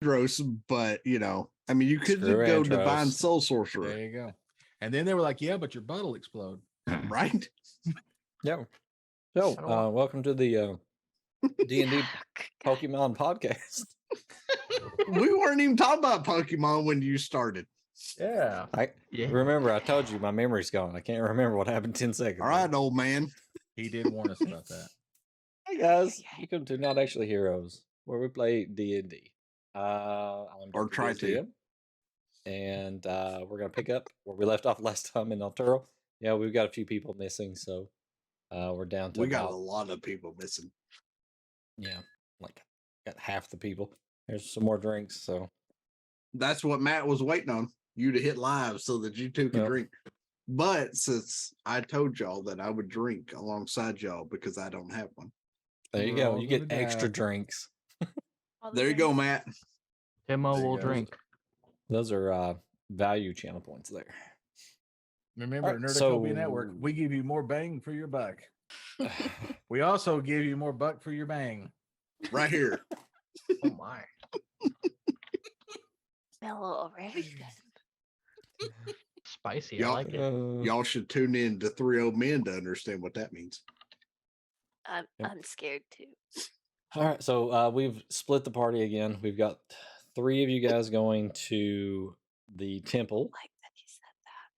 Andros, but you know, I mean, you could Screw go Andros. Divine Soul Sorcerer. There you go. And then they were like, "Yeah, but your butt'll explode." Right? Yeah. So, welcome to the D&D Pokemon podcast. We weren't even talking about Pokemon when you started. Yeah. Remember, I told you my memory's gone. I can't remember what happened 10 seconds All right, old man. He did warn us about that. Hey guys, welcome to Not Actually Heroes, where we play D&D. I'm Or try to. And we're going to pick up where we left off last time in Toril. Yeah, we've got a few people missing, so we're down to We got a lot of people missing. Yeah, like got half the people. There's some more drinks, so. That's what Matt was waiting on, you to hit live so that you two could drink. But since I told y'all that I would drink alongside y'all because I don't have one. There you go. You get extra drinks. There you go, Matt. Timo will drink. Those are value channel points there. Remember, Nerducopia Network, we give you more bang for your buck. We also give you more buck for your bang. Right here. Oh my. Hello, right? Spicy. I like it. Y'all should tune in to Three Old Men to understand what that means. I'm scared too. All right, so we've split the party again. We've got 3 of you guys going to the temple. Like that you said that.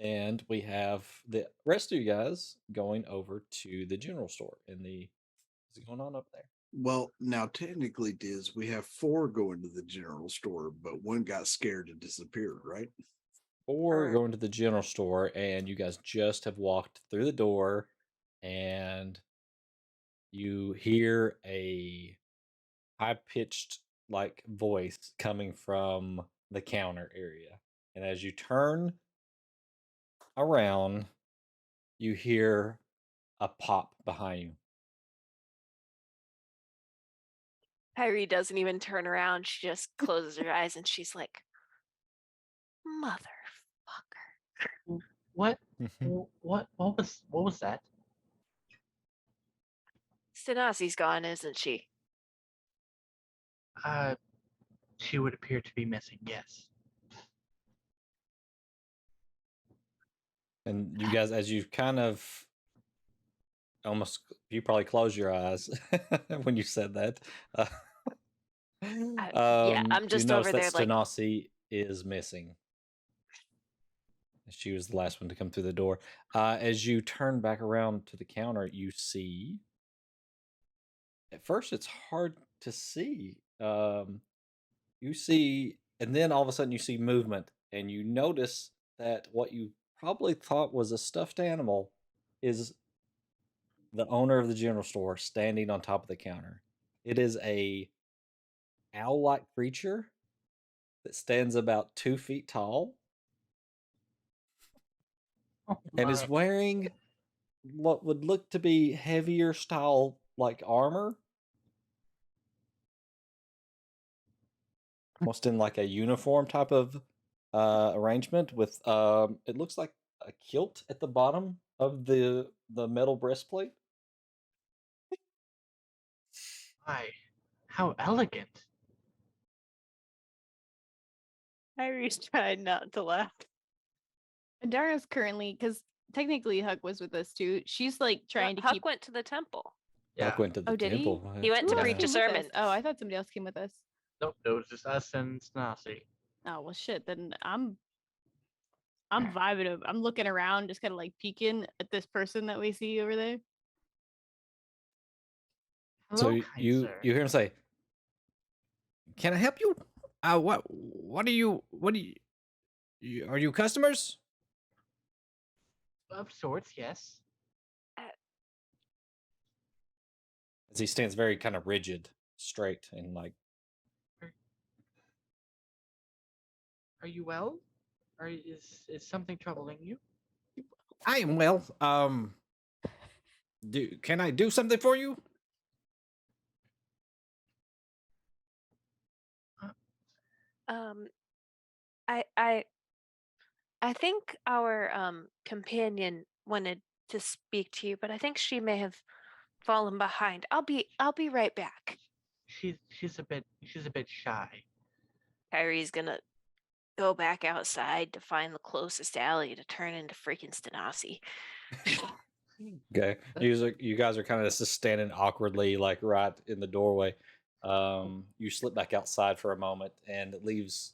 And we have the rest of you guys going over to the general store in the. What's going on up there? Well, now technically, Diz, we have 4 going to the general store, but one got scared and disappeared, right? 4 going to the general store, and you guys just have walked through the door, and you hear a high-pitched like voice coming from the counter area. And as you turn around, you hear a pop behind you. Kyrie doesn't even turn around. She just closes her eyes and she's like, "Motherfucker." What? What was that? Stanasi's gone, isn't she? She would appear to be missing, yes. And you guys, as you kind of you probably closed your eyes when you said that. Yeah, I'm just you over there that Stanasi is missing. She was the last one to come through the door. As you turn back around to the counter, you see. At first, it's hard to see. You see, and then all of a sudden you see movement, and you notice that what you probably thought was a stuffed animal is the owner of the general store standing on top of the counter. It is a owl-like creature that stands about 2 feet tall and is wearing what would look to be heavier style like armor. Almost in like a uniform type of arrangement with it looks like a kilt at the bottom of the metal breastplate. Why? How elegant. Kyrie's trying not to laugh. And Dara's currently, because technically Huck was with us too. She's like trying to Huck keep. went to the temple. Huck went to the did he? temple. He went to Who else preach a came with sermon. us? Oh, I thought somebody else came with us. Nope, it was just us and Snassi. Oh well, shit. Then I'm vibing. I'm looking around, just kind of like peeking at this person that we see over there. So Hello, you sir. hear him say, "Can I help you? What are you are you customers?" Of sorts, yes. As he stands very kind of rigid, straight, and like. Are you well? Is something troubling you? I am well. Can I do something for you? I think our companion wanted to speak to you, but I think she may have fallen behind. I'll be right back. she's a bit shy. Kyrie's gonna go back outside to find the closest alley to turn into freaking Stanasi. Okay. You guys are kind of just standing awkwardly, like right in the doorway. You slip back outside for a moment, and it leaves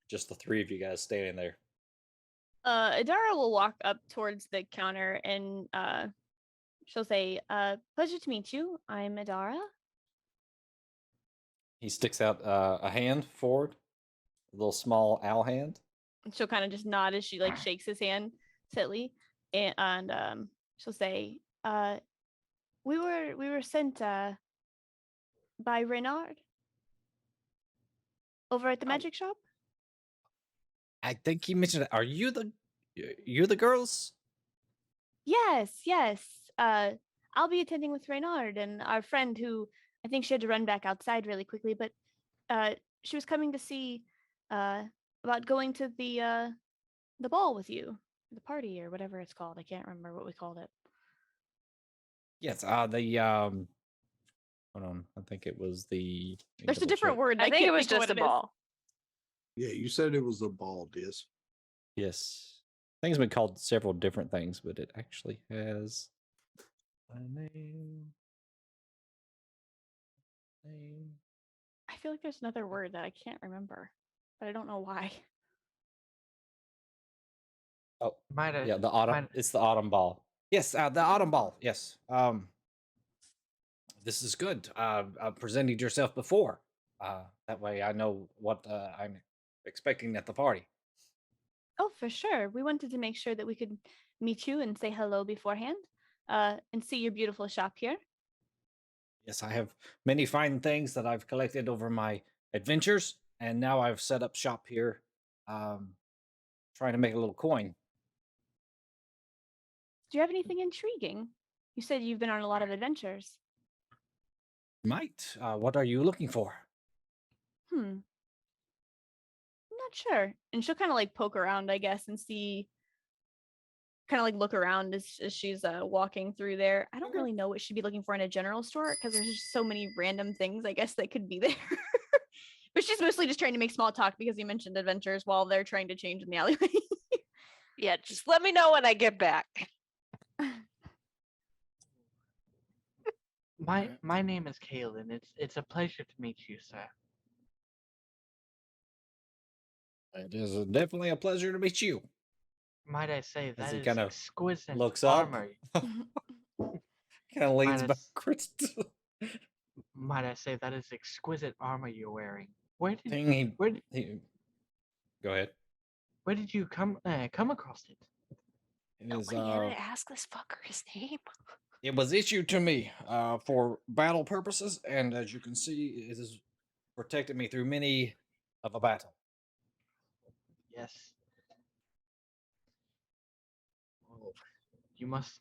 just the three of you guys standing there. Adara will walk up towards the counter and she'll say, pleasure to meet you. I'm Adara. He sticks out a hand forward, a little small owl hand. And she'll kind of just nod as she like shakes his hand slightly, and she'll say, we were sent by Reynard over at the magic shop. I think he mentioned it. Are you the girls? Yes. I'll be attending with Reynard and our friend who I think she had to run back outside really quickly, but she was coming to see about going to the ball with you, the party or whatever it's called. I can't remember what we called it. Yes. Hold on. I think it was the. There's a different word. I think can't it was think of just what a it is. ball. Yeah, you said it was a ball, Diz. Yes. Things been called several different things, but it actually has a name. I feel like there's another word that I can't remember, but I don't know why. Oh, Might have, yeah, the autumn. It's the autumn ball. Yes, the autumn ball. Yes. This is good. Presented yourself before. That way I know what I'm expecting at the party. Oh, for sure. We wanted to make sure that we could meet you and say hello beforehand, and see your beautiful shop here. Yes, I have many fine things that I've collected over my adventures, and now I've set up shop here, trying to make a little coin. Do you have anything intriguing? You said you've been on a lot of adventures. Might. What are you looking for? I'm not sure. And she'll kind of like poke around, I guess, and see, kind of like look around as she's walking through there. I don't really know what she'd be looking for in a general store because there's just so many random things, I guess, that could be there. But she's mostly just trying to make small talk because you mentioned adventures while they're trying to change in the alleyway. Yeah, just let me know when I get back. My name is Kaylin. It's a pleasure to meet you, sir. It is definitely a pleasure to meet you. Might I say As that he is kind of exquisite looks up. armor. Kind of leans Minus- backwards. Might I say that is exquisite armor you're wearing. Where did Go ahead. where did you come across it? It is, Nobody had to ask this fucker his name. it was issued to me for battle purposes, and as you can see, it has protected me through many of a battle. Yes. Oh, you must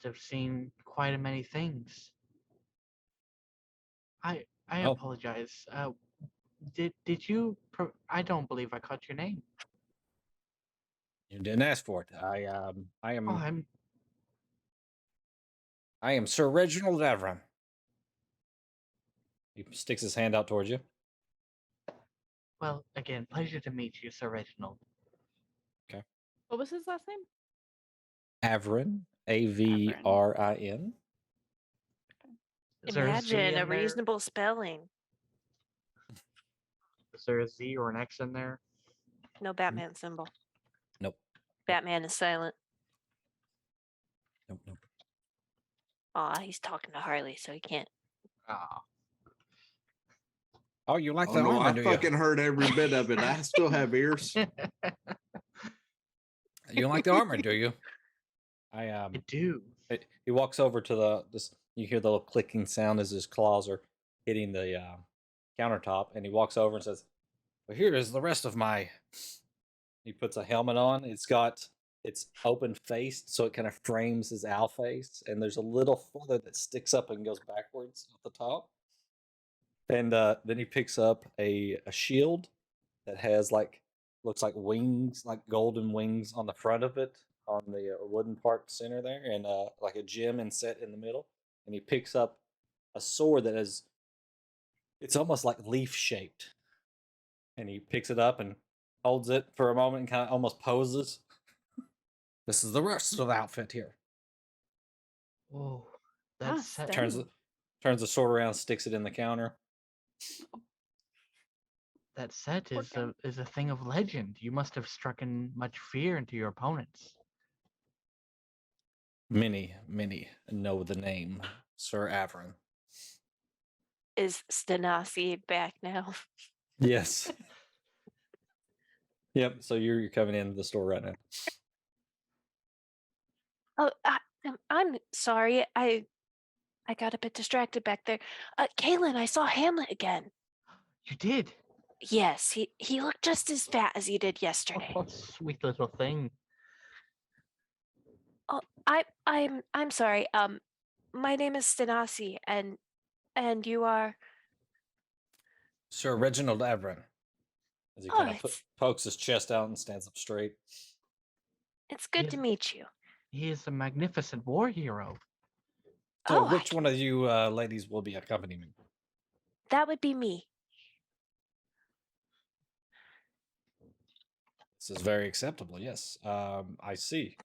have seen quite a many things. I Oh. apologize. Did you? I don't believe I caught your name. You didn't ask for it. I am. I am Sir Reginald Avram. He sticks his hand out towards you. Well, again, pleasure to meet you, Sir Reginald. Okay. What was his last name? Avrin. Avrin. Is there a Z Imagine a in there? reasonable spelling. Is there a Z or an X in there? No Batman symbol. Nope. Batman is silent. Nope. Aw, he's talking to Harley, so he can't. Ah. Oh, you like Oh, the no, armor, I do fucking heard every bit of it. I still have ears. you? You like the armor, do you? I do. He walks over to you hear the little clicking sound as his claws are hitting the countertop, and he walks over and says, well, here is the rest of my. He puts a helmet on. It's open faced, so it kind of frames his owl face, and there's a little feather that sticks up and goes backwards at the top. And then he picks up a shield that has looks like wings, like golden wings on the front of it, on the wooden part center there, and like a gem inset in the middle. And he picks up a sword that has It's almost like leaf shaped. And he picks it up and holds it for a moment and kind of almost poses. This is the rest of the outfit here. Oh, Ah, that's set. stunning. Turns the sword around, sticks it in the counter. That set Poor guy. is a thing of legend. You must have struck in much fear into your opponents. Many know the name Sir Avron. Is Stanasi back now? Yes. Yep. So you're coming into the store right now. Oh, I'm sorry. I got a bit distracted back there. Kaylin, I saw Hamlet again. You did. Yes, he looked just as fat as he did yesterday. Oh, sweet little thing. Oh, I'm sorry. My name is Stanasi, and you are. Sir Reginald Avron. As he Oh, kind of pokes his chest out and stands up straight. It's good to Yes. meet you. He is a magnificent war hero. So, Oh, which one of you ladies will be accompanying me? that would be me. This is very acceptable. Yes, I see.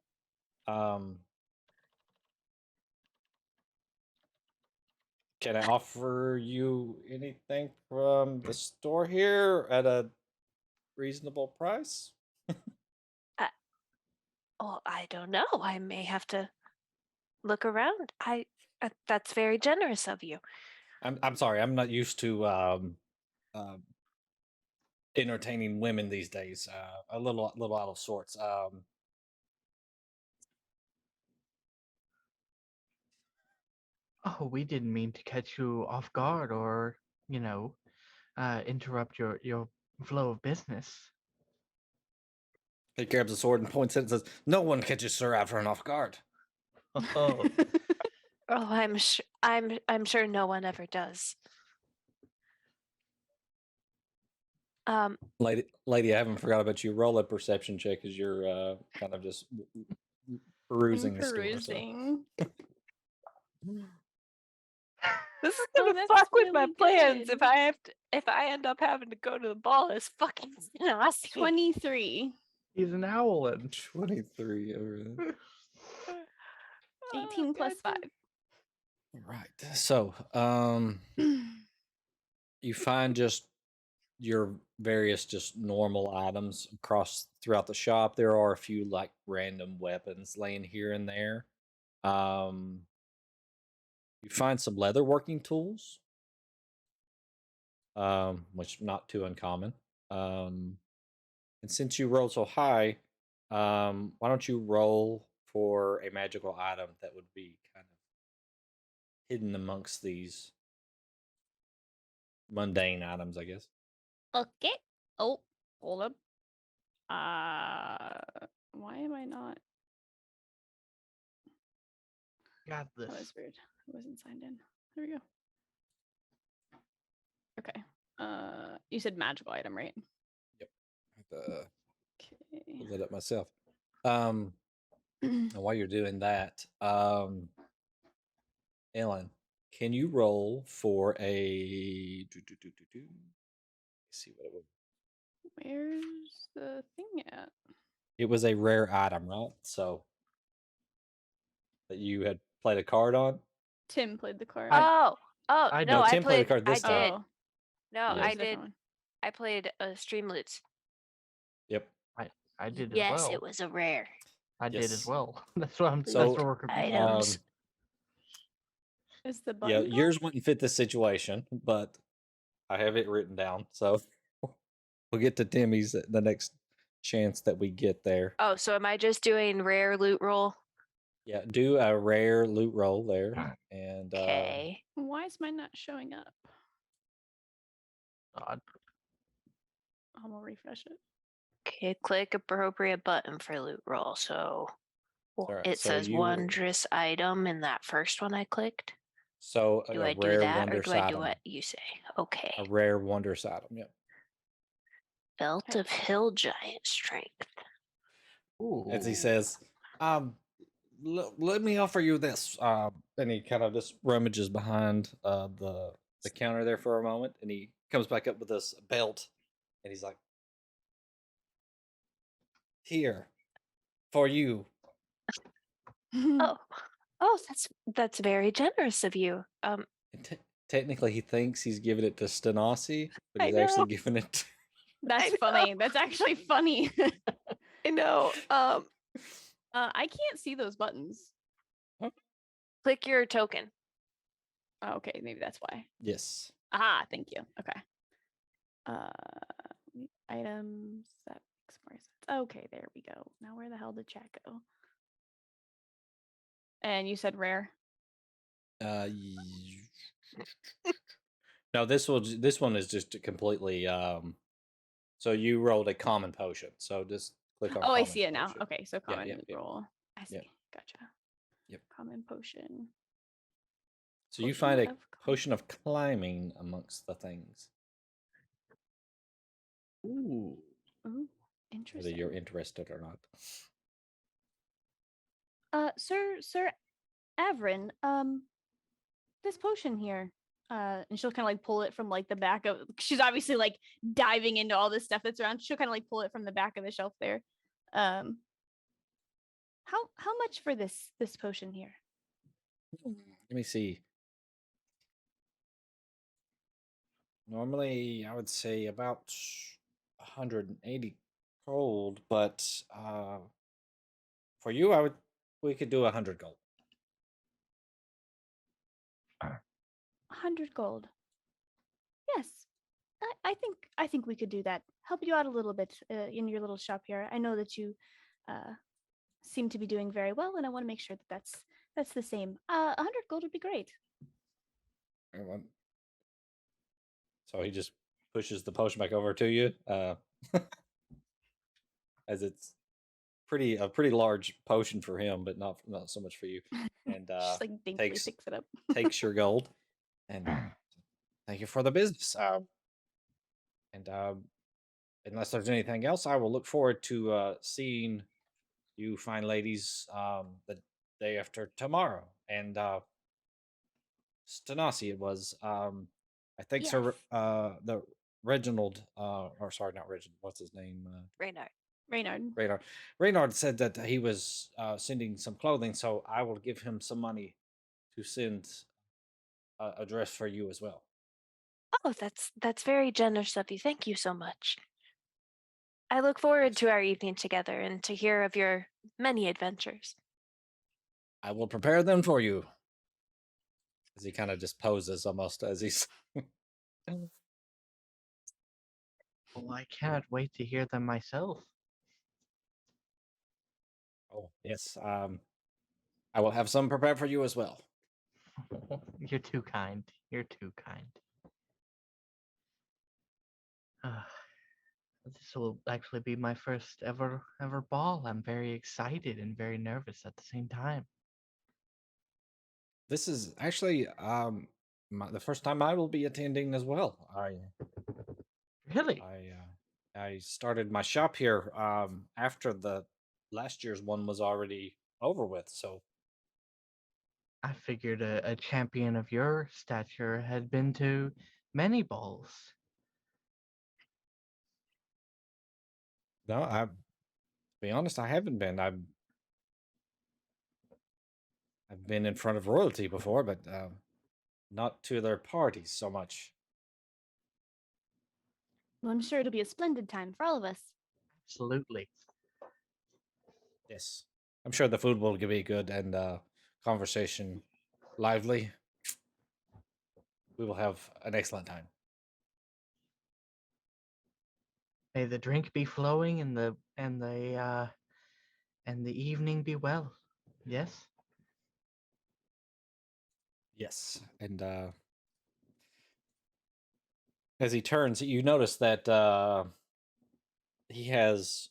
Can I offer you anything from the store here at a reasonable price? Oh, I don't know. I may have to look around. That's very generous of you. I'm sorry. I'm not used to entertaining women these days. A little out of sorts. Oh, we didn't mean to catch you off guard or, interrupt your flow of business. He grabs a sword and points it and says, "No one catches Sir Avron off guard." Oh, Oh, I'm sure no one ever does. Lady, I haven't forgot about you. Roll a perception check as you're kind of just perusing the store. Perusing. This is Oh, gonna that's fuck with my really plans good. if I end up having to go to the ball as fucking Stanasi. 23. he's an owl. And 23 over there. 18 plus 5. All right. So, you find just your various just normal items throughout the shop. There are a few like random weapons laying here and there. You find some leatherworking tools, which not too uncommon. And since you rolled so high, why don't you roll for a magical item that would be kind of hidden amongst these mundane items, I guess. Okay. Oh, hold up. Why am I not? got Oh, this. that's weird. I wasn't signed in. There we go. Okay. You said magical item, right? Yep. I have to Okay. pull it up myself. And while you're doing that, Ellen, can you roll for a? Let's see what it was. Where's the thing at? It was a rare item, right? So that you had played a card on. Tim played the card. Oh, I no, No, I Tim played the played. card this I time. did. Oh, No, it was Yeah. I a different did. one. I played Streamloots. Yep. I did as Yes, well. it was a rare. I did Yes. as well. That's what I'm. So, that's what we're confused. items. Is the Yeah, button yours wouldn't fit this situation, but I have it written down. So we'll get to Timmy's at the next chance that we get there. Oh, so am I just doing rare loot roll? Yeah, do a rare loot roll there, and Okay. Why is mine not showing up? God. I'm gonna refresh it. Okay, click appropriate button for loot roll. So alright, it so says you- wondrous item in that first one I clicked. so Do a I do rare that or wondrous do I do item. what you say? Okay. A rare wondrous item. Yep. Belt Okay. of hill giant strength. Ooh. As he says, let me offer you this. And he kind of just rummages behind the the counter there for a moment, and he comes back up with this belt, and he's like, "Here, for you." Oh, oh, that's very generous of you. And technically, he thinks he's giving it to Stanasi, but I he's actually know. giving it. That's funny. That's actually funny. I know. I can't see those buttons. Click your token. Oh, okay, maybe that's why. Yes. Aha, thank you. Okay. Items that makes more sense. Okay, there we go. Now where the hell did chat go? And you said rare. No, this one is just completely. So you rolled a common potion. So just click on. Oh, I common see it now. potion. Okay, so common yeah. roll. I see. Yep. Gotcha. Yep. Common potion. So you Potion find a of potion of climbing amongst the things. Ooh. Ooh, Whether interesting. you're interested or not. Sir Avrin, this potion here. And she'll kind of like pull it from like the back of. She's obviously like diving into all this stuff that's around. She'll kind of like pull it from the back of the shelf there. How much for this potion here? Let me see. Normally, I would say about 180 gold, but for you, we could do 100 gold. 100 gold. Yes, I think we could do that. Help you out a little bit in your little shop here. I know that you seem to be doing very well, and I want to make sure that that's the same. 100 gold would be great. So he just pushes the potion back over to you, as it's a pretty large potion for him, but not so much for you. And Just like daintily picks it up. takes your gold, and thank you for the business. And unless there's anything else, I will look forward to seeing you fine ladies the day after tomorrow. And Stanasi, it was. I think Yes. Sir the Reginald, or sorry, not Reginald. What's his name? Reynard. Reynard said that he was sending some clothing, so I will give him some money to send a dress for you as well. Oh, that's very generous of you. Thank you so much. I look forward to our evening together and to hear of your many adventures. I will prepare them for you. As he kind of just poses almost as he's. Well, I cannot wait to hear them myself. Oh, yes. I will have some prepared for you as well. You're too kind. You're too kind. This will actually be my first ever ball. I'm very excited and very nervous at the same time. This is actually the first time I will be attending as well. Really? I started my shop here after the last year's one was already over with. So I figured a champion of your stature had been to many balls. no, to be honest, I haven't been. I've been in front of royalty before, but not to their parties so much. Well, I'm sure it'll be a splendid time for all of us. Absolutely. Yes, I'm sure the food will be good and conversation lively. We will have an excellent time. May the drink be flowing and the evening be well. Yes. Yes, and as he turns, you notice that he has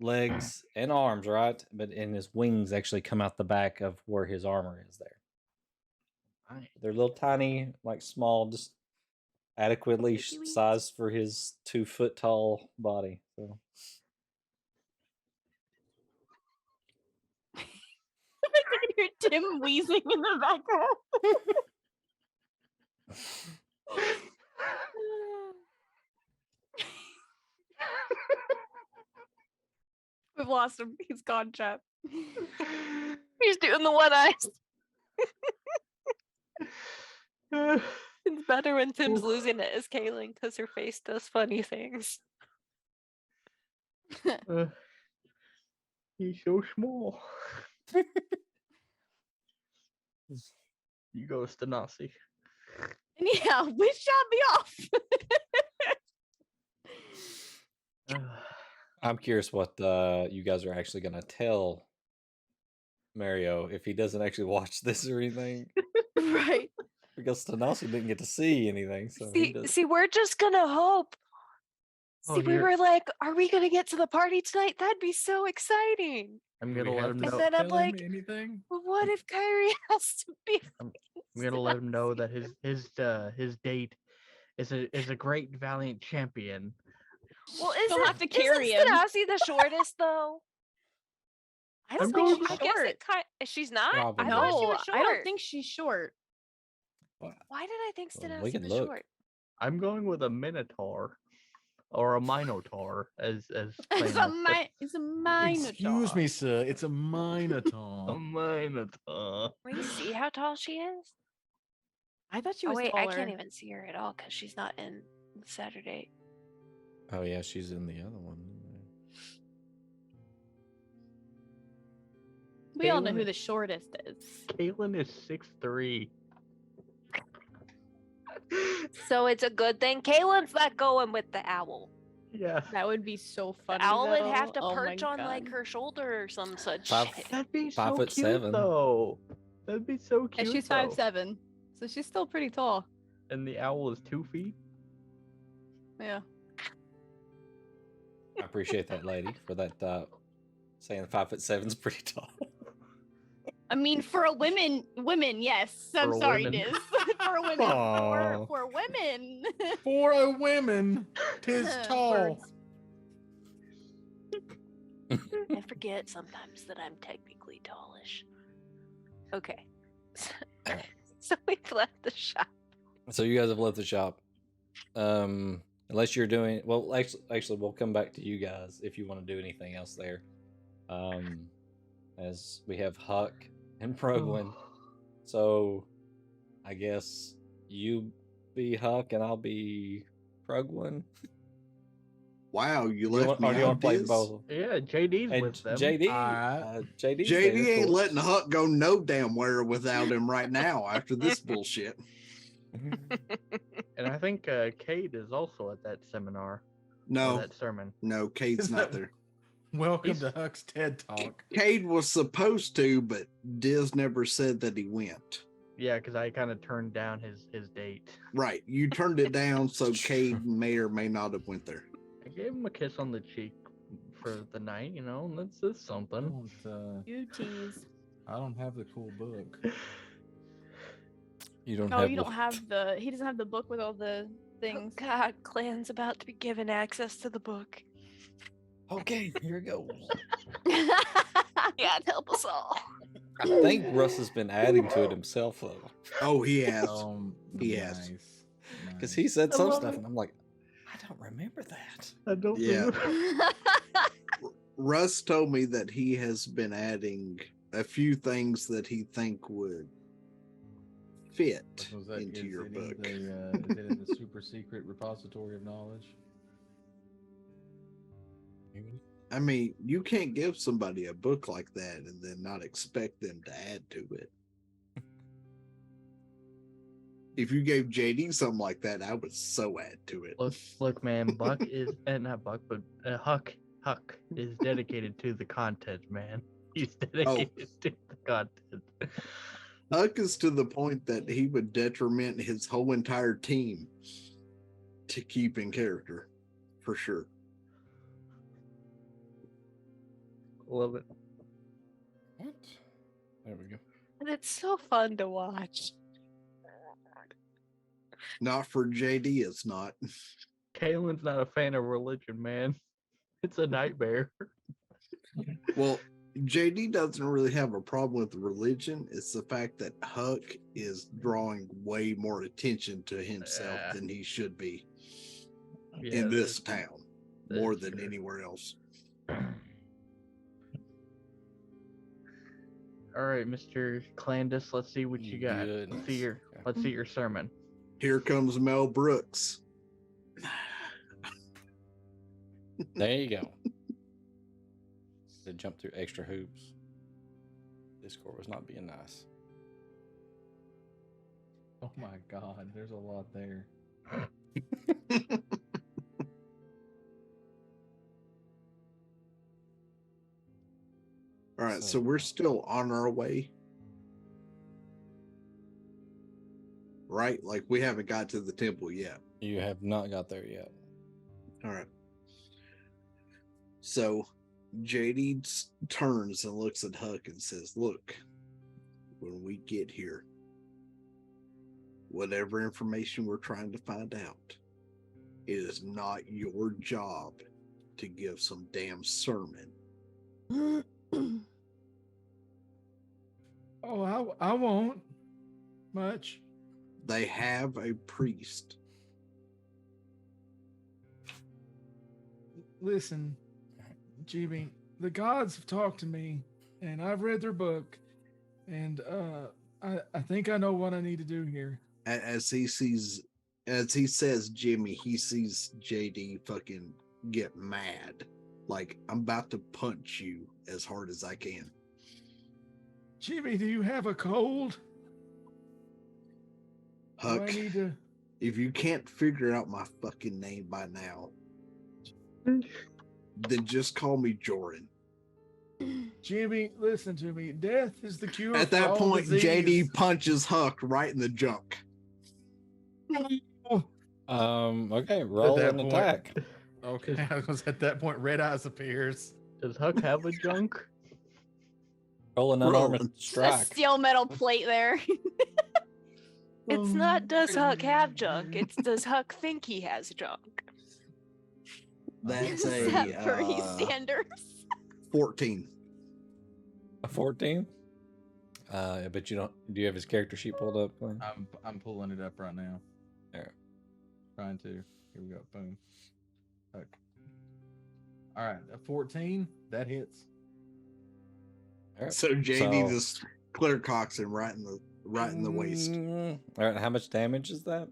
legs and arms, right? But and his wings actually come out the back of where his armor is there. Right. They're little tiny, like small, just adequately Sticky wings. sized for his 2 foot tall body. So I can hear Tim wheezing in the background. We've lost him. He's gone, chap. He's doing the one eyes. It's better when Tim's losing it as Kaylin because her face does funny things. He's so small. You go, Stanasi. And yeah, which shot me off. I'm curious what you guys are actually going to tell Mario if he doesn't actually watch this or anything. Right. Because Stanasi didn't get to see anything. So See, we're just gonna hope. Oh, See, we were like, are we gonna get to the party tonight? That'd be so exciting. I'm Do we gonna let have him to know. And then I'm tell him like, anything? well, what if Kyrie has to be? I'm gonna let him know that his date is a great valiant champion. Well, Don't have to carry him. Isn't Stanasi the shortest though? I I'm don't going- think she's I guess short. she's not. Probably I thought she No, was short. I don't think she's short. Why did I think Well, Stanasi we can was look. short? I'm going with a minotaur, or a minotaur, as It's Plain a will say. it's a minotaur. Excuse me, sir. It's a A minotaur. minotaur. Can we see how tall she is? I thought she Oh was wait, taller. I can't even see her at all because she's not in Saturday. Oh, yeah, she's in the other one. We all know Kaylin- who the shortest is. Kaylin is 6'3". So it's a good thing Kaylin's not going with the owl. Yeah, That would be so funny. The owl would though. have to Oh my perch on like God. her shoulder or some such Five- shit. that'd be 5 so foot cute 7. though. That'd be so And cute. she's though. 5'7", so she's still pretty tall. And the owl is 2 feet. Yeah. I appreciate that lady for that saying 5'7" is pretty tall. I mean, for a women, yes. I'm For a sorry, women. Diz. For women, Aw. for women. For a women, 'tis tall. I forget sometimes that I'm technically tallish. Okay. So we've left the shop. So you guys have left the shop. Unless you're doing well, actually, we'll come back to you guys if you want to do anything else there. As we have Huck and Proglin. So I guess you be Huck and I'll be Proglin. Wow, you left me Or do you out, want to play Diz? both? Yeah, JD's And with them. JD, Alright. JD, JD ain't letting Huck go no damn where without him right now after this bullshit. And I think Cade is also at that seminar. Or No, that sermon. no, Cade's Is not that- there. Welcome He's- to Huck's TED Talk. Cade was supposed to, but Diz never said that he went. Yeah, because I kind of turned down his date. Right, you turned it down, so Cade may or may not have went there. I gave him a kiss on the cheek for the night, you know, and that's I something. You tease. don't have the cool book. You don't Oh, have you don't what? have the. He doesn't have the book with all the Oh things. God, Clan's about to be given access to the book. Okay, here we go. God help us all. I think Russ has been adding to it himself though, Oh, he has. He has. because he said I some love stuff, it. and I'm like, I don't remember that. I don't Yeah. remember. Russ told me that he has been adding a few things that he think would fit Was that, into is your it book. In the, is it in the super secret repository of knowledge? I mean, you can't give somebody a book like that and then not expect them to add to it. If you gave JD something like that, I would so add to it. Look, man, Buck is not Buck, but Huck is dedicated to the content, man. He's dedicated to the content. Huck is to the point that he would detriment his whole entire team to keep in character, for sure. Love it. What? There we go. And it's so fun to watch. Not for JD, it's not. Kaylin's not a fan of religion, man. It's a nightmare. Well, JD doesn't really have a problem with religion. It's the fact that Huck is drawing way more attention to himself Yeah. than he should be Yeah, in this that's- town, that's more than true. anywhere else. All right, Mr. Clandis, let's see what you got. Goodness. Let's see your sermon. Here comes Mel Brooks. There you go. To jump through extra hoops. Discord was not being nice. Oh my God, there's a lot there. All right, so we're still on our way. Right? Like we haven't got to the temple yet. You have not got there yet. All right. So JD turns and looks at Huck and says, look, when we get here, whatever information we're trying to find out, it is not your job to give some damn sermon. Oh, I won't much. They have a priest. Listen, Jimmy, the gods have talked to me, and I've read their book, and I think I know what I need to do here. As he says Jimmy, he sees JD fucking get mad. Like, I'm about to punch you as hard as I can. Jimmy, do you have a cold? Huck, Do I need to... if you can't figure out my fucking name by now, then just call me Jordan. Jimmy, listen to me. Death is the cure. At that point, JD punches Huck right in the junk. Okay, roll an attack. Okay, because at that point, Red Eyes appears. Does Huck have a junk? Roll an unarmed strike. A steel metal plate there. It's not does Huck have junk, it's does Huck think he has junk. That's Set for a Sanders. 14. A 14? But you don't. Do you have his character sheet pulled up, Glenn? I'm pulling it up right now. There. Trying to. Here we go. Boom. Okay. All right, a 14 that hits. All right. So JD just clear cocks him right in the waist. All right. How much damage is that?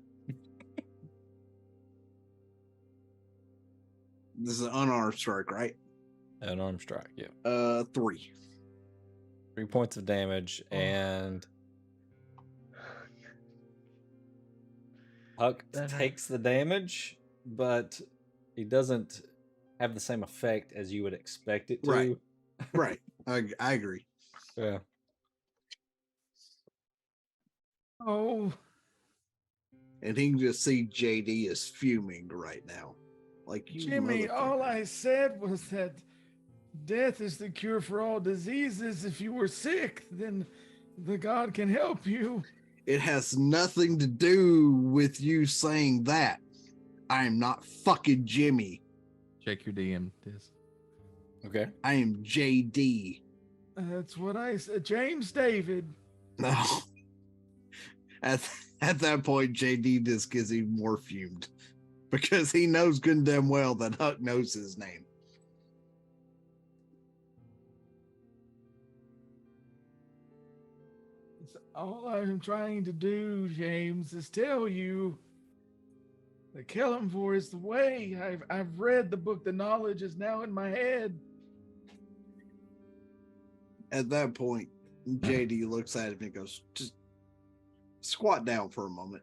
This is an unarmed strike, right? Unarmed strike. Yeah. 3. 3 points of damage, and Huck takes the damage, but he doesn't have the same effect as you would expect it to. Right. I agree. Yeah. Oh. And he can just see JD is fuming right now. Like, you Jimmy, all motherfucker. I said was that death is the cure for all diseases. If you were sick, then the God can help you. It has nothing to do with you saying that. I am not fucking Jimmy. Check your DM, Diz. Okay. I am JD. That's what I said. James David. No. At that point, JD just gets even more fumed because he knows good and damn well that Huck knows his name. All I'm trying to do, James, is tell you that Kellamvor is the way. I've read the book. The knowledge is now in my head. At that point, JD looks at him and goes, just squat down for a moment.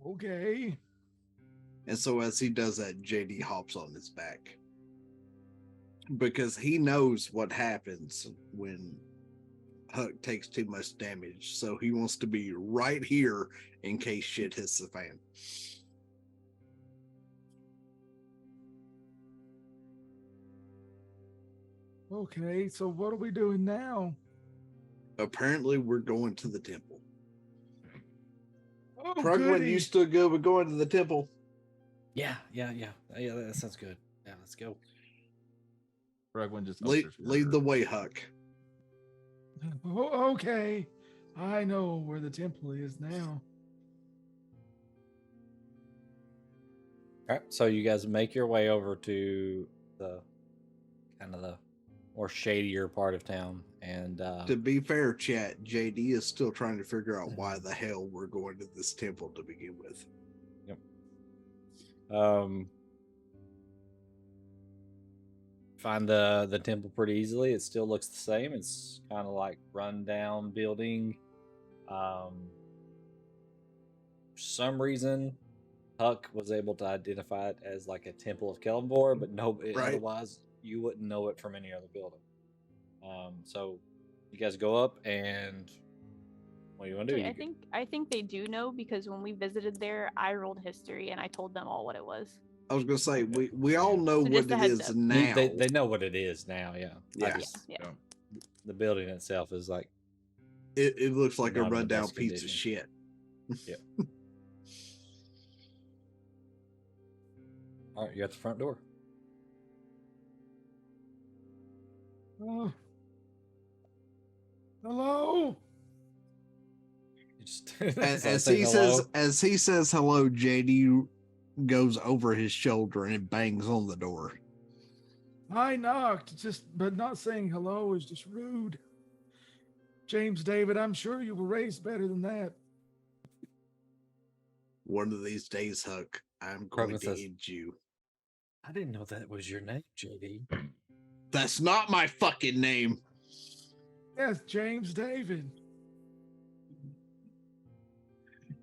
Okay. And so as he does that, JD hops on his back. Because he knows what happens when Huck takes too much damage. So he wants to be right here in case shit hits the fan. Okay, so what are we doing now? Apparently, we're going to the temple. Oh, Krugman, goody. you still good with going to the temple? Yeah. That sounds good. Yeah, let's go. Krugman just Lead the way, Huck. Oh, okay. I know where the temple is now. All right. So you guys make your way over to the kind of the more shadier part of town. And To be fair, chat, JD is still trying to figure out why the hell we're going to this temple to begin with. Find the temple pretty easily. It still looks the same. It's kind of like rundown building. For some reason, Huck was able to identify it as like a temple of Kellenvor, but otherwise you wouldn't know it from any other building. So you guys go up, and what do you want to do? I think they do know, because when we visited there, I rolled history and I told them all what it was. I was gonna say we all know So what just a it heads is up. now. They know what it is now. Yeah. Yeah. The building itself is like It looks like a not in the rundown best piece of condition. shit. Yeah. All right, you're at the front door. Oh. Hello. You just As he says hello, JD goes over his shoulder and bangs on the door. I knocked, but not saying hello is just rude. James David, I'm sure you were raised better than that. One of these days, Huck, I'm going to end you. I didn't know that was your name, JD. That's not my fucking name. Yes, James David.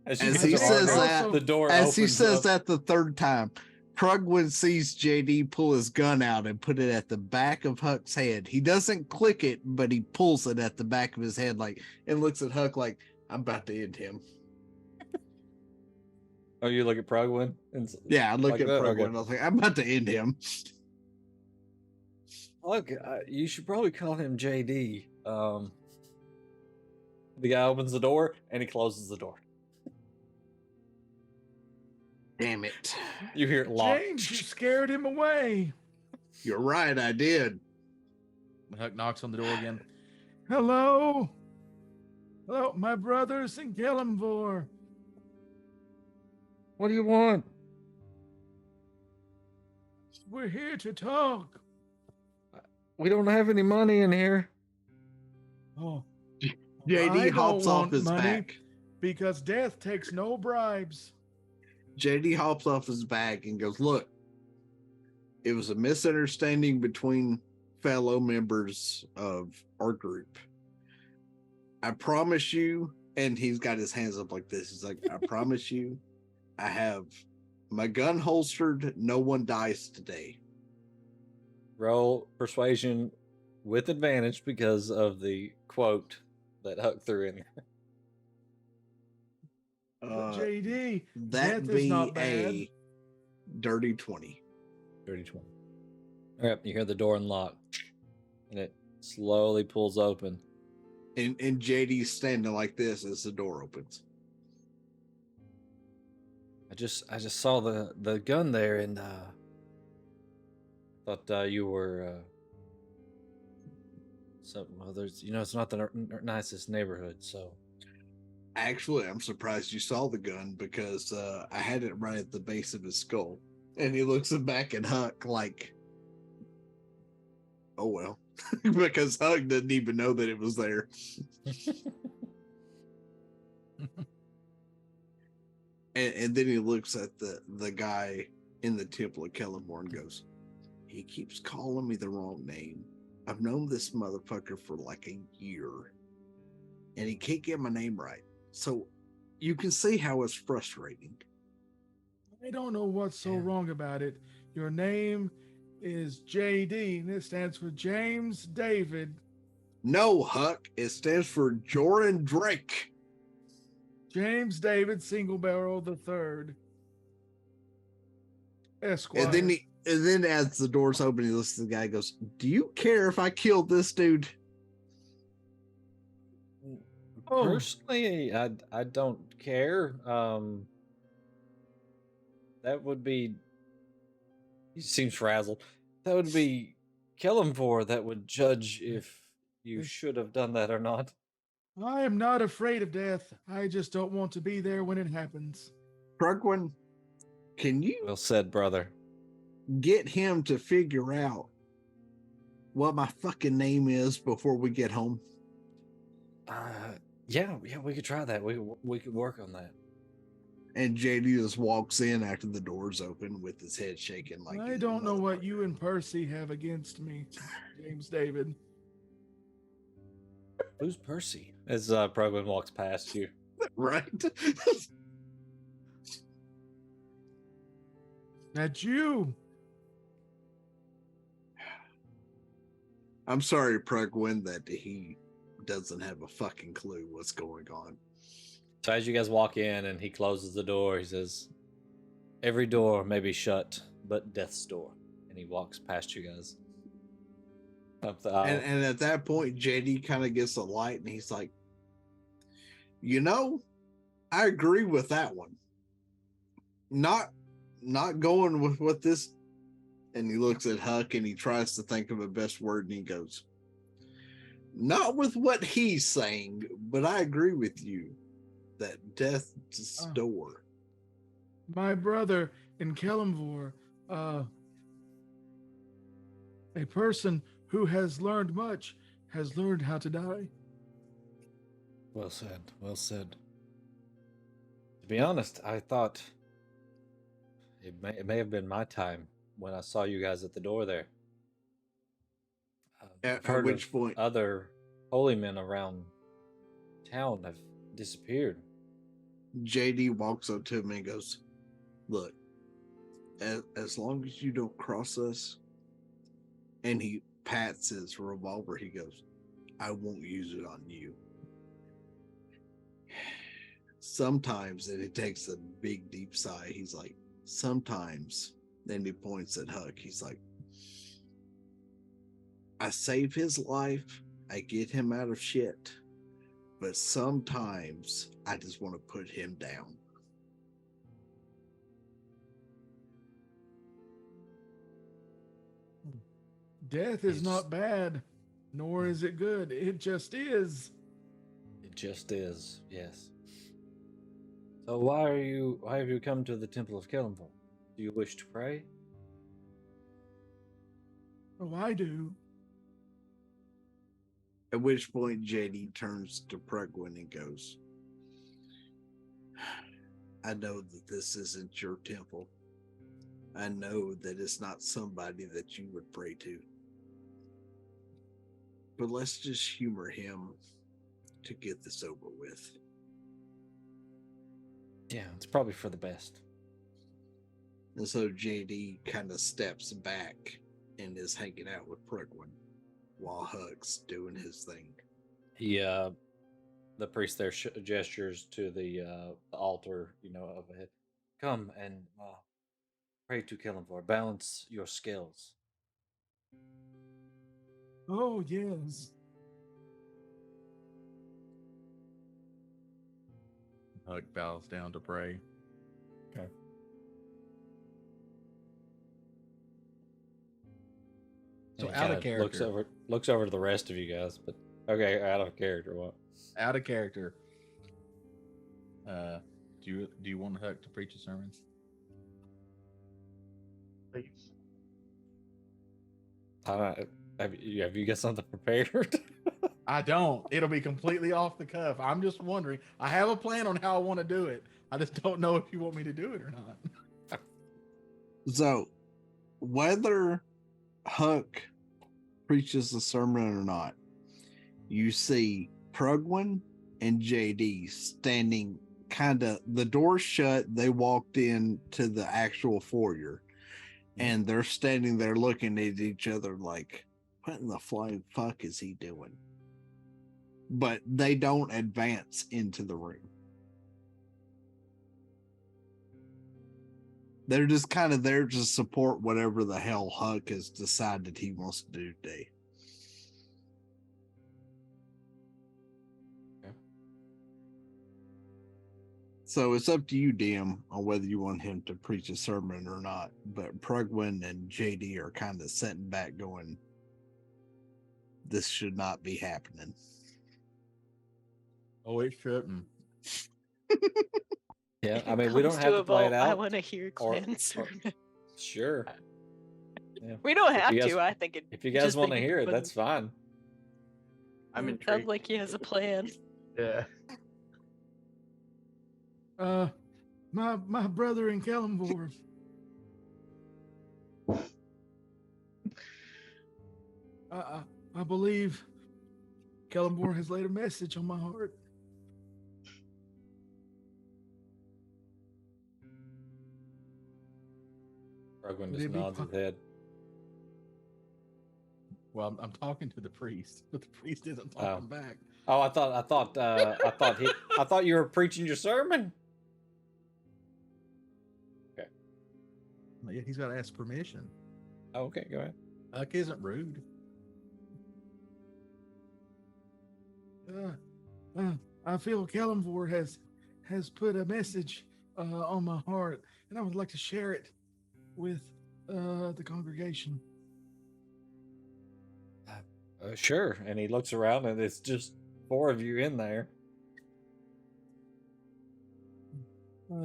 As he says that, the door as he opens says up. that the third time, Krugwin sees JD pull his gun out and put it at the back of Huck's head. He doesn't click it, but he pulls it at the back of his head, and looks at Huck like, I'm about to end him. Oh, you look at Progwin? Yeah, I look like at that? Prugwin Okay. and I was like, I'm about to end him. Look, you should probably call him JD. The guy opens the door and he closes the door. Damn it. You hear it lock. James, you scared him away. You're right, I did. Huck knocks on the door again. Hello. Hello, my brothers in Kellenvor. What do you want? We're here to talk. We don't have any money in here. Oh, JD I hops don't off want his money back. because death takes no bribes. JD hops off his back and goes, look, it was a misunderstanding between fellow members of our group. I promise you, and he's got his hands up like this. He's like, I promise you, I have my gun holstered. No one dies today. Roll persuasion with advantage because of the quote that Huck threw in there. JD, That death is be not bad. a dirty 20. Dirty 20. All right, you hear the door unlock, and it slowly pulls open. And JD's standing like this as the door opens. I just saw the gun there, and thought you were there's it's not the nicest neighborhood, so. Actually, I'm surprised you saw the gun because I had it right at the base of his skull. And he looks back at Huck like, oh well. Because Huck didn't even know that it was there. and then he looks at the guy in the Temple of Kellenvor and goes, he keeps calling me the wrong name. I've known this motherfucker for like a year. And he can't get my name right. So you can see how it's frustrating. I don't know what's so wrong about it. Your name is JD, and it stands for James David. No, Huck, it stands for Joran Drake. James David Single Barrel the Third, Esquire. And then as the doors open, he looks at the guy and goes, do you care if I killed this dude? Personally, I don't care. That would be. He seems frazzled. That would be Kellenvor that would judge if you should have done that or not. I am not afraid of death. I just don't want to be there when it happens. Krugwin, can you Well said, brother. get him to figure out what my fucking name is before we get home? Yeah, we could try that. We could work on that. And JD just walks in after the door's open with his head shaking like I a don't know what motherfucker. you and Percy have against me, James David. Who's Percy? As Program walks past you. Right? That's you. I'm sorry, Prugwin, that he doesn't have a fucking clue what's going on. So as you guys walk in and he closes the door, he says, "Every door may be shut, but death's door." And he walks past you guys up the aisle. And at that point, JD kind of gets a light and he's like, you know, I agree with that one. Not going with what this. And he looks at Huck and he tries to think of a best word and he goes, not with what he's saying, but I agree with you that death's door. My brother in Kelemvor, a person who has learned much, has learned how to die. Well said. Well said. To be honest, I thought it may have been my time when I saw you guys at the door there. At Heard which of point, other holy men around town have disappeared. JD walks up to him and goes, look, as long as you don't cross us, and he pats his revolver, he goes, I won't use it on you. Sometimes, and he takes a big deep sigh, he's like, sometimes, then he points at Huck, he's like, I save his life, I get him out of shit, but sometimes I just want to put him down. Death is not bad, nor is it good. It just is. It just is, yes. So why have you come to the Temple of Kelemvor? Do you wish to pray? Oh, I do. At which point JD turns to Prugwin and goes, I know that this isn't your temple. I know that it's not somebody that you would pray to. But let's just humor him to get this over with. Yeah, it's probably for the best. And so JD kind of steps back and is hanging out with Prugwin while Huck's doing his thing. He, the priest there gestures to the altar, overhead. Come and pray to Kelemvor. Balance your scales. Oh, yes. Huck bows down to pray. Okay. So And he out of kinda character. looks over to the rest of you guys, but okay, out of character. What? Out of character. Do you want Huck to preach a sermon? Please. Have you got something prepared? I don't. It'll be completely off the cuff. I'm just wondering. I have a plan on how I want to do it. I just don't know if you want me to do it or not. So, whether Huck preaches the sermon or not, you see Prugwin and JD standing kind of, the door shut, they walked in to the actual foyer, and they're standing there looking at each other like, what in the flying fuck is he doing? But they don't advance into the room. They're just kind of there to support whatever the hell Huck has decided he wants to do today. Okay. So it's up to you, DM, on whether you want him to preach a sermon or not. But Prugwin and JD are kind of sitting back going, this should not be happening. Oh, it shouldn't. Yeah, I It mean, we don't comes have a to play it vote, I out. want to hear or- Clan's sermon. Sure. Yeah. We don't If have you guys- to. I think it. If you guys just want to think hear it, fun. that's fine. I'm It intrigued. sounds like he has a plan. Yeah. My brother in Kellamvor. I believe Kellamvor has laid a message on my heart. Rugwin Would just it be nods his head. Well, I'm talking to the priest, but the priest isn't talking back. Oh, I thought you were preaching your sermon. Okay. Yeah, he's got to ask permission. Oh, okay, go ahead. Huck isn't rude. I feel Kellamvor has put a message on my heart, and I would like to share it with the congregation. Sure. And he looks around, and it's just 4 of you in there.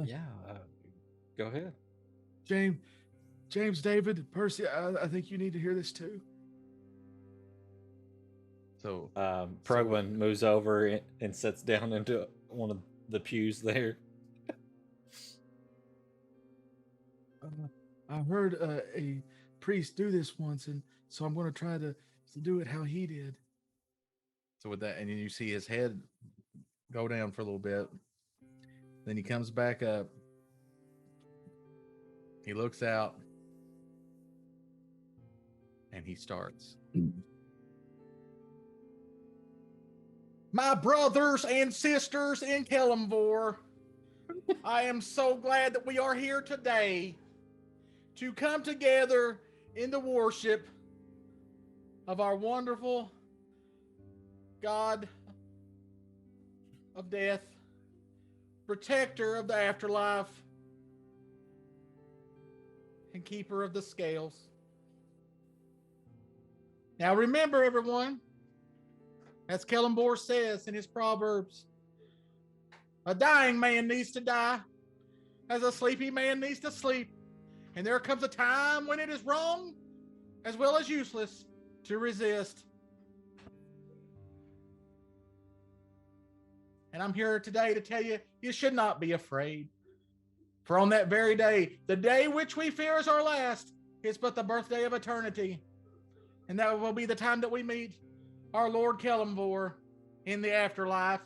Yeah. Go ahead. James, David, Percy, I think you need to hear this too. So, Progwin moves over and sits down into one of the pews there. I heard a priest do this once, and so I'm going to try to do it how he did. So with that, and then you see his head go down for a little bit. Then he comes back up. He looks out. And he starts. My brothers and sisters in Kellamvor, I am so glad that we are here today to come together in the worship of our wonderful God of death, protector of the afterlife, and keeper of the scales. Now remember, everyone, as Kellamvor says in his Proverbs, a dying man needs to die as a sleepy man needs to sleep. And there comes a time when it is wrong as well as useless to resist. And I'm here today to tell you, you should not be afraid. For on that very day, the day which we fear is our last, is but the birthday of eternity. And that will be the time that we meet our Lord Kellamvor in the afterlife.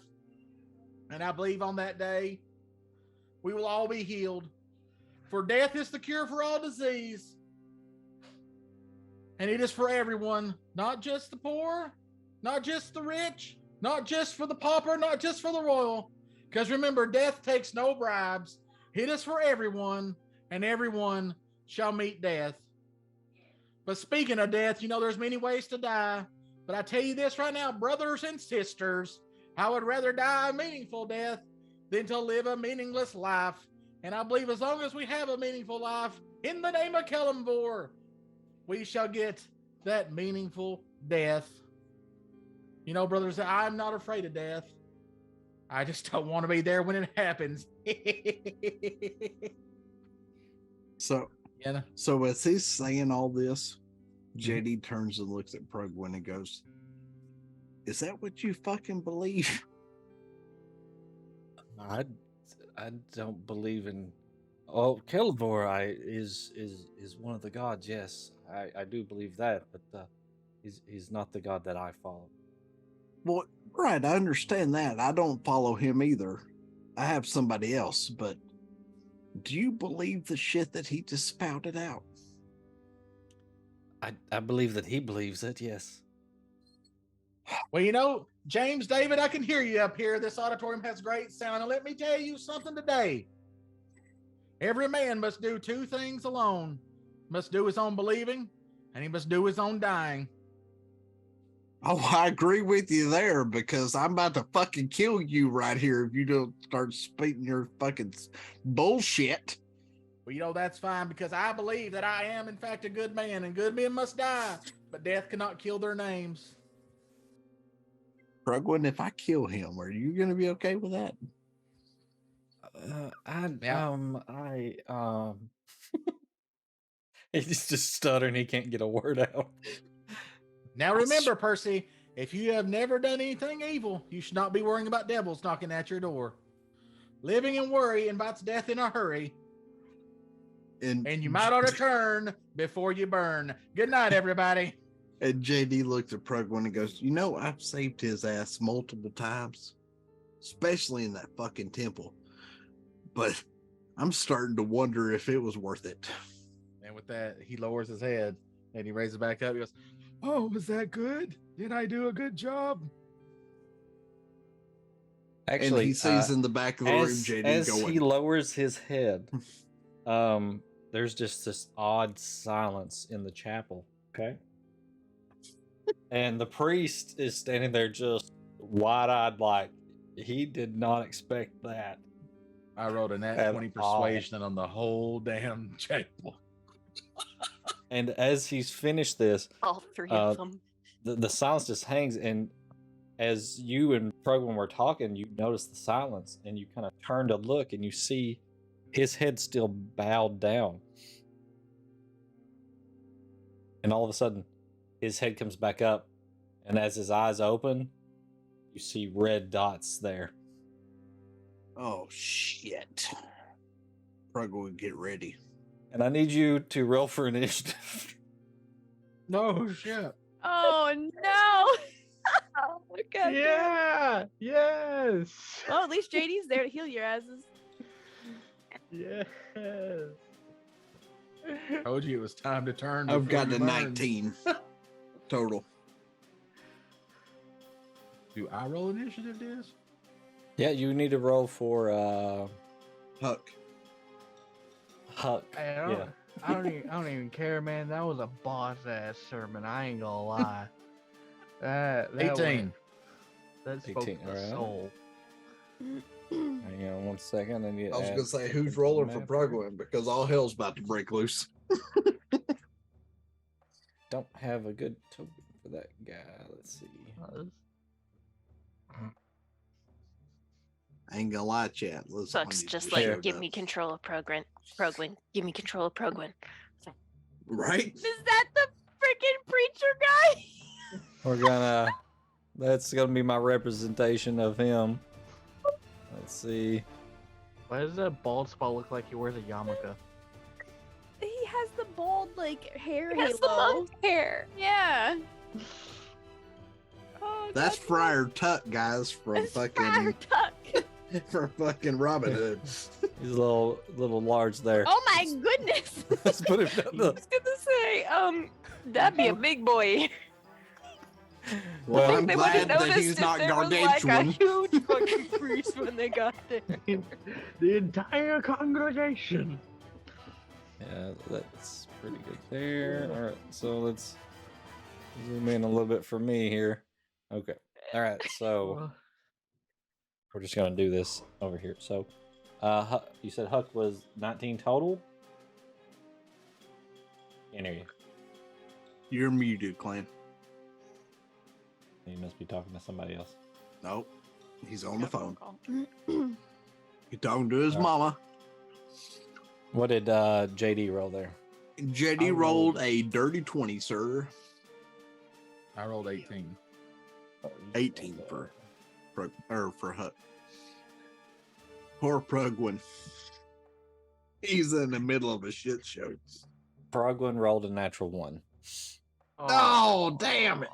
And I believe on that day, we will all be healed. For death is the cure for all disease. And it is for everyone, not just the poor, not just the rich, not just for the pauper, not just for the royal. Because remember, death takes no bribes. It is for everyone, and everyone shall meet death. But speaking of death, you know, there's many ways to die. But I tell you this right now, brothers and sisters, I would rather die a meaningful death than to live a meaningless life. And I believe as long as we have a meaningful life, in the name of Kellamvor, we shall get that meaningful death. You know, brothers, I'm not afraid of death. I just don't want to be there when it happens. So as he's saying all this, JD turns and looks at Progwin and goes, "Is that what you fucking believe?" I don't believe in. Oh, Kellamvor is one of the gods. Yes, I do believe that, but he's not the god that I follow. Well, right, I understand that. I don't follow him either. I have somebody else, but do you believe the shit that he just spouted out? I believe that he believes it. Yes. Well, you know, James, David, I can hear you up here. This auditorium has great sound. And let me tell you something today. Every man must do 2 things alone. Must do his own believing, and he must do his own dying. Oh, I agree with you there, because I'm about to fucking kill you right here if you don't start speaking your fucking bullshit. Well, you know, that's fine, because I believe that I am, in fact, a good man, and good men must die, but death cannot kill their names. Progwin, if I kill him, are you going to be okay with that? He's just stuttering. He can't get a word out. Now remember, Percy, if you have never done anything evil, you should not be worrying about devils knocking at your door. Living in worry invites death in a hurry, and you might ought to turn before you burn. Good night, everybody. And JD looks at Prugwin and goes, I've saved his ass multiple times, especially in that fucking temple. But I'm starting to wonder if it was worth it. And with that, he lowers his head and he raises back up. He goes, Oh, was that good? Did I do a good job? Actually, and he sees in the back of the room JD as going. he lowers his head, there's just this odd silence in the chapel. Okay. And the priest is standing there just wide-eyed, like he did not expect that. I rolled a nat 20 persuasion on the whole damn chapel. And as he's finished this, All three of them. the silence just hangs, and as you and Prugwin were talking, you notice the silence, and you kind of turn to look, and you see his head still bowed down. And all of a sudden, his head comes back up, and as his eyes open, you see red dots there. Oh, shit. Prugwin, get ready. And I need you to roll for initiative. No shit. Oh no! Oh my god. Yeah. Yes. Well, at least JD's there to heal your asses. Yes. Told you it was time to turn. I've before got you a burn. 19 total. Do I roll initiative, Diz? Yeah, you need to roll for Huck. Huck. Hey, I don't even care, man. That was a boss ass sermon. I ain't gonna lie. That 18. That spoke 18, to the alright. soul. Hang on 1 second. I was going to say, who's rolling for Prugwin? Because all hell's about to break loose. Don't have a good token for that guy. Let's see. I ain't gonna lie, chat. Listen, Buck's when just you like, showed give up. me control of Progwin. Give me control of Progwin. Right? Is that the freaking preacher guy? We're gonna. That's gonna be my representation of him. Let's see. Why does that bald spot look like he wears a yarmulke? He has the bald like hair He has the halo. monk hair. Yeah. Oh, That's God. Friar Tuck, guys, from It's Friar fucking Tuck. from fucking Robin Hood. He's a little large there. Oh my goodness. Let's put him down. I was gonna say, that'd be a big boy. Well, Well, I'm They wouldn't glad that noticed he's if not there was like a gargantuan. huge fucking priest when they got there. The entire congregation. Yeah, that's pretty good there. All right, so let's zoom in a little bit for me here. Okay. All right, so we're just gonna do this over here. So, you said Huck was 19 total. Can't hear you. You're muted, Clan. You must be talking to somebody else. Nope. He's on the phone. Call. He's talking to his All right. mama. What did JD roll there? JD I rolled rolled- a dirty 20, sir. I rolled 18. 18 for Huck. Poor Prugwin. He's in the middle of a shit show. Progwin rolled a natural 1. Oh, damn it.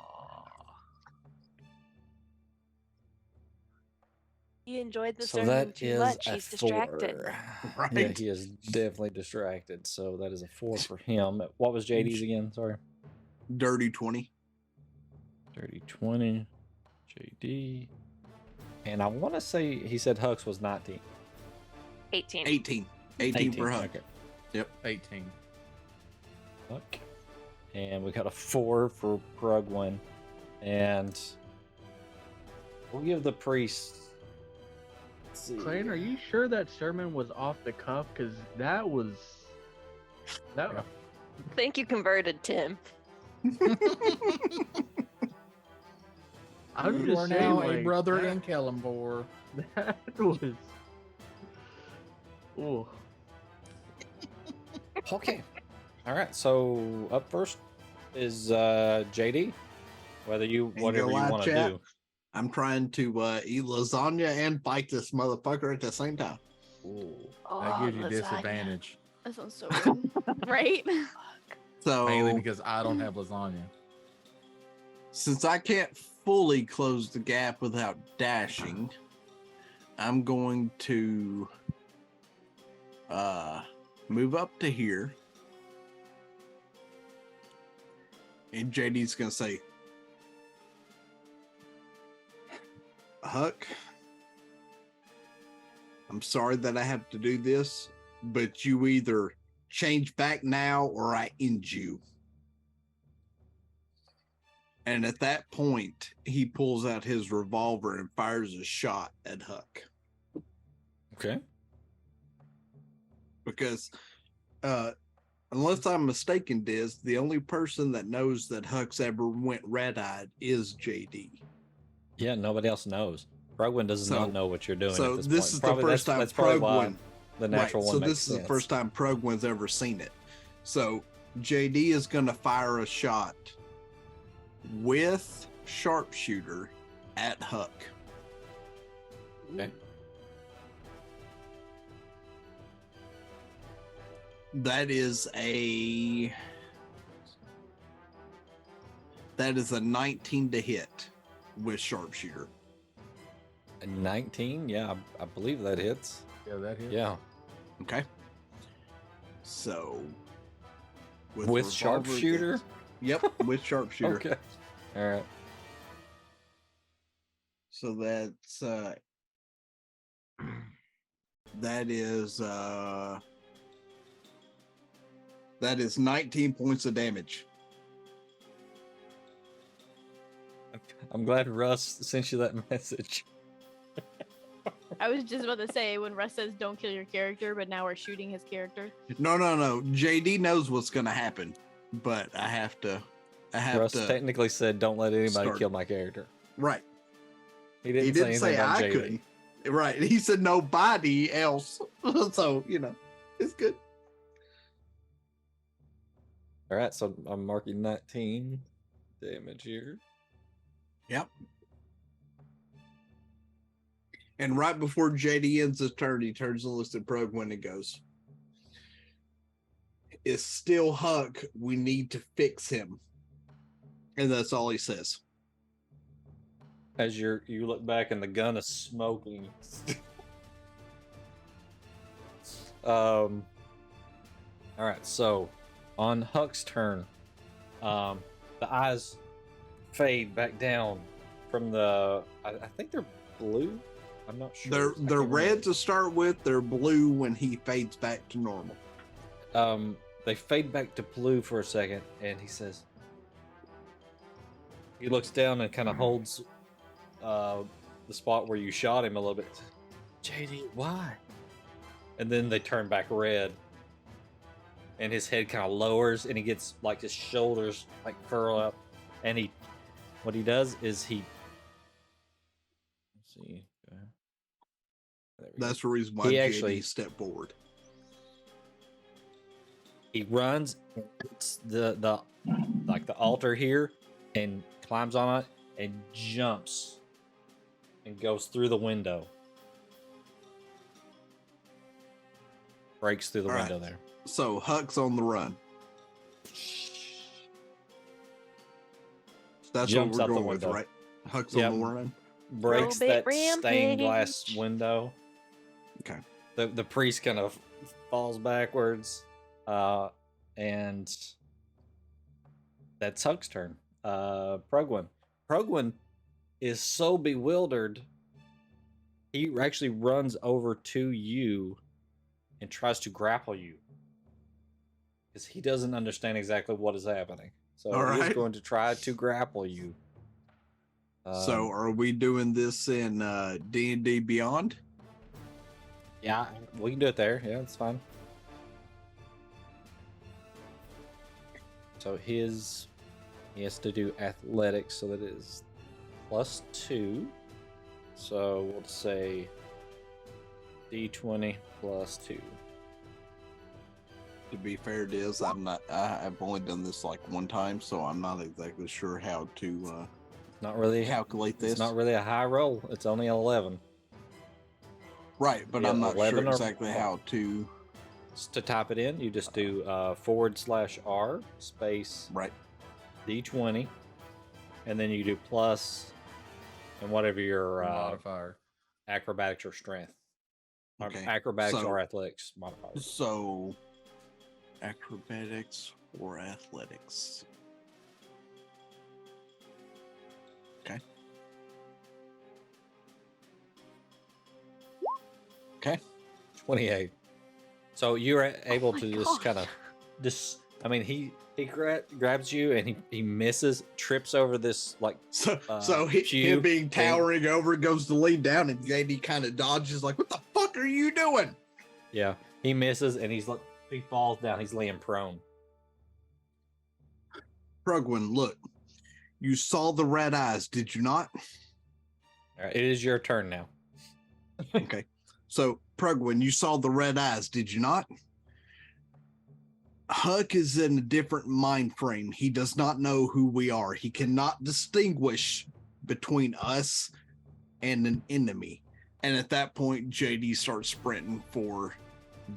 He enjoyed the So sermon that too is much. a He's distracted. 4. Right? Yeah, he is definitely distracted. So that is a 4 for him. What was JD's again? Sorry. Dirty 20. 30, 20. JD. And I want to say he said Hux was 19. 18. 18. 18 for Huck. Okay. 18. Huck. And we got a 4 for Prugwin. And we'll give the priest. Let's see. Clayton, are you sure that sermon was off the cuff? Because that was. That. Yeah. Thank you, converted Tim. I'm You just are saying, now like, a brother that, in Kellamvor. That was. Ooh. Okay. All right, so up first is JD. Whatever you want to chat. do. I'm trying to eat lasagna and fight this motherfucker at the same time. Ooh. That gives you lasagna. disadvantage. That sounds so good. Right? So Mainly because I don't have lasagna. since I can't fully close the gap without dashing, I'm going to move up to here. And JD's gonna say, Huck, I'm sorry that I have to do this, but you either change back now or I end you. And at that point, he pulls out his revolver and fires a shot at Huck. Okay. Because unless I'm mistaken, Diz, the only person that knows that Huck's ever went red-eyed is JD. Yeah, nobody else knows. Progwin does not know what you're doing. So at this this point. is Probably the first time that's probably why Progwin. the natural Right, one so makes this is sense. the first time Progwin's ever seen it. So JD is going to fire a shot with sharpshooter at Huck. Okay. That is a 19 to hit with sharpshooter. A 19? Yeah, I believe that hits. Yeah, that hits. Yeah. Okay. So With revolver, sharpshooter? that's- Yep, with sharpshooter. Okay. All right. So that's that is 19 points of damage. I'm glad Russ sent you that message. I was just about to say when Russ says don't kill your character, but now we're shooting his character. No. JD knows what's gonna happen, but I have Russ to technically said don't let anybody start. kill my character. Right. He didn't, He didn't say anything about I JD. couldn't. Right. He said nobody else. So, it's good. All right, so I'm marking 19 damage here. Yep. And right before JD ends his turn, he turns and looks at Progwin and goes, "It's still Huck. We need to fix him." And that's all he says. As you look back and the gun is smoking. All right, so on Huck's turn, the eyes fade back down from the. I think they're blue. I'm not sure. They're red to start with. They're blue when he fades back to normal. They fade back to blue for a second, and he says. He looks down and kind of holds the spot where you shot him a little bit. JD, why? And then they turn back red. And his head kind of lowers and he gets like his shoulders like furl up. And what he does is let's see. That's the reason why JD stepped forward. He runs the altar here and climbs on it and jumps and goes through the window. Breaks through the window there. So Huck's on the run. That's Jumps what out we're the going with, window. right? Huck's on the run. Breaks Probate that stained glass rampage. window. Okay. The priest kind of falls backwards. And that's Huck's turn. Progwin. Progwin is so bewildered, he actually runs over to you and tries to grapple you. Because he doesn't understand exactly what is happening. So he's going to try to grapple you. So are we doing this in D&D Beyond? Yeah, we can do it there. Yeah, it's fine. So he has to do athletics, so that is +2. So we'll say D20 +2. To be fair, it is. I've only done this like one time, so I'm not exactly sure how to Not really calculate this. It's not really a high roll. It's only 11. Right, but Yeah, I'm not 11 sure or- exactly how to. To type it in, you just do /R space Right. D20, and then you do plus and whatever your Modifier. acrobatics or strength. Or Okay, acrobatics so- or athletics modifiers. So, acrobatics or athletics. Okay. Okay. 28. So you're able my to just kind of he grabs you and he misses, trips over this like So him cube being thing. towering over goes to lean down, and JD kind of dodges, like, "What the fuck are you doing?" Yeah, he misses and he falls down. He's laying prone. Prugwin, look, you saw the red eyes, did you not? All right, it is your turn now. Okay. So, Prugwin, you saw the red eyes, did you not? Huck is in a different mind frame. He does not know who we are. He cannot distinguish between us and an enemy. And at that point, JD starts sprinting for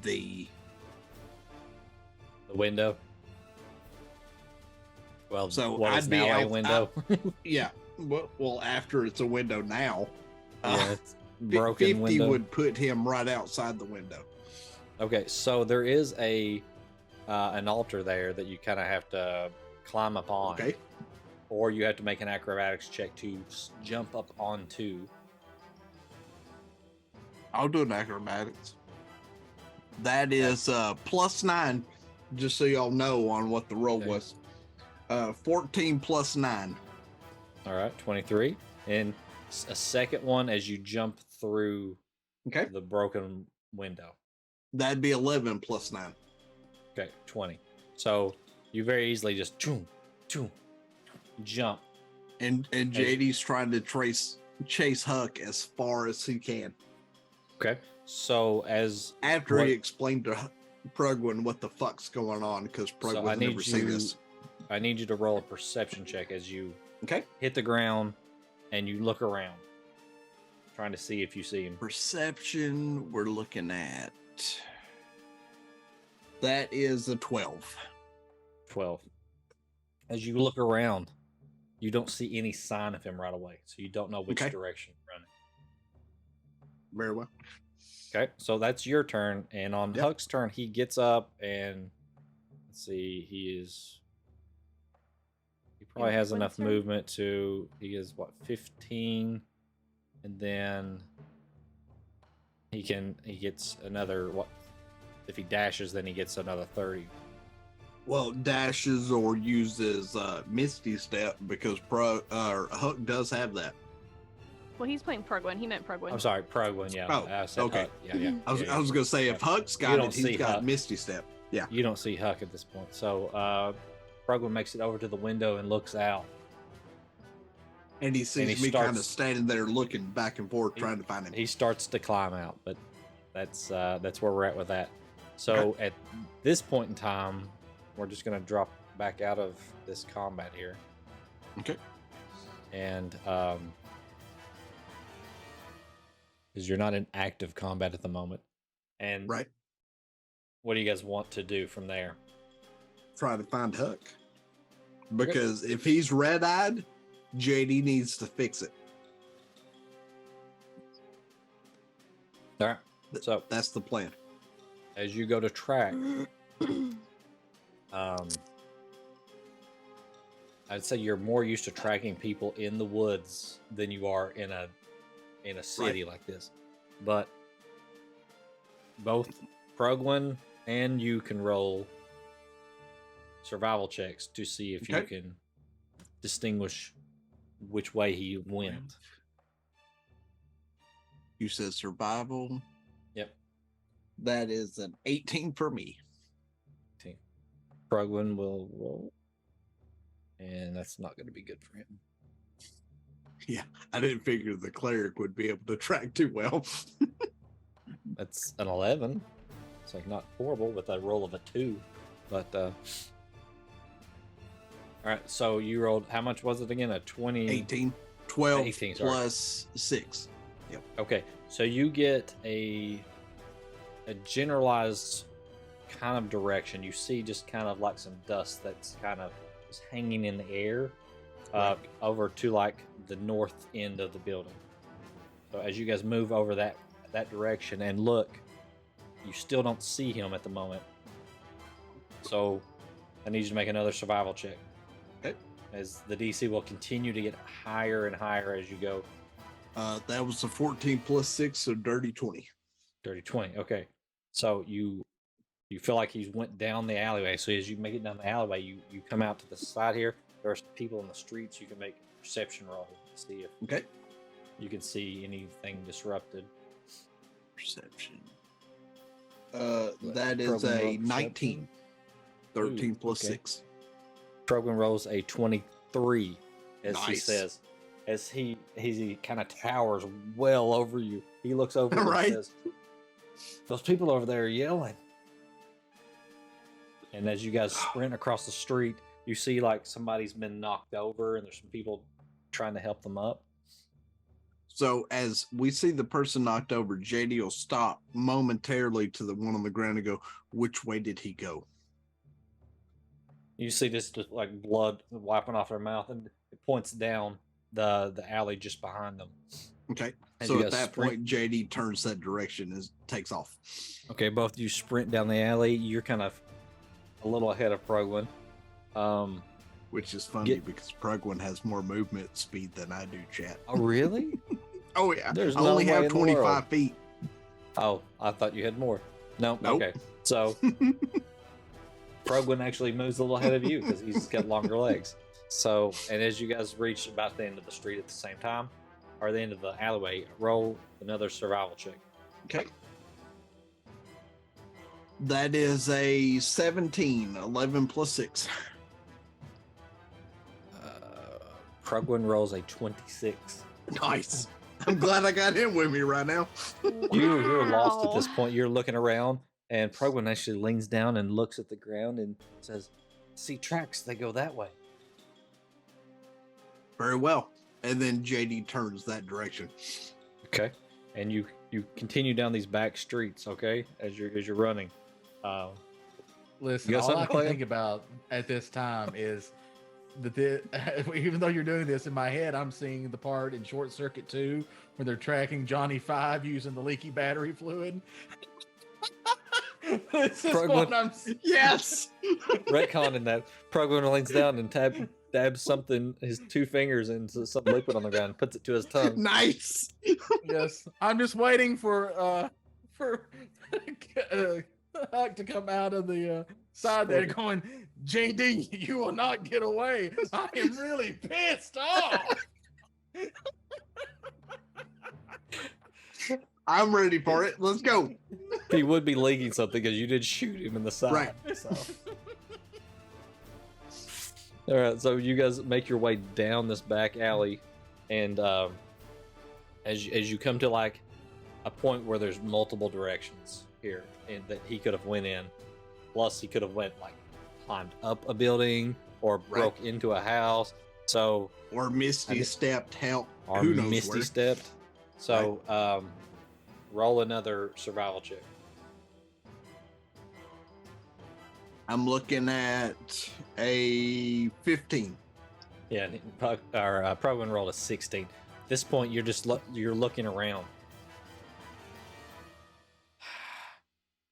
the window. Well, So what is I'd be now a out- window? yeah. Well, after it's a window now, Yeah, it's Fi- broken 50 window. would put him right outside the window. Okay, so there is an altar there that you kind of have to climb up on. Okay. Or you have to make an acrobatics check to jump up onto. I'll do an acrobatics. That is +9, just so y'all know on what the roll Okay. was. 14 plus 9. All right, 23. And a second one as you jump through Okay. the broken window. That'd be 11 plus 9. Okay, 20. So you very easily just jump. And JD's trying to chase Huck as far as he can. Okay. So as After What- he explained to Prugwin what the fuck's going on, because I Prugwin's need never seen this. I need you to roll a perception check as you Okay. hit the ground and you look around, trying to see if you see him. Perception, we're looking at. That is a 12. 12. As you look around, you don't see any sign of him right away, so you don't know which Okay. direction he's running. Very well. Okay, so that's your turn, and on Yep. Huck's turn, he gets up and let's see, he probably which has one's enough turn? movement to. He is what, 15, and then he gets another what? If he dashes, then he gets another 30. Well, dashes or uses Misty Step because Huck does have that. Well, he's playing Prugwin. He meant Prugwin. I'm sorry, Prugwin. Yeah. Oh, I said okay. Huck. Yeah. I was yeah, going to say, if yeah. Huck's You got don't it, he's see got Huck. Misty Step. Yeah. You don't see Huck at this point. So Prugwin makes it over to the window and looks out. And he sees he me kind of starts- standing there looking back and forth, trying to find him. He starts to climb out, but that's where we're at with that. So at this point in time, we're just going to drop back out of this combat here. Okay. And because you're not in active combat at the moment. And Right. what do you guys want to do from there? Try to find Huck. Because if he's red-eyed, JD needs to fix it. All right. So That's the plan. as you go to track, I'd say you're more used to tracking people in the woods than you are in a city like this. But both Prugwin and you can roll survival checks to see if you Okay. can distinguish which way he went. You said survival. Yep. That is an 18 for me. Prugwin will roll, and that's not going to be good for him. Yeah, I didn't figure the cleric would be able to track too well. That's an 11. It's like not horrible with a roll of a 2, but all right. So you rolled, how much was it again? A 20? 18. 12 18, sorry. plus 6. Yep. Okay, so you get a generalized kind of direction. You see just kind of like some dust that's kind of just hanging in the air over to like the north end of the building. So as you guys move over that direction and look, you still don't see him at the moment. So I need you to make another survival check. Okay. As the DC will continue to get higher and higher as you go. That was a 14 plus 6, so dirty 20. Dirty 20. Okay. So you feel like he's went down the alleyway. So as you make it down the alleyway, you come out to the side here. There's people in the streets. You can make a perception roll to see if Okay. you can see anything disrupted. Perception. That is Program a roll 19. 13 Ooh, plus okay. 6. Program rolls a 23, as he Nice. says. As he kind of towers well over you. He looks over Right. and says, "Those people over there are yelling." And as you guys sprint across the street, you see like somebody's been knocked over and there's some people trying to help them up. So as we see the person knocked over, JD will stop momentarily to the one on the ground and go, "Which way did he go?" You see this just like blood wiping off their mouth, and it points down the alley just behind them. Okay. As So you at guys that sprint- point, JD turns that direction and takes off. Okay, both of you sprint down the alley. You're kind of a little ahead of Progwin. Which is funny because Prugwin has more movement speed than I do, chat. Oh, really? Oh, yeah. There's I no only way have in the world. 25 feet. Oh, I thought you had more. No, Nope. okay. So Progwin actually moves a little ahead of you because he's got longer legs. So, and as you guys reach about the end of the street at the same time, or the end of the alleyway, roll another survival check. Okay. That is a 17, 11 plus 6. Progwin rolls a 26. Nice. I'm glad I got him with me right now. You're lost at this Wow. point. You're looking around, and Progwin actually leans down and looks at the ground and says, "See tracks, they go that way." Very well. And then JD turns that direction. Okay. And you continue down these back streets, okay, as you're running. Listen, You got all I something, can Clay? think about at this time is that even though you're doing this in my head, I'm seeing the part in Short Circuit 2 where they're tracking Johnny 5 using the leaky battery fluid. This is what I'm Yes. Retconning that. Progwin leans down and dabs something, his 2 fingers into some liquid on the ground, and puts it to his tongue. Nice. Yes, I'm just waiting for Huck to come out of the side there going, JD, you will not get away. I am really pissed off. I'm ready for it. Let's go. He would be leaking something because you did shoot him in the side. Right. So. All right, so you guys make your way down this back alley, and as you come to like a point where there's multiple directions here, and that he could have went in. Plus, he could have went like climbed up a building or broke into a house. So Or Misty stepped help. or Who knows misty where. stepped. So roll another survival check. I'm looking at a 15. Yeah, Progwin rolled a 16. At this point, you're just you're looking around.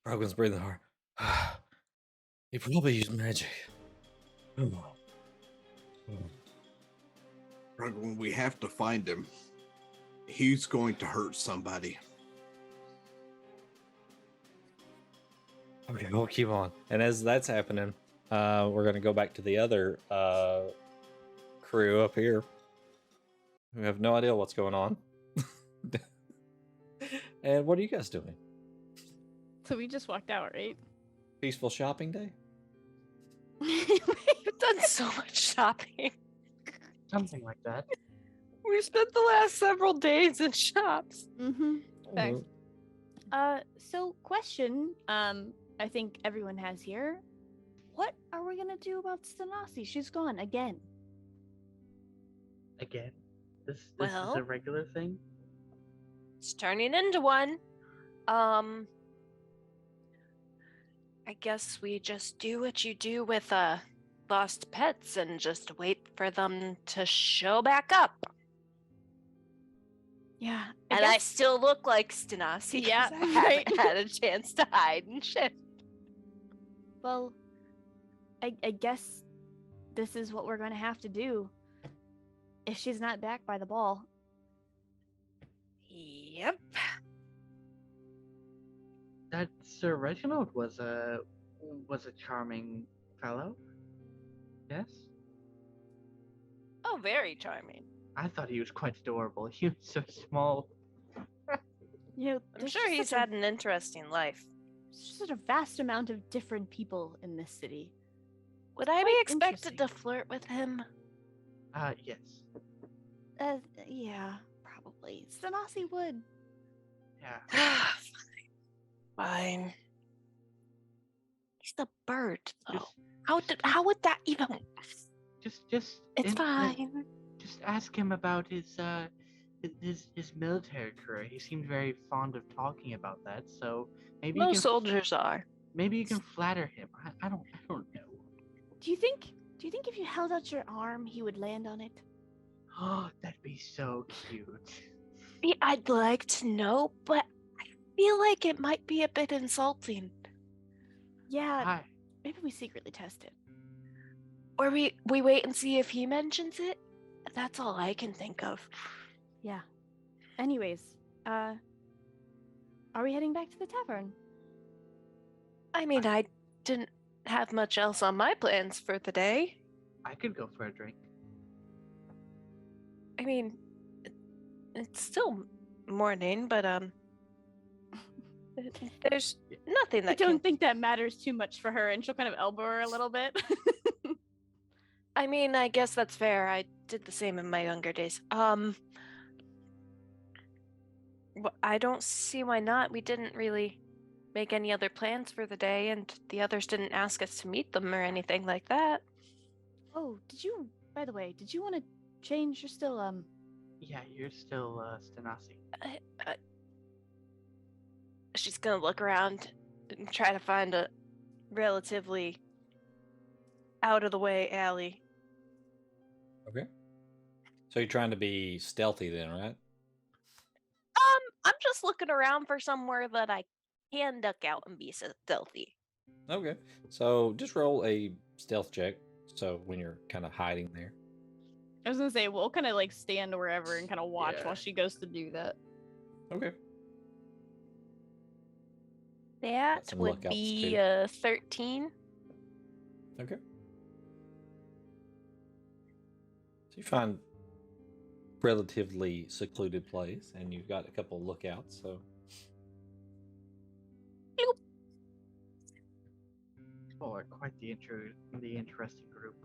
Progwin's breathing hard. He probably used magic. When we have to find him, he's going to hurt somebody. Okay, we'll keep on. And as that's happening, we're going to go back to the other crew up here. We have no idea what's going on. And what are you guys doing? So we just walked out, right? Peaceful shopping day? We've done so much shopping. Something like that. We spent the last several days in shops. Mm-hmm. Thanks. So question, I think everyone has here. What are we gonna do about Stanasi? She's gone again. Again? This is Well- a regular thing? It's turning into one. I guess we just do what you do with lost pets and just wait for them to show back up. Yeah, And I still look like Stanasi. Yeah, I haven't right. had a chance to hide and shit. Well, I guess this is what we're going to have to do. If she's not back by the ball. Yep. That Sir Reginald was a charming fellow. Yes? Oh, very charming. I thought he was quite adorable. He was so small. You know, I'm there's sure just he's such a- had an interesting life. there's just such a vast amount of different people in this city. Would I be Quite expected to interesting. flirt with him? Yes. Yeah, probably. Stanasi would. Yeah. Fine. He's a bird, though. Just, How would that even? just It's fine. Just ask him about his military career. He seemed very fond of talking about that. So maybe you Most can soldiers are. maybe you can flatter him. I don't know. Do you think if you held out your arm, he would land on it? Oh, that'd be so cute. I'd like to know, but I feel like it might be a bit insulting. Yeah, Hi. maybe we secretly test it. Or we wait and see if he mentions it. That's all I can think of. Yeah. Anyways, are we heading back to the tavern? I mean, I didn't have much else on my plans for the day. I could go for a drink. I mean, it's still morning, but there's nothing I that don't can. think that matters too much for her, and she'll kind of elbow her a little bit. I mean, I guess that's fair. I did the same in my younger days. I don't see why not. We didn't really make any other plans for the day, and the others didn't ask us to meet them or anything like that. Oh, by the way, did you want to change? You're still, Yeah, you're still Stanasi. She's gonna look around and try to find a relatively out of the way alley. Okay. So you're trying to be stealthy then, right? I'm just looking around for somewhere that I can duck out and be stealthy. Okay. So just roll a stealth check. So when you're kind of hiding there. I was gonna say, we'll kind of like stand wherever and kind of watch Yeah. while she goes to do that. Okay. That some would lookouts, be too. 13. Okay. So you find relatively secluded place, and you've got a couple of lookouts. So Oh, quite the interesting group.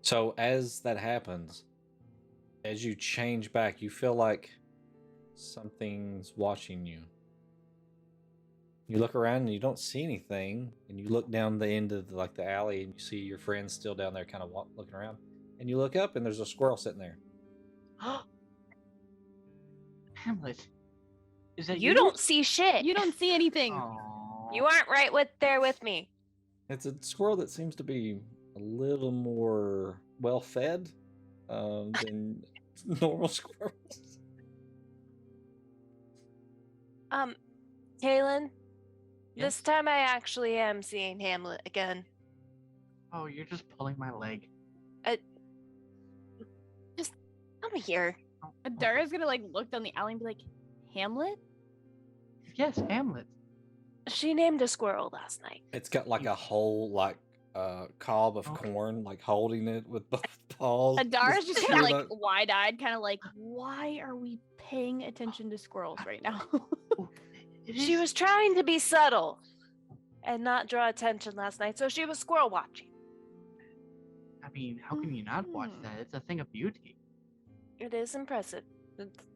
So as that happens, as you change back, you feel like something's watching you. You look around and you don't see anything, and you look down the end of the alley and you see your friends still down there kind of looking around. And you look up and there's a squirrel sitting there. Hamlet, is that you? You don't see shit. You don't see anything. Aw. You aren't right there with me. It's a squirrel that seems to be a little more well fed than normal squirrels. Kaylin, Yes? this time I actually am seeing Hamlet again. Oh, you're just pulling my leg. Just come here. Oh, Adara's gonna like look down the alley and be like, Hamlet? Yes, Hamlet. She named a squirrel last night. It's got like a whole cob of Okay. corn, like holding it with both paws. Adara's just kind of peeling like wide-eyed, kind of like, why are we paying attention to squirrels right now? Oh, it She is- was trying to be subtle and not draw attention last night, so she was squirrel watching. I mean, how can you not watch Mhm. that? It's a thing of beauty. It is impressive.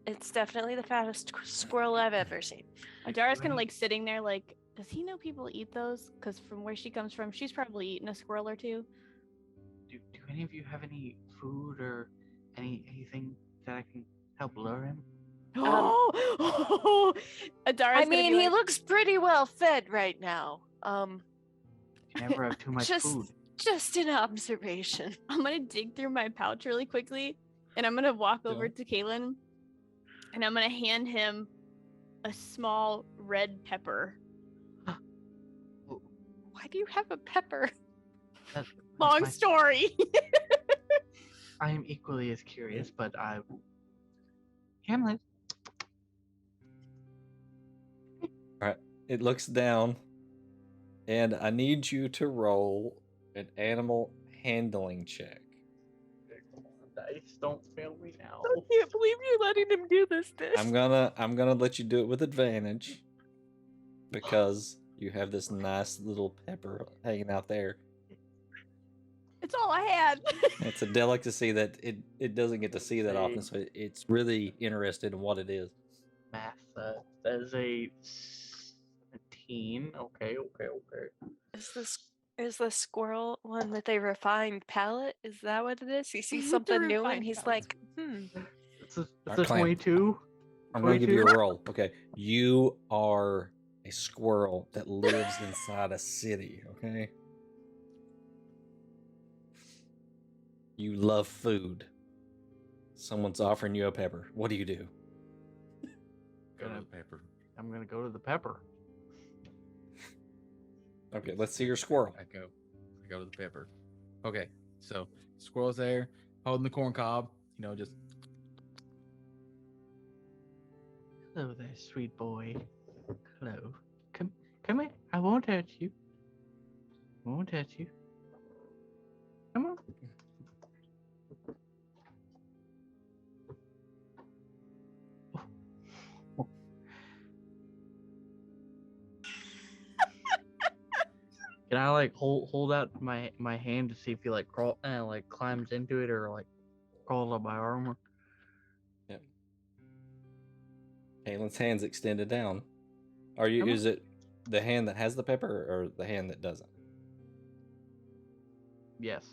It's definitely the fattest squirrel I've ever seen. Adara's kind of like sitting there, like, does he know people eat those? Because from where she comes from, she's probably eaten a squirrel or two. Do any of you have any food or anything that I can help lure him? Oh, Adara's I gonna mean, be he like, looks pretty well fed right now. You never have too much food. Just an observation. I'm gonna dig through my pouch really quickly, and I'm gonna walk over to Kalen, and I'm gonna hand him a small red pepper. Why do you have a pepper? That's Long my- story. I am equally as curious, but Hamlet. Alright, it looks down, and I need you to roll an animal handling check. Dice, don't fail me now. I can't believe you're letting him do this. I'm gonna let you do it with advantage because you have this nice little pepper hanging out there. It's all I had. It's a delicacy that it doesn't get to see that often, so it's really interested in what it is. Math. That is a 17. Okay. Is the squirrel one with a refined palate? Is that what it is? He sees something new and refined he's palate. like, It's a Alright, Clam. 22. I'm gonna give you a 22? roll. Okay, you are a squirrel that lives inside a city. Okay, you love food. Someone's offering you a pepper. What do you do? Go to the paper. I'm gonna go to the pepper. Okay, let's see your squirrel. I go to the pepper. Okay, so squirrel's there, holding the corn cob. Just Hello there, sweet boy. Hello. Come here. I won't hurt you. Won't hurt you. Come on. Can I like hold out my hand to see if he like climbs into it or like crawls up my arm? Yep. Caitlin's hand's extended down. Are you? Come on. Is it the hand that has the pepper or the hand that doesn't? Yes.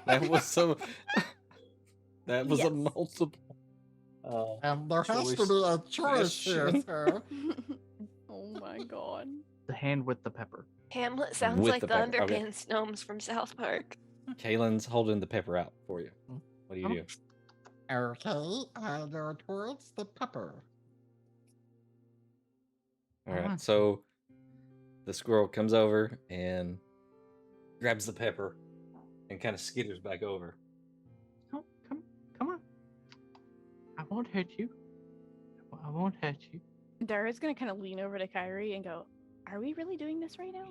That was so. That was a Yes. multiple. and there has to Choice be a choice here, question. sir. Oh my god. The hand with the pepper. Hamlet sounds With like the the, pepper, okay. Underpants gnomes from South Park. Caitlin's holding the pepper out for you. What do you do? Okay, I go towards the pepper. All Come right, on. so the squirrel comes over and grabs the pepper and kind of skitters back over. Oh, come on. I won't hurt you. I won't hurt you. Dara's gonna kind of lean over to Kyrie and go, "Are we really doing this right now?"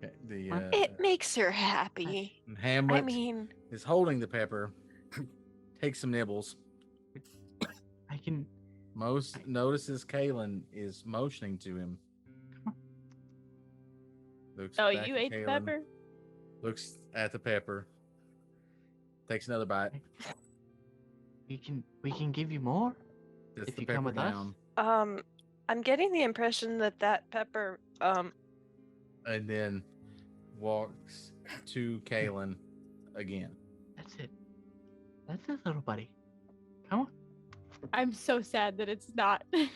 Okay, the It makes her happy. Hamlet I mean, is holding the pepper. Take some nibbles. I can. Notices Kalen is motioning to him. Looks Oh, back you at ate the Kalen, pepper? Looks at the pepper. Takes another bite. We can give you more. Sets If the you come pepper with us. down, I'm getting the impression that pepper, and then walks to Kalen again. That's it. That's it, little buddy. Come on. I'm so sad that it's not. All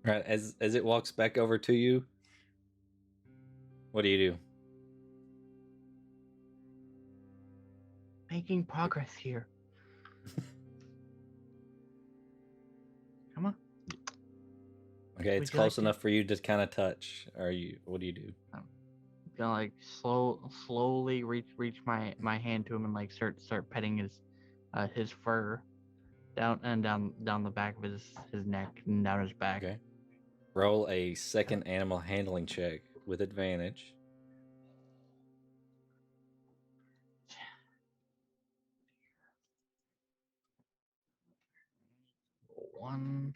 right, as it walks back over to you, what do you do? Making progress here. Come on. Okay, Would it's you like close to- enough for you to kind of touch. What do you do? Gonna like slowly reach my hand to him and like start petting his fur down the back of his neck and down his back. Okay. Roll a second animal handling check with advantage. One.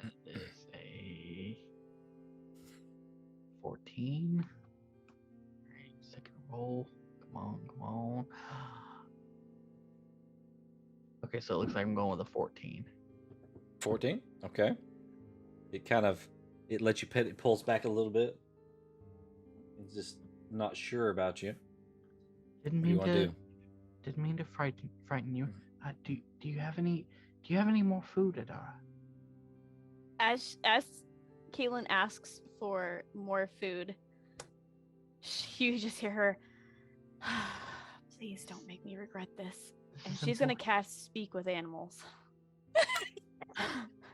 That is a 14. Alright, second roll. Come Come on. Okay, so it looks like I'm going with a 14. 14. Okay. It lets you pet. It pulls back a little bit. It's just not sure about you. Didn't What do you mean want to to. do? Didn't mean to frighten you. Do you have any more food, Adara? As Caitlin asks for more food, you just hear her. Please don't make me regret this. And she's gonna cast Speak with Animals.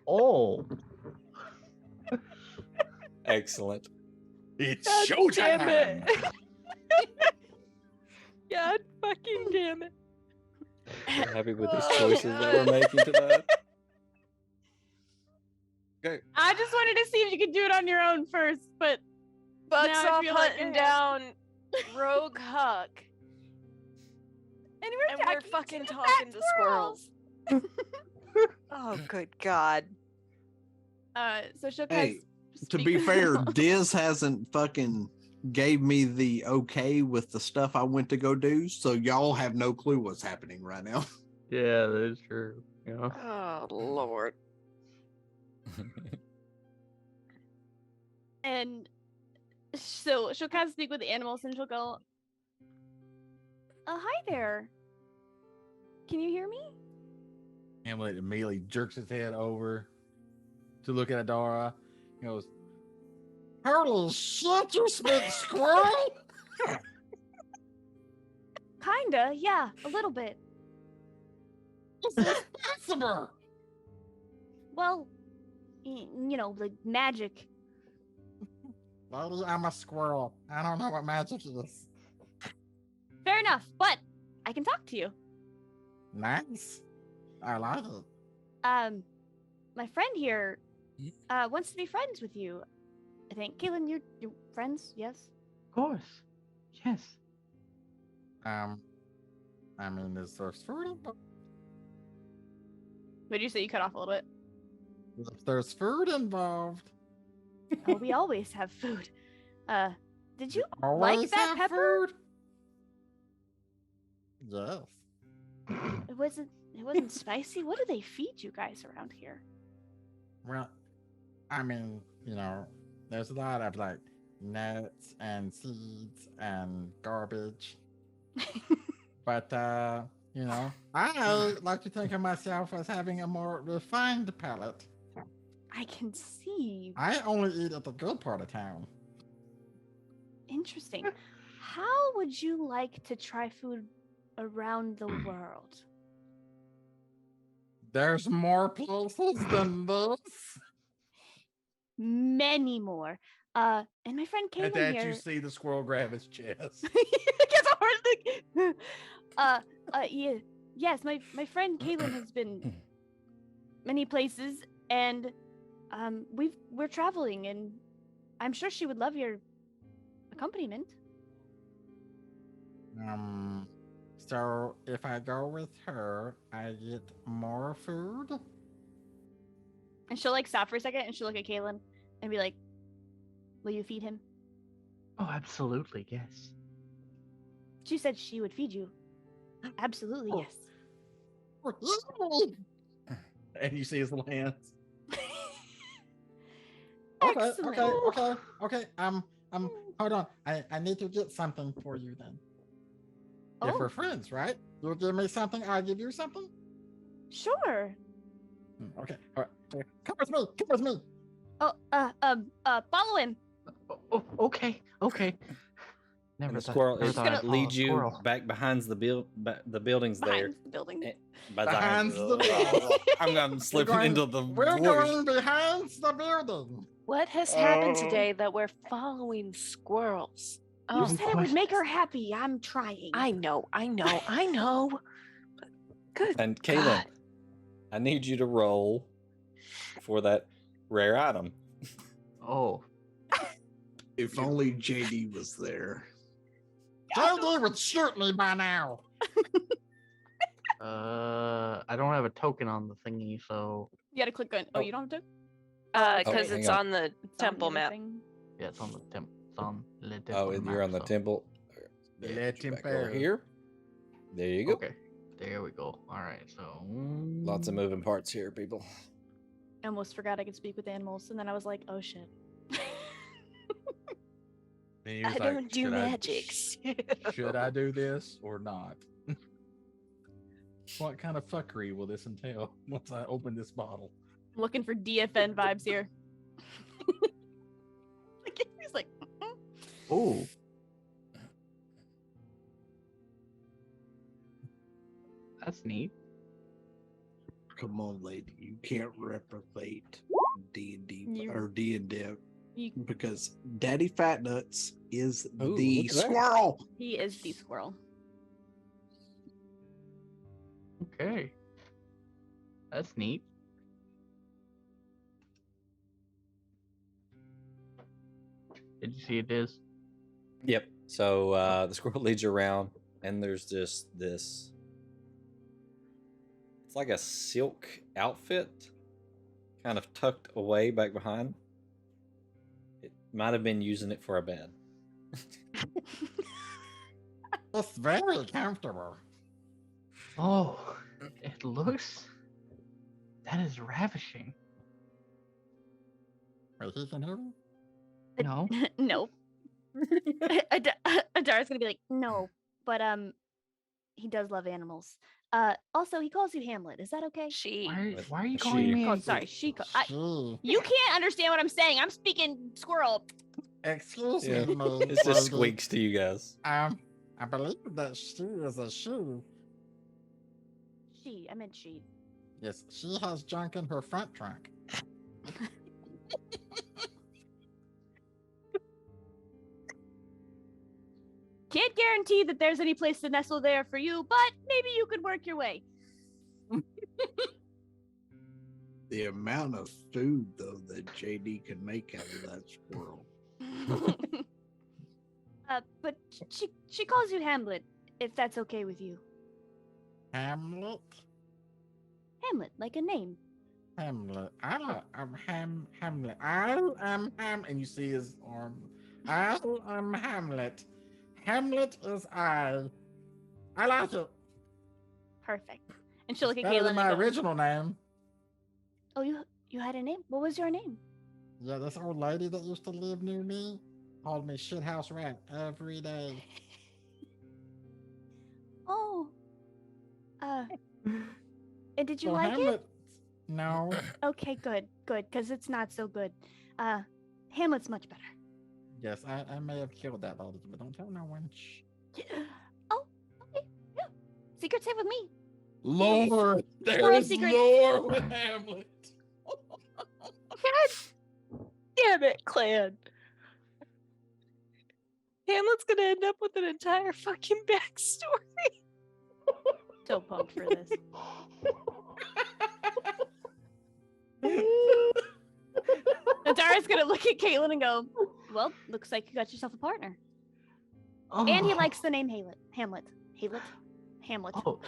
Oh. Excellent. It's God showtime. damn it. God fucking damn it. So happy with these Oh, choices that we're God. making tonight. Okay. I just wanted to see if you could do it on your own first, but Bucks now I off feel like hunting I have- down Rogue Huck. and And we're we're talking fucking to the talking fat to squirrels. Oh, good God. So she'll Hey, cast To Speak be with fair, Animals. Diz hasn't fucking gave me the okay with the stuff I went to go do, so y'all have no clue what's happening right now. Yeah, that is true. Yeah. Oh, Lord. And so she'll kind of speak with the animals and she'll go, hi there. Can you hear me? Hamlet immediately jerks his head over to look at Adara. He goes, "Holy shit, you speak squirrel?" Kinda, yeah, a little bit. This is possible. Well, you know, like magic. Lady, I'm a squirrel. I don't know what magic is. Fair enough, but I can talk to you. Nice. I like it. My friend here wants to be friends with you. I think. Caitlin, you're friends, yes? Of course. Yes. I mean, is there food involved? What did you say? You cut off a little bit. If there's food involved, Oh, we always have food. Did you always like that have pepper? food? Yes. It wasn't spicy. What do they feed you guys around here? Well, I mean, you know, there's a lot of like nuts and seeds and garbage. But you know, I like to think of myself as having a more refined palate. I can see. I only eat at the good part of town. Interesting. How would you like to try food around the world? There's more places than this. Many more. And my friend At Caitlin that, here. you see the squirrel grab his chest. It gets hard to. Yeah. Yes, my friend Caitlin has been many places, and we're traveling, and I'm sure she would love your accompaniment. So if I go with her, I get more food. And she'll like stop for a second, and she'll look at Caitlin and be like, "Will you feed him?" Oh, absolutely. Yes. She said she would feed you. Absolutely, Oh. yes. And you see his little hands. Excellent. Okay. Hold on. I need to get something for you then. If Oh, we're friends, right? You'll give me something, I'll give you something. sure. Okay. All right. Come with me. Oh, follow him. Oh, okay. And Never the squirrel never is thought I'd follow a lead you squirrel. back behind the buildings there. Behind the building. Behind the building. I'm slipping going- into the We're voice. going behind the building. What has happened today that we're following squirrels? You Oh, said it would make her happy. I'm trying. I know. Good And Kaylin, God. I need you to roll for that rare item. Oh, If only JD was there. JD would shoot me by now. I don't have a token on the thingy, so You gotta click on. Oh, you don't have to. Because hang it's on. on the It's on temple the map. thing. yeah, it's on the temple. Oh, and you're on the so- temple. There, Let put you him back over fail. here. There you go. Okay, there we go. All right, so Lots of moving parts here, people. I almost forgot I could speak with animals, and then I was like, oh shit. And he I was like, don't do magics. Should I do this or not? What kind of fuckery will this entail once I open this bottle? I'm looking for DFN vibes here. He's like, oh, that's neat. Come on, lady. You can't replicate D&D You- or D&D you, because Daddy Fat Nuts is Ooh, the look at that. squirrel. he is the squirrel. Okay, that's neat. Did you see it is? Yep. So the squirrel leads you around, and there's just this. It's like a silk outfit, kind of tucked away back behind. It might have been using it for a bed. It's very comfortable. Oh, it looks. That is ravishing. Wait, he can hear me? No. No. Adara's gonna be like, no, but he does love animals. Also, he calls you Hamlet. Is that okay? She. Why are you She- calling me? Oh, sorry, she. She. You can't understand what I'm saying. I'm speaking squirrel. Excuse Yeah, me, It just lady. squeaks to you guys. I believe that she is a she. She. I meant she. Yes, she has junk in her front trunk. Can't guarantee that there's any place to nestle there for you, but maybe you could work your way. The amount of food, though, that JD can make out of that squirrel. But she calls you Hamlet, if that's okay with you. Hamlet? Hamlet, like a name. Hamlet. I'm Hamlet. I am Ham. And you see his arm. I am Hamlet. Hamlet is I. I like it. Perfect. And she'll look at Better Caitlin than and my go, original name. "Oh, you had a name? What was your name?" Yeah, this old lady that used to live near me called me shithouse rat every day. Oh. And did you So like it? Hamlet, no. Okay, good, because it's not so good. Hamlet's much better. Yes, I may have killed that lady, but don't tell no one. Shh. Oh, okay, yeah. Secret safe with me. Lord, there World is secret. lore with Hamlet. Damn it, clan. Hamlet's gonna end up with an entire fucking backstory. So pumped for this. Nadara's gonna look at Caitlin and go, "Well, looks like you got yourself a partner." Oh. And he likes the name Hamlet. Hamlet. Oh.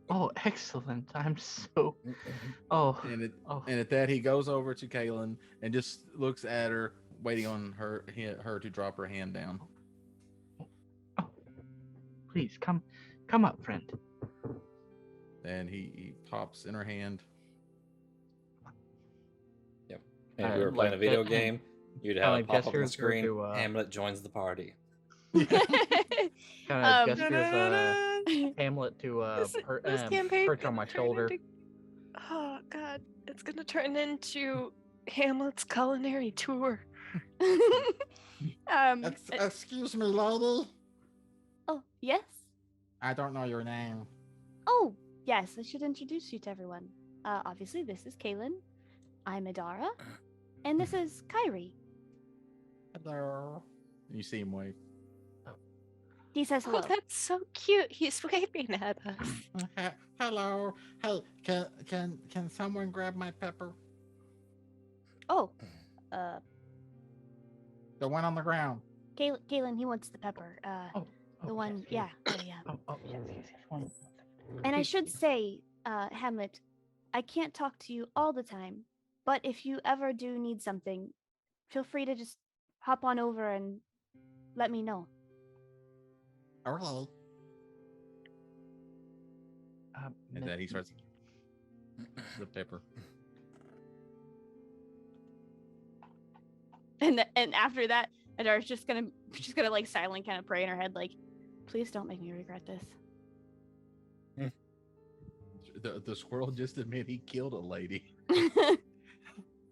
Oh, excellent! I'm so. Oh. Oh. And at that, he goes over to Kaylin and just looks at her, waiting on her to drop her hand down. Oh. Please come up, friend. Then he pops in her hand. Yep. And if we were playing a like video that- game, you'd kinda have like it pop up on the gestures her screen. to, Hamlet joins the party. Kind of Um, gestures Hamlet to This campaign perch on my gonna turn shoulder. into- Oh god, it's gonna turn into Hamlet's culinary tour. Excuse me, lady. Oh, yes. I don't know your name. Oh, yes, I should introduce you to everyone. Obviously, this is Kaylin. I'm Adara. And this is Kyrie. Hello. And you see him wave. He says hello. Oh, that's so cute. He's waving at us. Hello. Hey, can someone grab my pepper? Oh, The one on the ground. Kaylin, he wants the pepper. The one, yeah. Yes. One. And I should say, Hamlet, I can't talk to you all the time, but if you ever do need something, feel free to just hop on over and let me know. Hello. And then he starts the pepper. And after that, Adara's just gonna like silent kind of pray in her head, like, please don't make me regret this. The squirrel just admit he killed a lady.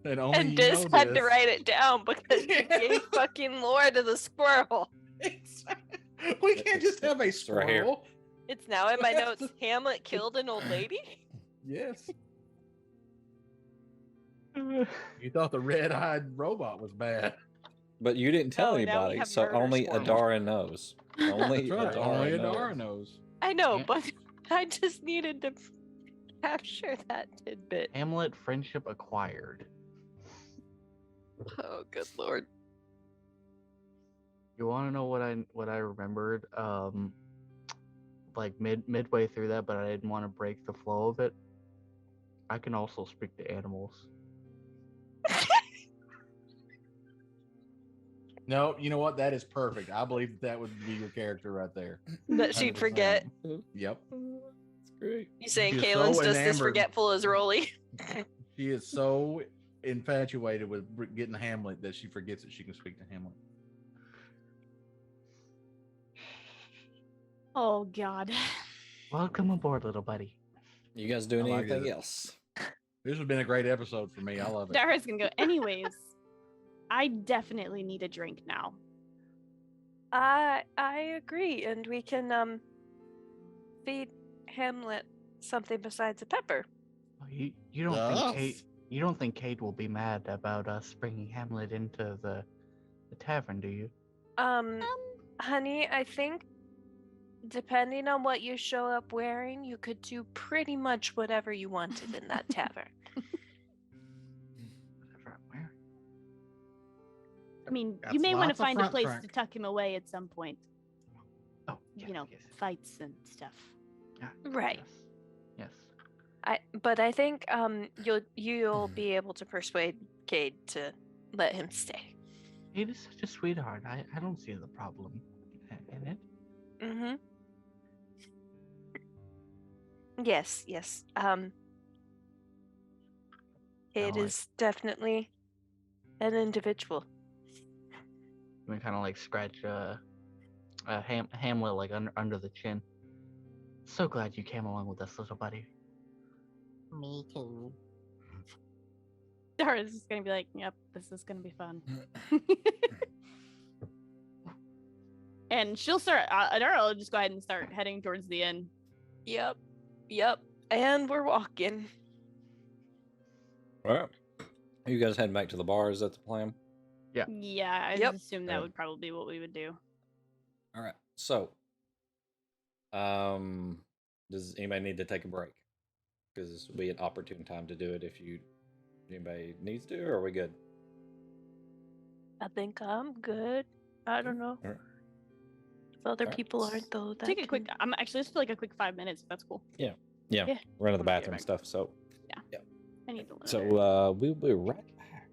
And Diz had to write it down because he gave fucking lore to the squirrel. We can't just have a right here. squirrel. It's now in my notes. Hamlet killed an old lady. Yes. You thought the red-eyed robot was bad. But you didn't tell Oh, now we anybody, have so murder only squirrels. Adara knows. Only That's right. Adara Only knows. Adara knows. I know, Yeah. but I just needed to capture that tidbit. Hamlet friendship acquired. Oh, good lord. You want to know what I remembered? Like midway through that, but I didn't want to break the flow of it. I can also speak to animals. No, you know what? That is perfect. I believe that would be your character right there. That she'd 100%. forget. Yep. That's great. You saying You're Kaylin's so just as enamored. forgetful as Rolly? She is so infatuated with getting Hamlet that she forgets that she can speak to Hamlet. Oh God. Welcome aboard, little buddy. You guys doing I like anything it. else? This has been a great episode for me. I love it. Dara's gonna go. Anyways, I definitely need a drink now. I agree, and we can feed Hamlet something besides a pepper. Oh, you don't think Kate will be mad about us bringing Hamlet into the tavern, do you? Honey, I think depending on what you show up wearing, you could do pretty much whatever you wanted in that tavern. Whatever I'm wearing. I mean, Got you may want to lots of find a front place track. to tuck him away at some point. Oh, yes, You know, yes, fights and stuff. yeah, Right. Yes. But I think you'll be able to persuade Cade to let him stay. Kate is such a sweetheart. I don't see the problem in it. Mm-hmm. Yes. Cade like- is definitely an individual. You can kind of like scratch Hamlet like under the chin. So glad you came along with us, little buddy. Me too. Dara's just gonna be like, "Yep, this is gonna be fun." And she'll start. Dara will just go ahead and start heading towards the inn. Yep. And we're walking. All right. You guys heading back to the bar? Is that the plan? Yeah. Yeah, I Yep. just assume that would probably be what we would do. All right. So, does anybody need to take a break? Because this will be an opportune time to do it if anybody needs to, or are we good? I think I'm good. I don't know. All right. If other Alright. people aren't though, that Take a quick. can- I'm actually just like a quick 5 minutes. If that's cool. Yeah. Yeah. Run to the I'm gonna bathroom get and stuff. So, I need to learn. so we'll be right back.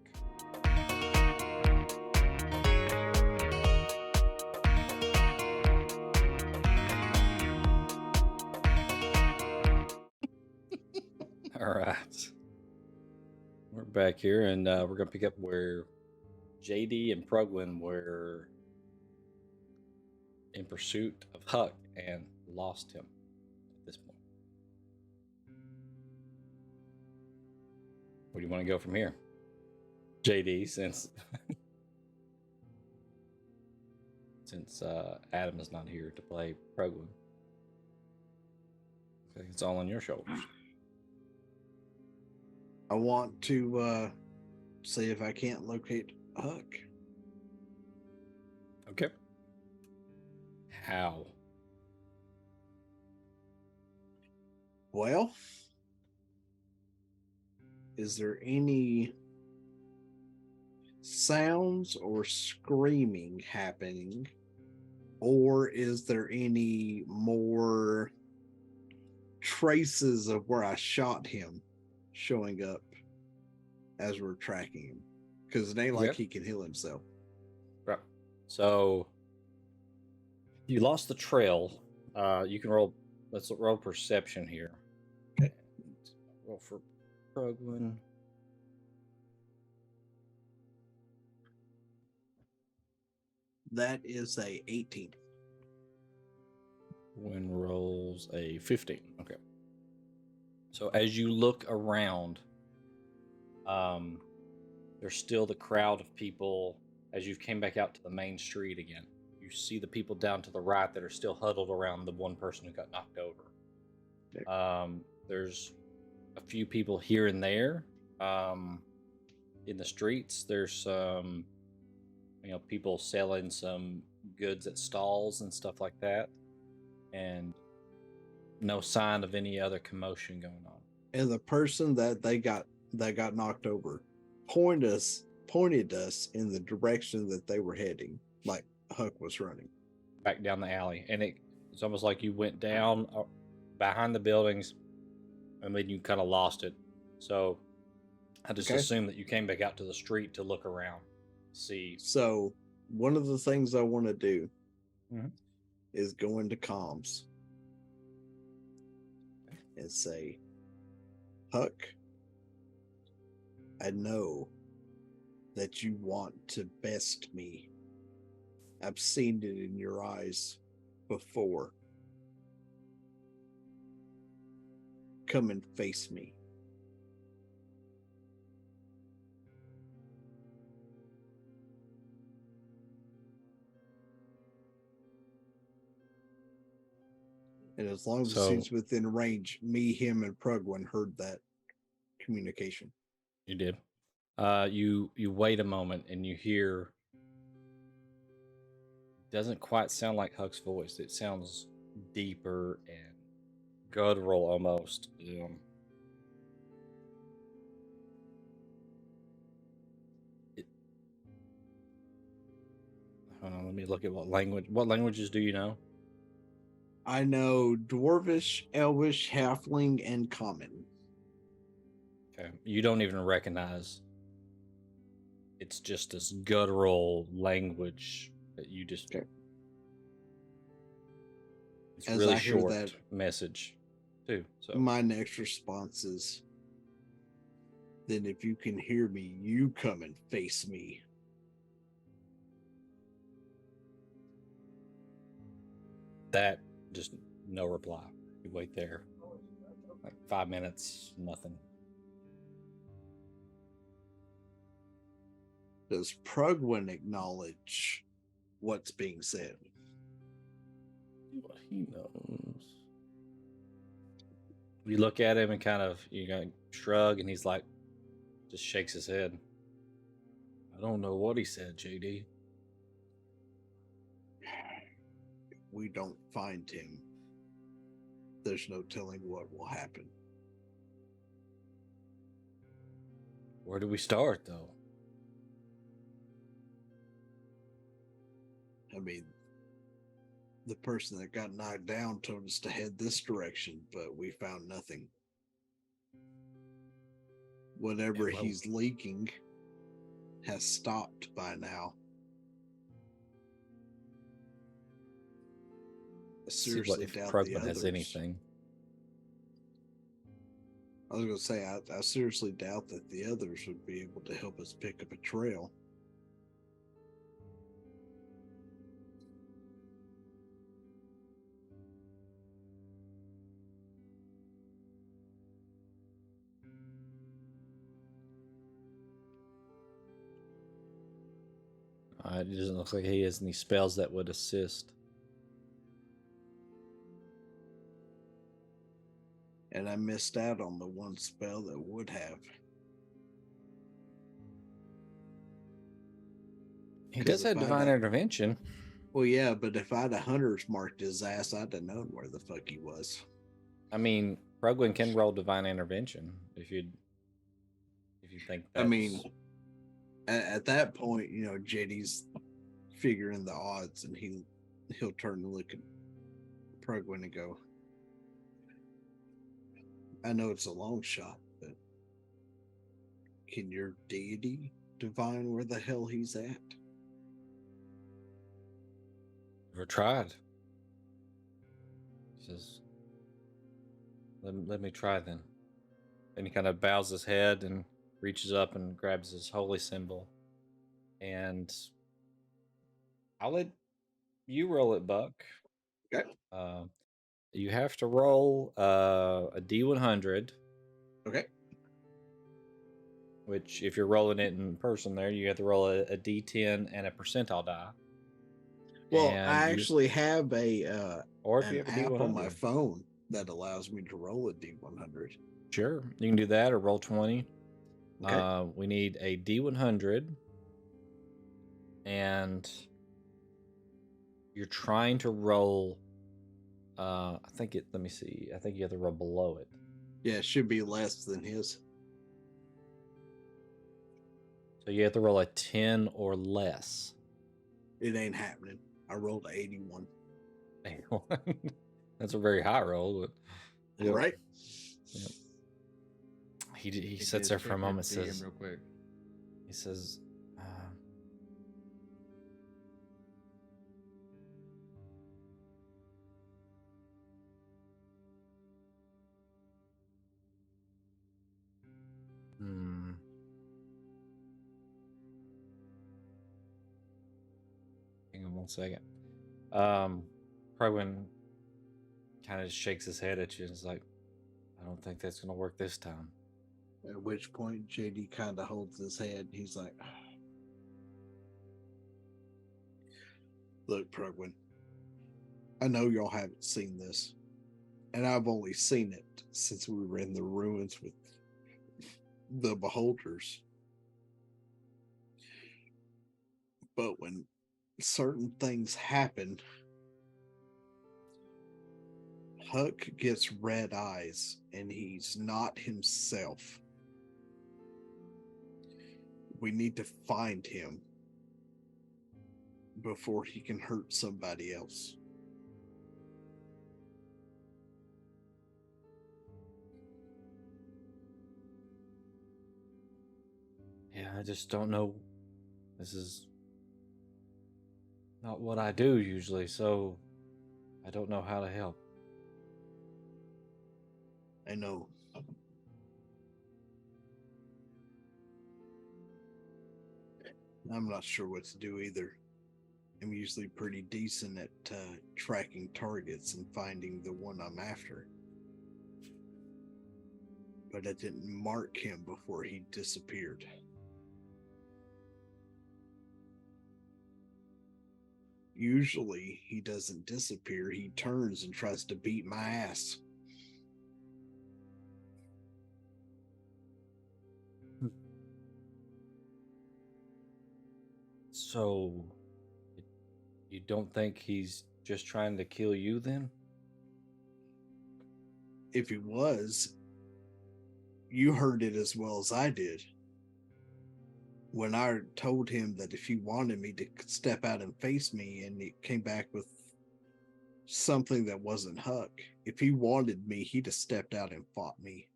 All right. We're back here, and we're going to pick up where JD and Proglin were in pursuit of Huck and lost him at this point. Where do you want to go from here? JD, since Adam is not here to play Proglin. Okay, it's all on your shoulders. I want to see if I can't locate Huck. Okay. How? Well, is there any sounds or screaming happening? Or is there any more traces of where I shot him showing up as we're tracking him? Because it ain't like Yep. he can heal himself. Right. So You lost the trail. You can roll. Let's roll perception here. Okay. Roll for Progwin. That is a 18. Win rolls a 15. Okay. So as you look around, there's still the crowd of people. As you came back out to the main street again, you see the people down to the right that are still huddled around the one person who got knocked over. Okay. There's a few people here and there in the streets. There's some, people selling some goods at stalls and stuff like that, and no sign of any other commotion going on. And the person that got knocked over pointed us in the direction that they were heading, like Huck was running back down the alley, and it's almost like you went down behind the buildings, and then you kind of lost it. So I just assumed that you came back out to the street to look around, see. So one of the things I want to do Mhm. is go into comms and say, Huck, I know that you want to best me. I've seen it in your eyes before. Come and face me. And as long as he's within range, me, him, and Prugwin heard that communication. You did. You wait a moment and you hear. Doesn't quite sound like Huck's voice. It sounds deeper and guttural almost. Let me look at what language. What languages do you know? I know Dwarvish, Elvish, Halfling, and Common. Okay. You don't even recognize. It's just this guttural language that you just. Okay. It's a really short message, too. So my next response is, then if you can hear me, you come and face me. That, just no reply. You wait there. Like 5 minutes, nothing. Does Prugwin acknowledge what's being said? What he knows. You look at him and kind of, shrug, and he's like, just shakes his head. I don't know what he said, JD. If we don't find him, there's no telling what will happen. Where do we start, though? I mean, the person that got knocked down told us to head this direction, but we found nothing. Whatever he's leaking has stopped by now. I seriously doubt the others. Has anything. I was going to say, I seriously doubt that the others would be able to help us pick up a trail. It doesn't look like he has any spells that would assist. And I missed out on the one spell that would have. He does have divine intervention. Well, yeah, but if I'd have hunters marked his ass, I'd have known where the fuck he was. I mean, Prugwin can roll divine intervention if you think that's... I mean, at that point, JD's figuring the odds, and he'll turn and look at Prugwin and go, I know it's a long shot, but can your deity divine where the hell he's at? Never tried. says, let me try then. And he kind of bows his head and reaches up and grabs his holy symbol. And I'll let you roll it, Buck. Okay. You have to roll a D100. Okay. Which, if you're rolling it in person there, you have to roll a D10 and a percentile die. Well, And I actually have or if an you have a app on D100. my phone that allows me to roll a D100. Sure, you can do that or roll 20. Okay. We need a D100, and you're trying to roll. I think it. Let me see. I think you have to roll below it. Yeah, it should be less than his. So you have to roll a 10 or less. It ain't happening. I rolled 81. That's a very high roll, but Yep. Right? Yep. He sits there for a moment. Says, real quick. He says, Hang on 1 second. Prowin kind of shakes his head at you and is like, I don't think that's going to work this time. At which point, JD kind of holds his head. He's like, look, Prugwin, I know y'all haven't seen this, and I've only seen it since we were in the ruins with the beholders. But when certain things happen, Huck gets red eyes and he's not himself. We need to find him before he can hurt somebody else. Yeah, I just don't know. This is not what I do usually, so I don't know how to help. I know. I'm not sure what to do either. I'm usually pretty decent at tracking targets and finding the one I'm after. But I didn't mark him before he disappeared. Usually he doesn't disappear, he turns and tries to beat my ass. So, you don't think he's just trying to kill you then? If he was, you heard it as well as I did. When I told him that if he wanted me to step out and face me, and he came back with something that wasn't Huck, if he wanted me, he'd have stepped out and fought me.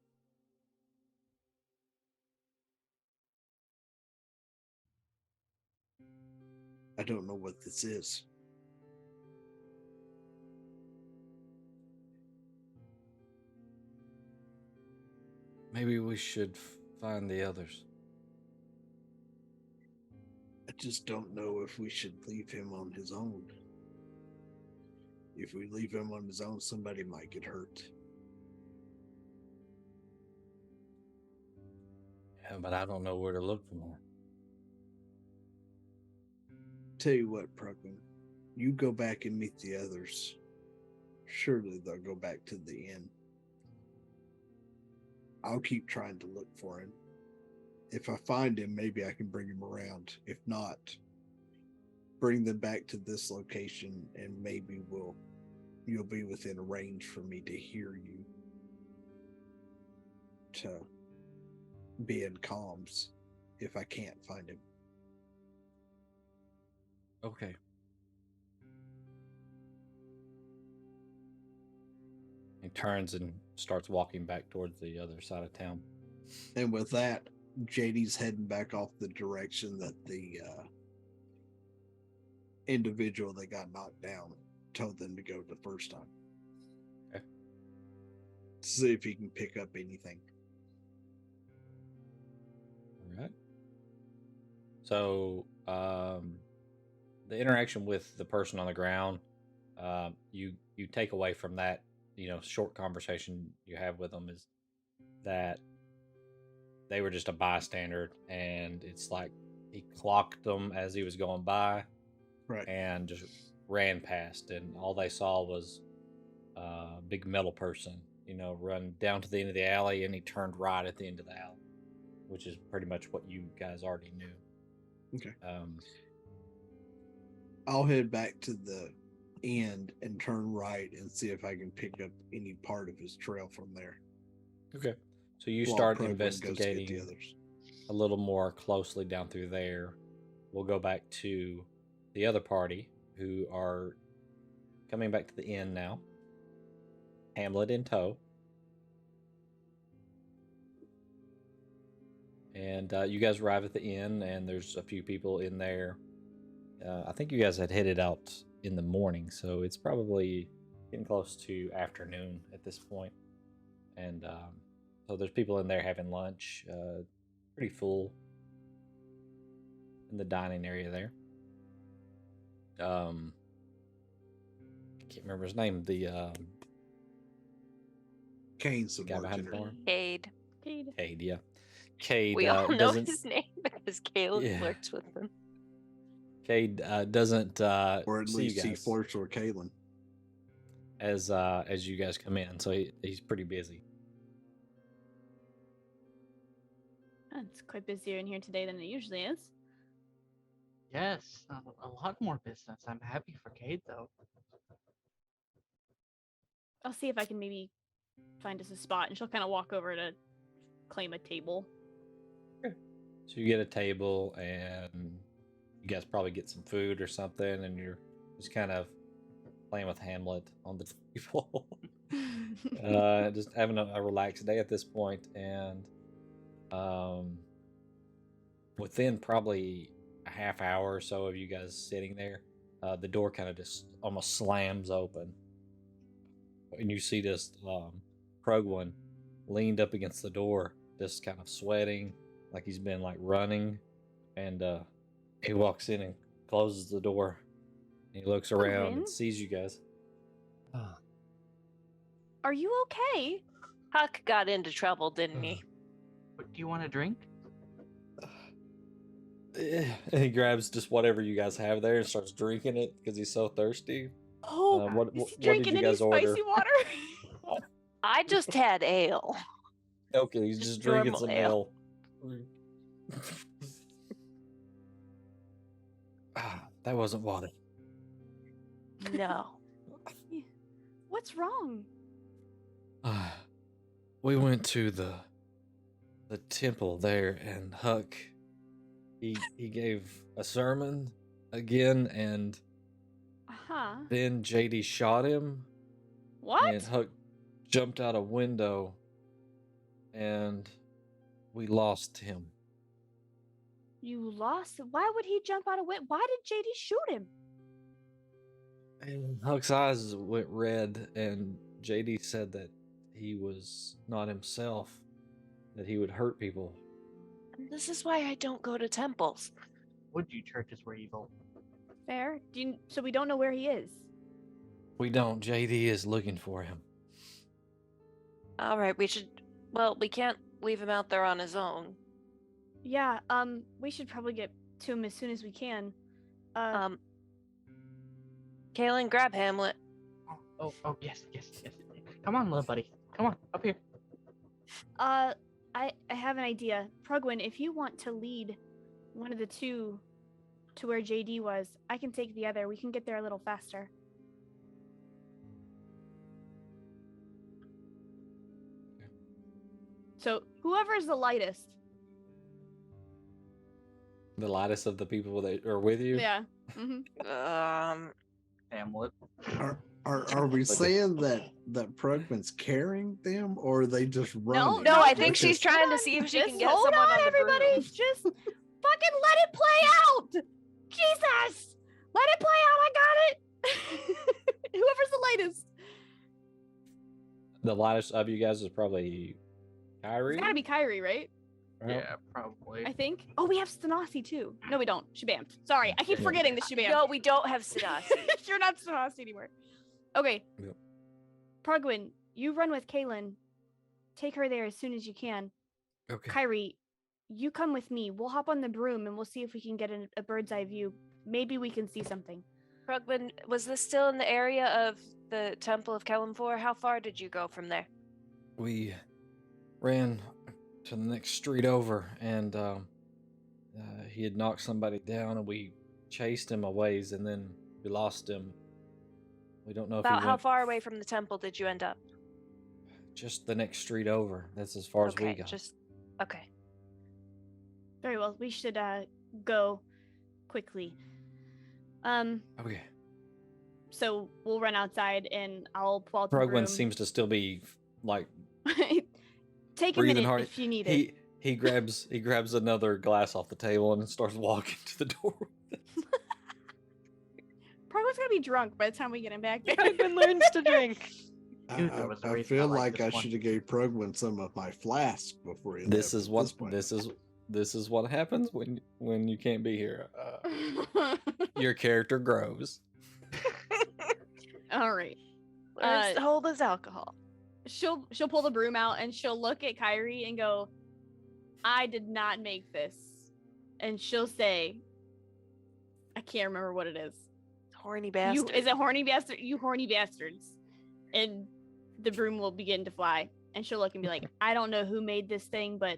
I don't know what this is. Maybe we should find the others. I just don't know if we should leave him on his own. If we leave him on his own, somebody might get hurt. Yeah, but I don't know where to look for more. Tell you what, Pruckman, you go back and meet the others. Surely they'll go back to the inn. I'll keep trying to look for him. If I find him, maybe I can bring him around. If not, bring them back to this location, and maybe you'll be within range for me to hear you, to be in comms if I can't find him. Okay. He turns and starts walking back towards the other side of town. And with that, JD's heading back off the direction that the individual that got knocked down told them to go the first time. see if he can pick up anything. All right. So, the interaction with the person on the ground, you take away from that, short conversation you have with them is that they were just a bystander, and it's like he clocked them as he was going by, Right. and just ran past, and all they saw was a big metal person, run down to the end of the alley, and he turned right at the end of the alley, which is pretty much what you guys already knew. Okay. I'll head back to the end and turn right and see if I can pick up any part of his trail from there. Okay. So you While start Program goes to get the investigating others. a little more closely down through there. We'll go back to the other party who are coming back to the inn now. Hamlet in tow. And you guys arrive at the inn, and there's a few people in there. I think you guys had headed out in the morning, so it's probably getting close to afternoon at this point. And so there's people in there having lunch, pretty full in the dining area there. I can't remember his name. The Kane's the guy behind the bartender. bar. Cade. Cade, yeah. Cade We all know doesn't. his name because Caleb Yeah. flirts with him. Cade doesn't Or at see you least he guys flirts with Caitlin. as you guys come in, so he's pretty busy. It's quite busier in here today than it usually is. Yes, a lot more business. I'm happy for Kate, though. I'll see if I can maybe find us a spot, and she'll kind of walk over to claim a table. So you get a table, and you guys probably get some food or something, and you're just kind of playing with Hamlet on the table. Just having a relaxed day at this point, and within probably a half hour or so of you guys sitting there, the door kind of just almost slams open, and you see this Krogwin leaned up against the door, just kind of sweating like he's been like running, and he walks in and closes the door, and he looks around and Krogwin? sees you guys. Are you okay? Huck got into trouble, didn't he? But do you want a drink? And he grabs just whatever you guys have there and starts drinking it because he's so thirsty. Oh, What is he did drinking you any guys order? spicy water? I just had ale. Okay, he's just drinking normal some ale. ale. That wasn't water. No. What's wrong? We went to the temple there, and Huck, he gave a sermon again, and Uh-huh. then JD shot him, What? and Huck jumped out a window, and we lost him. You lost? Why would he jump out of it? Why did JD shoot him? And Huck's eyes went red, and JD said that he was not himself, that he would hurt people. This is why I don't go to temples. Would you churches were evil? Fair. So we don't know where he is. We don't. JD is looking for him. All right, we can't leave him out there on his own. Yeah, we should probably get to him as soon as we can. Kaylin, grab Hamlet. Oh, yes. Come on, little buddy. Come on, up here. I have an idea. Prugwin, if you want to lead one of the two to where JD was, I can take the other. We can get there a little faster. So, whoever's the lightest. The lightest of the people that are with you? Yeah. Mm-hmm. Hamlet. Are we saying that Prugman's carrying them, or are they just running? No, I think Because- she's trying to see if she can get hold someone on the everybody. broom. Just fucking let it play out. Jesus, let it play out. I got it. Whoever's the lightest. The lightest of you guys is probably Kyrie. It's gotta be Kyrie, right? Right? Yeah, probably. I think. Oh, we have Stanasi too. No, we don't. She bammed. Sorry, I keep Yeah. forgetting that she bammed. No, we don't have Sanasi. You're not Stanasi anymore. Okay. Yep. Pargwin, you run with Kaylin. Take her there as soon as you can. Okay. Kyrie, you come with me. We'll hop on the broom and we'll see if we can get a bird's eye view. Maybe we can see something. Rugman, was this still in the area of the Temple of Kelimvor? How far did you go from there? We ran to the next street over, and he had knocked somebody down, and we chased him a ways, and then we lost him. We don't know if About he how went far away from the temple did you end up? just the next street over. That's as far as we got. Okay. Very well. We should go quickly. Okay. So we'll run outside and I'll pull out the broom. Progwin seems to still be like Take a breathing minute hard. if you need it. He grabs another glass off the table and starts walking to the door. Progwin's gonna be drunk by the time we get him back there. Progwin learns to drink. Dude, there was a I reason feel I like like this I one. should have gave Progwin some of my flask before he This left is at what point. this is what happens when you can't be here. Your character grows. All right. Learns to hold his alcohol. She'll pull the broom out and she'll look at Kyrie and go, I did not make this. And she'll say, I can't remember what it is. Horny bastard. Is it horny bastard? You horny bastards. And the broom will begin to fly. And she'll look and be like, I don't know who made this thing, but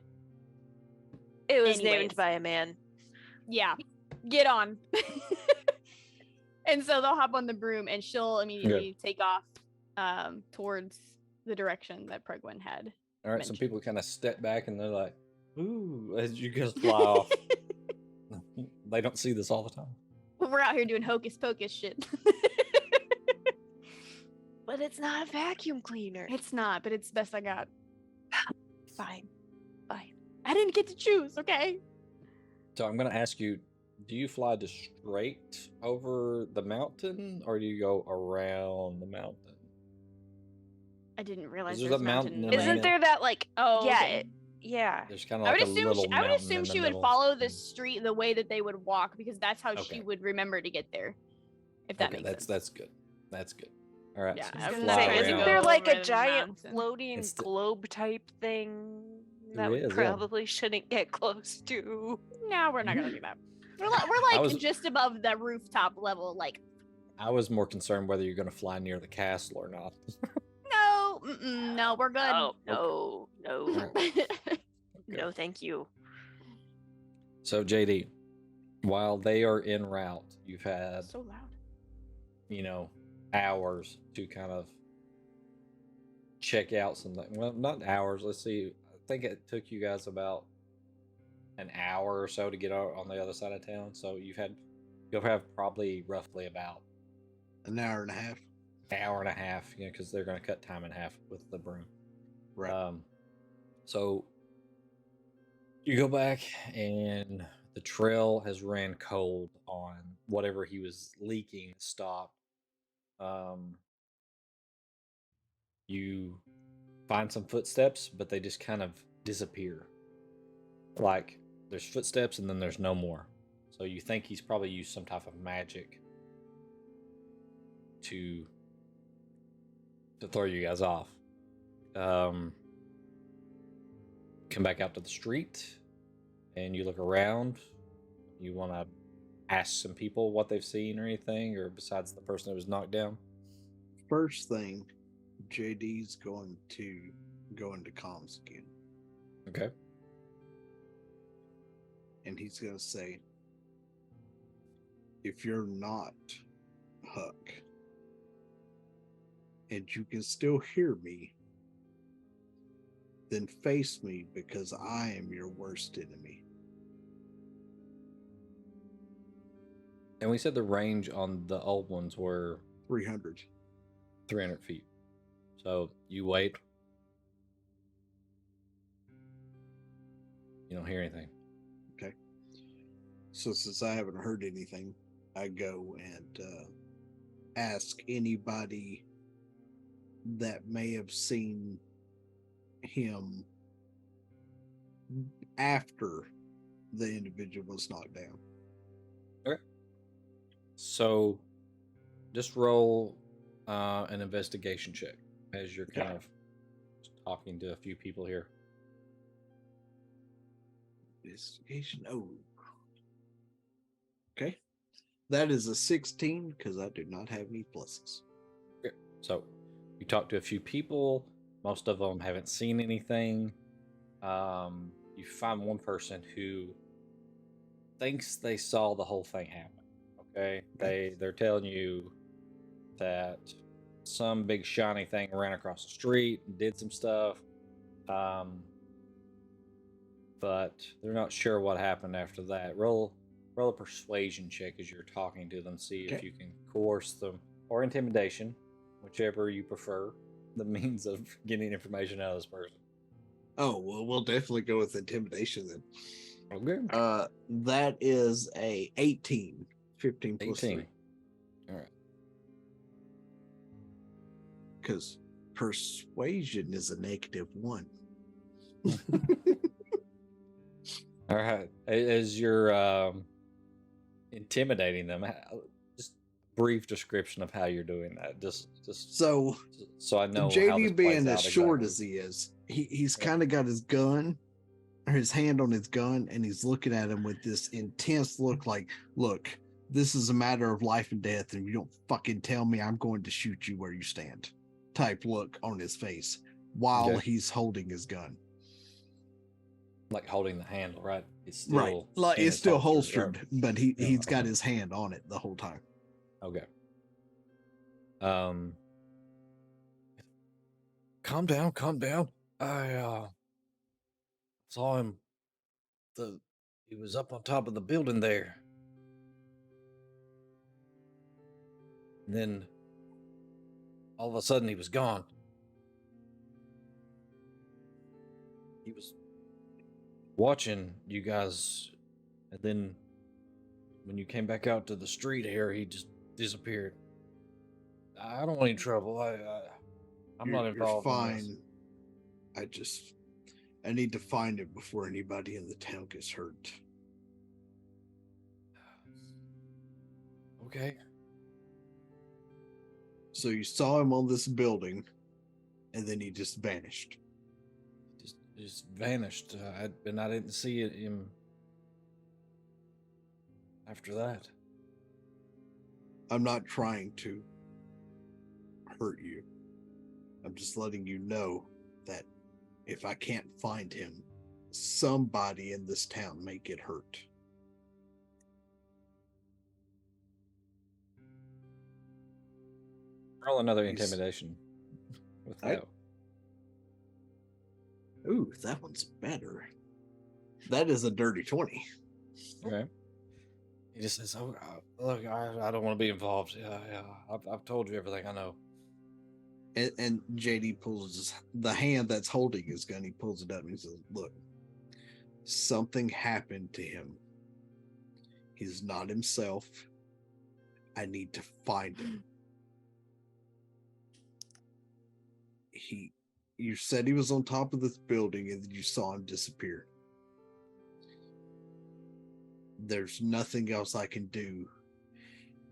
It was anyways. named by a man. Yeah, get on. And so they'll hop on the broom and she'll immediately take off towards the direction that Progwin had. All right, some mentioned. people kind of step back and they're like, "Ooh!" as you guys fly off. They don't see this all the time. We're out here doing hocus pocus shit. But it's not a vacuum cleaner. It's not, but it's the best I got. Fine. Fine. I didn't get to choose, okay? So I'm going to ask you: do you fly just straight over the mountain, or do you go around the mountain? I didn't realize There's there's a a mountain mountain. in in the there. Isn't main- there that like? Oh, yeah, okay. yeah. There's kind of I like would a assume little I would mountain assume in the she would middle. follow the street the way that they would walk because that's how Okay. she would remember to get there. If that Okay, makes sense. that's good. That's good. All right. Yeah, so I you was fly gonna say, Isn't around. there like Over a the giant mountain. floating It's the- globe type thing that There we is, yeah. probably shouldn't get close to? No, we're not gonna do that. We're I like was- just above the rooftop level. Like, I was more concerned whether you're going to fly near the castle or not. no, no, we're good. Oh no, no, no, thank you. So JD, while they are en route, you've had So loud. Hours to kind of check out something. Well, not hours. Let's see. I think it took you guys about an hour or so to get out on the other side of town. So you'll have probably roughly about An hour and a half. hour and a half, because they're going to cut time in half with the broom. Right. So you go back, and the trail has ran cold on whatever he was leaking stopped. You find some footsteps, but they just kind of disappear. Like there's footsteps, and then there's no more. So you think he's probably used some type of magic to throw you guys off. Come back out to the street, and you look around. You want to ask some people what they've seen or anything, or besides the person that was knocked down? First thing, JD's going to go into comms again. Okay. And he's going to say, if you're not Huck, and you can still hear me, then face me, because I am your worst enemy. And we said the range on the old ones were 300. 300 feet. So you wait. You don't hear anything. Okay. So since I haven't heard anything, I go and ask anybody that may have seen him after the individual was knocked down. Okay. So just roll an investigation check as you're kind of talking to a few people here. Investigation. Oh. Okay. That is a 16 because I do not have any pluses. Okay. So you talk to a few people. Most of them haven't seen anything. You find one person who thinks they saw the whole thing happen. Okay. They're telling you that some big shiny thing ran across the street and did some stuff. But they're not sure what happened after that. Roll a persuasion check as you're talking to them. See if you can coerce them, or intimidation, whichever you prefer, the means of getting information out of this person. Oh, well, we'll definitely go with intimidation then. Okay. That is a 18. 15 plus 18. 3. All right. Because persuasion is a -1. All right. As you're intimidating them, just brief description of how you're doing that. Just so I know. JD being as short exactly. as he is, he's kind of got his gun, or his hand on his gun, and he's looking at him with this intense look like, look, this is a matter of life and death, and if you don't fucking tell me, I'm going to shoot you where you stand type look on his face while he's holding his gun. Like holding the handle, right? It's still right. Like it's still holstered, right? But he's got his hand on it the whole time. Okay. Calm down. I saw him. He was up on top of the building there. And then all of a sudden he was gone. He was watching you guys, and then when you came back out to the street here, he just disappeared. I don't want any trouble. I'm not involved. You're fine. I need to find him before anybody in the town gets hurt. Okay. So you saw him on this building, and then he just vanished. Just vanished, and I didn't see him after that. I'm not trying to hurt you. I'm just letting you know that if I can't find him, somebody in this town may get hurt. Roll another intimidation with that. Ooh, that one's better. That is a dirty 20. Okay. He just says, "Oh, look, I don't want to be involved. Yeah. I've told you everything I know." And JD pulls the hand that's holding his gun. He pulls it up and he says, "Look, something happened to him. He's not himself. I need to find him." You said he was on top of this building and you saw him disappear. There's nothing else I can do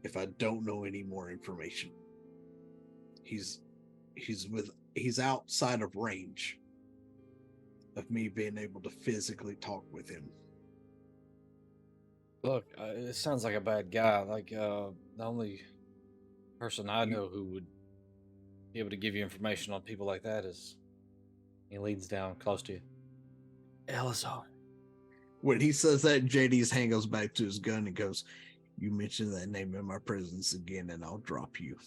if I don't know any more information. He's outside of range of me being able to physically talk with him. Look, it sounds like a bad guy. Like the only person I know who would be able to give you information on people like that is, he leans down close to you, Elazar. When he says that, JD's hand goes back to his gun and goes, "You mention that name in my presence again and I'll drop you."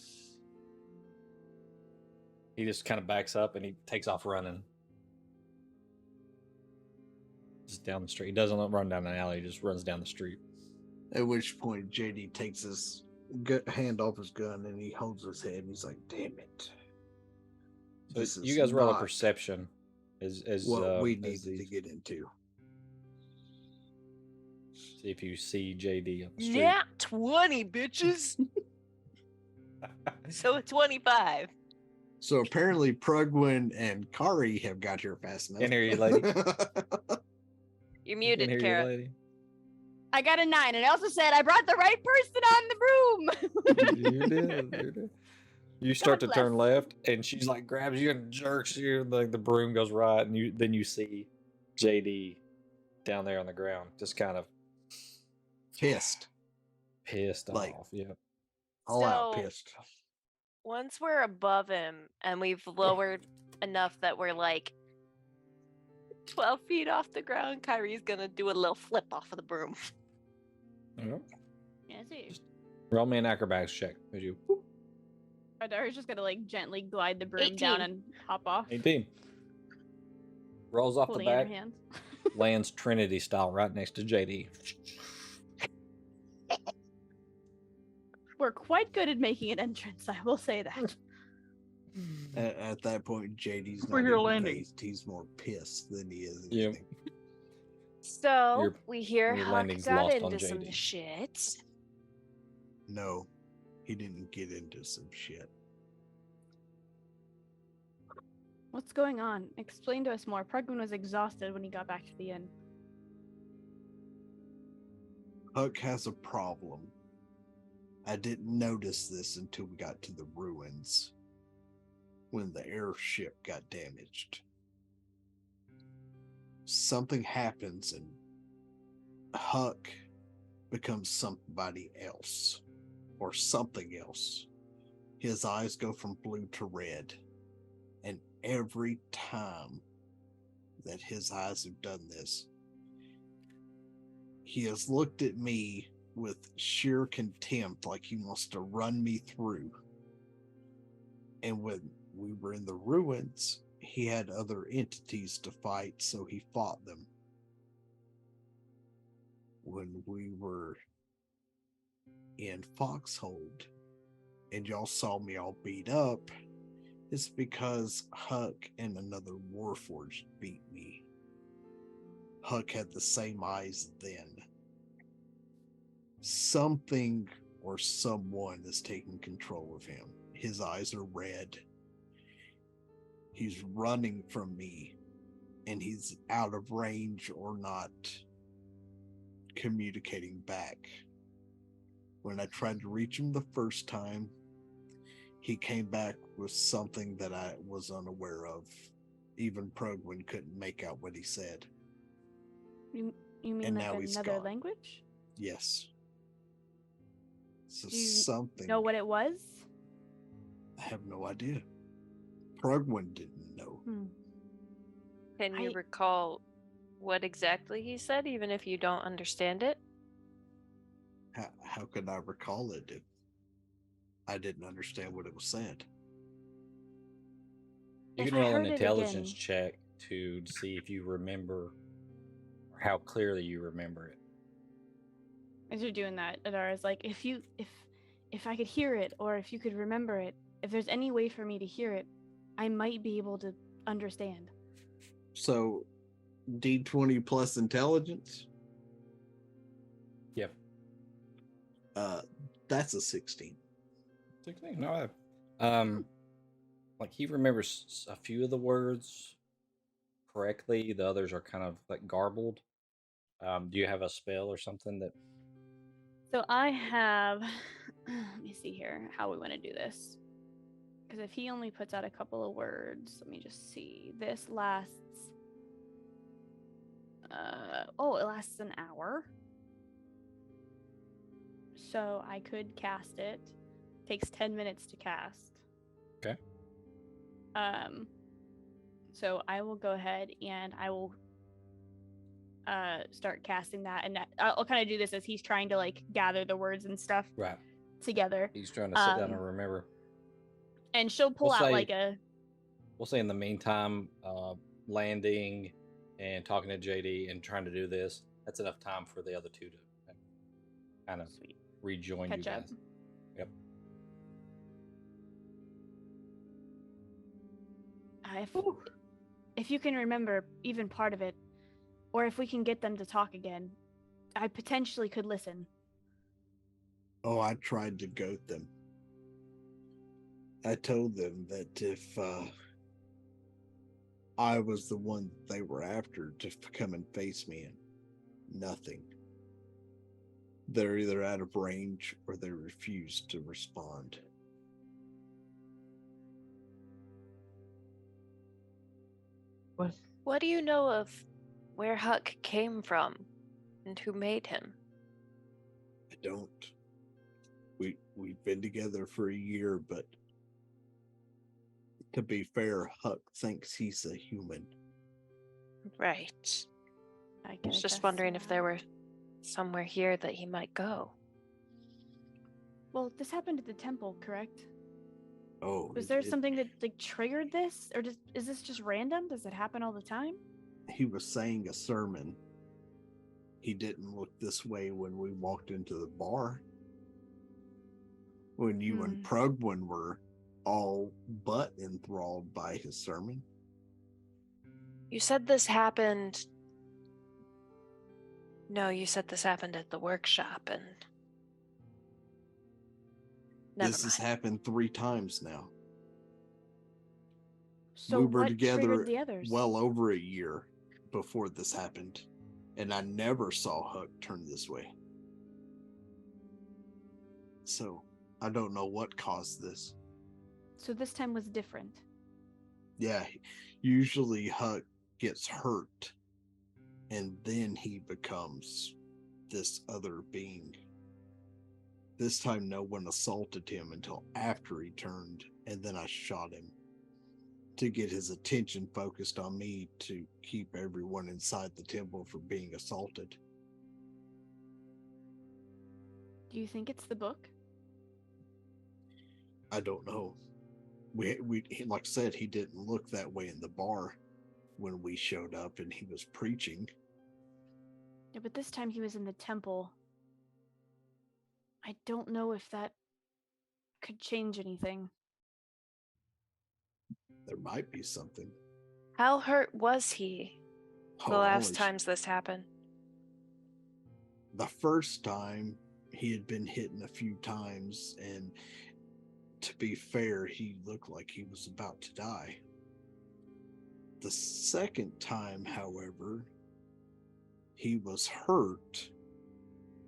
He just kind of backs up and he takes off running. Just down the street. He doesn't run down an alley, he just runs down the street. At which point JD takes his hand off his gun and he holds his head and he's like, "Damn it." So you guys roll a perception as what we needed to get into. See if you see JD on the street. Yeah, 20 bitches. So 25. So apparently Prugwin and Kari have got here fast enough. Can't hear you, lady. You're Can't muted, hear you, Kara. lady. I got a 9, and I also said I brought the right person on the broom. You did. You start God to turn bless. left, and she's like grabs you and jerks you. Like the broom goes right, and you see JD down there on the ground, just kind of Pissed. Like, off. Yeah. All out So- pissed. Once we're above him and we've lowered enough that we're like 12 feet off the ground, Kyrie's gonna do a little flip off of the broom. Yeah. Yeah, see. Roll me an acrobatics check. Would you? Adara's just gonna like gently glide the broom down 18. and hop off, 18. Rolls off holding the it in back, her hands. lands Trinity style right next to JD. We're quite good at making an entrance, I will say that. At that point, JD's We're not here even landing. phased. He's more pissed than he is Yep. anything. So Your- we hear your Huck landing's got lost on into some JD. shit. No, he didn't get into some shit. What's going on? Explain to us more. Prugman was exhausted when he got back to the inn. Huck has a problem. I didn't notice this until we got to the ruins when the airship got damaged. Something happens and Huck becomes somebody else or something else. His eyes go from blue to red. And every time that his eyes have done this, he has looked at me with sheer contempt, like he wants to run me through. And when we were in the ruins, he had other entities to fight, so he fought them. When we were in Foxhold and y'all saw me all beat up, it's because Huck and another Warforged beat me. Huck had the same eyes then. Something or someone is taking control of him. His eyes are red. He's running from me, and he's out of range or not communicating back. When I tried to reach him the first time, he came back with something that I was unaware of. Even Progwin couldn't make out what he said. You mean And like now he's another gone. language? Yes. So Do you something. Know what it was? I have no idea. Progwin didn't know. Can you I- recall what exactly he said, even if you don't understand it? How could I recall it if I didn't understand what it was said? You If can I roll an heard it intelligence again- check to see if you remember or how clearly you remember it. As you're doing that, Adara's like, if I could hear it, or if you could remember it, if there's any way for me to hear it, I might be able to understand. So, D20 plus intelligence? Yep. That's a 16. 16. No. Like he remembers a few of the words correctly. The others are kind of like garbled. Do you have a spell or something that? So I have, let me see here how we want to do this. Because if he only puts out a couple of words, let me just see. This lasts, it lasts an hour. So I could cast it. Takes 10 minutes to cast. Okay. So I will go ahead and I will start casting that, and I'll kind of do this as he's trying to like gather the words and stuff Right. together. He's trying to sit down Um, and remember. And she'll pull We'll out say- like a We'll say in the meantime, landing and talking to JD and trying to do this. That's enough time for the other two to kind of sweet rejoin catch you up. guys. Yep. If you can remember even part of it, or if we can get them to talk again, I potentially could listen. Oh, I tried to goat them. I told them that if I was the one that they were after, to come and face me, and nothing. They're either out of range or they refuse to respond. What do you know of where Huck came from and who made him? I don't. We've been together for a year, but to be fair, Huck thinks he's a human. Right. I I can was just attest to wondering if there that. were somewhere here that he might go. Well, this happened at the temple, correct? Oh, Was there something that like triggered this, or is this just random? Does it happen all the time? He was saying a sermon. He didn't look this way when we walked into the bar. When you and Prugwin were all but enthralled by his sermon. You said this happened. No, you said this happened at the workshop, and This has happened 3 times now. So we were what together triggered the others? well over a year before this happened, and I never saw Huck turn this way. So I don't know what caused this. So this time was different. Yeah, usually Huck gets hurt, and then he becomes this other being. This time no one assaulted him until after he turned, and then I shot him to get his attention focused on me to keep everyone inside the temple from being assaulted. Do you think it's the book? I don't know. We like I said, he didn't look that way in the bar when we showed up and he was preaching. Yeah, but this time he was in the temple. I don't know if that could change anything. There might be something. How hurt was he the Oh, last holy times this happened? The first time he had been hit a few times, and to be fair, he looked like he was about to die. The second time, however, he was hurt,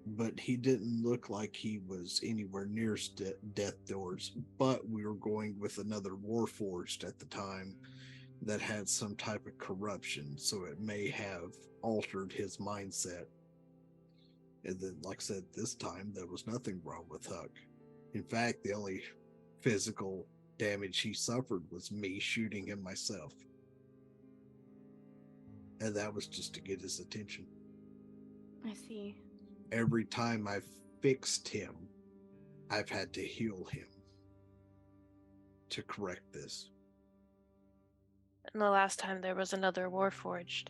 but he didn't look like he was anywhere near death doors. But we were going with another Warforged at the time that had some type of corruption, so it may have altered his mindset. And then, like I said, this time there was nothing wrong with Huck. In fact, the only physical damage he suffered was me shooting him myself. And that was just to get his attention. I see. Every time I've fixed him, I've had to heal him to correct this. And the last time there was another Warforged.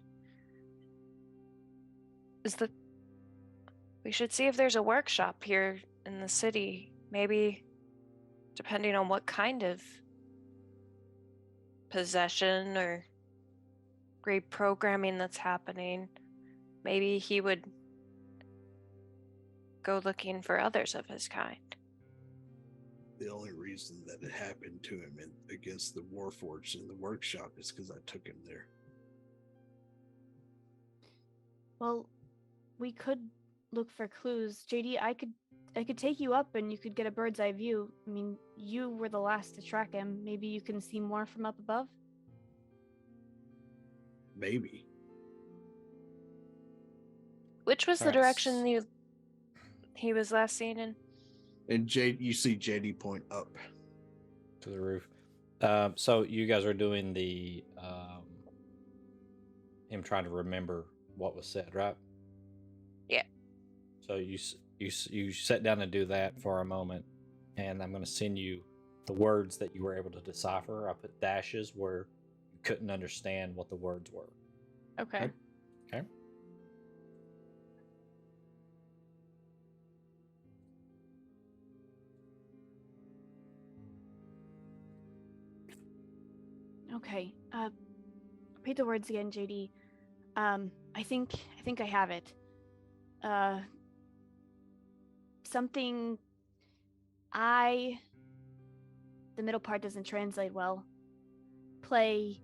We should see if there's a workshop here in the city. Maybe, depending on what kind of possession or reprogramming that's happening, maybe he would go looking for others of his kind. The only reason that it happened to him against the Warforged in the workshop is because I took him there. Well, we could look for clues. JD, I could take you up and you could get a bird's eye view. I mean, you were the last to track him. Maybe you can see more from up above? Maybe. Which was the direction he was last seen in? And you see JD point up to the roof. So you guys are doing the him trying to remember what was said, right? Yeah. So you sit down and do that for a moment, and I'm going to send you the words that you were able to decipher. I put dashes where you couldn't understand what the words were. Okay. Okay. Okay. Repeat the words again, JD. I think I have it. Something I the middle part doesn't translate well. Play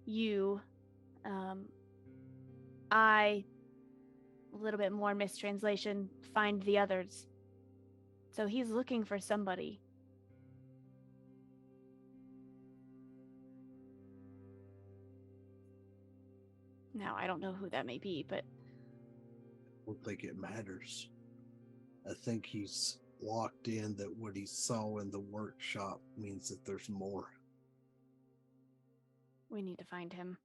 you. I, a little bit more mistranslation, find the others. So he's looking for somebody. Now, I don't know who that may be, but... I don't think it matters. I think he's locked in that what he saw in the workshop means that there's more. we need to find him.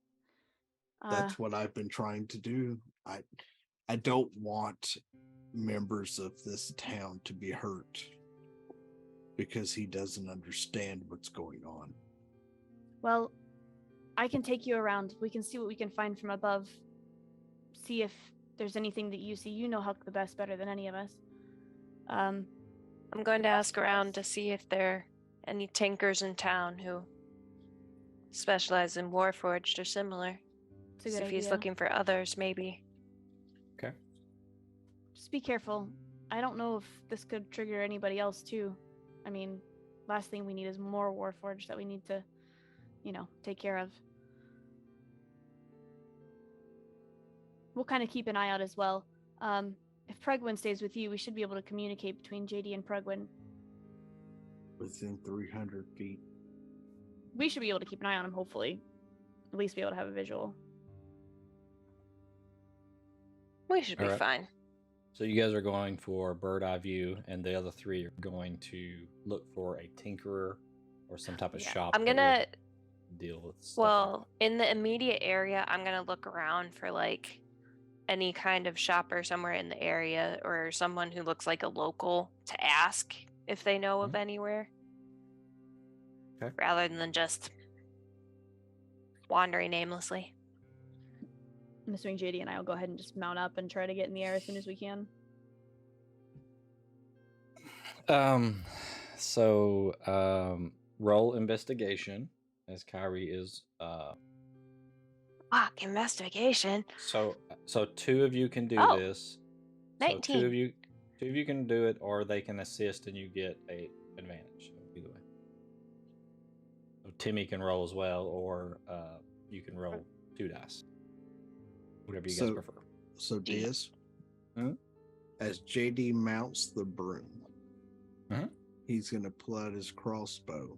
That's what I've been trying to do. I don't want members of this town to be hurt because he doesn't understand what's going on. Well, I can take you around. We can see what we can find from above. See if there's anything that you see. You know Huck the best better than any of us. I'm going to ask around to see if there are any tinkers in town who specialize in Warforged or similar. It's a See good if he's idea. looking for others, maybe. Okay. Just be careful. I don't know if this could trigger anybody else too. I mean, last thing we need is more Warforged that we need to, take care of. We'll kind of keep an eye out as well. If Pregwin stays with you, we should be able to communicate between JD and Pregwin. Within 300 feet. We should be able to keep an eye on him, hopefully. At least be able to have a visual. We should be Alright. fine. So you guys are going for bird eye view, and the other three are going to look for a tinkerer or some type of Yeah. shop. I'm that gonna would deal with stuff like Well, in the immediate area, I'm gonna look around for like any kind of shopper somewhere in the area or someone who looks like a local to ask if they know of anywhere. Okay. Rather than just wandering aimlessly. I'm assuming JD and I will go ahead and just mount up and try to get in the air as soon as we can. Roll investigation as Kyrie is Fuck, investigation. so two of you can do Oh, this. 19. So two of you can do it, or they can assist and you get a advantage. So either way. So Timmy can roll as well, or you can roll 2 dice. Whatever you guys prefer. So Diz, Mhm. as JD mounts the broom, Mhm. he's going to pull out his crossbow.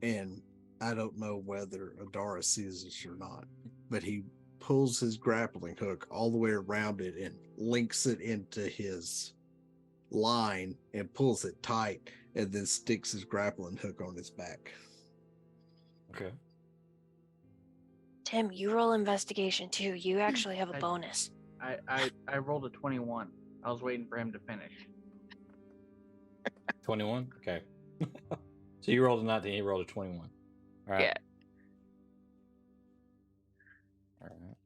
And I don't know whether Adara sees this or not, but he pulls his grappling hook all the way around it and links it into his line and pulls it tight and then sticks his grappling hook on his back. Okay. Tim, you roll investigation too. You actually have a bonus. I rolled a 21. I was waiting for him to finish. 21? Okay. So you rolled a 19, he rolled a 21. All right. Yeah. All right.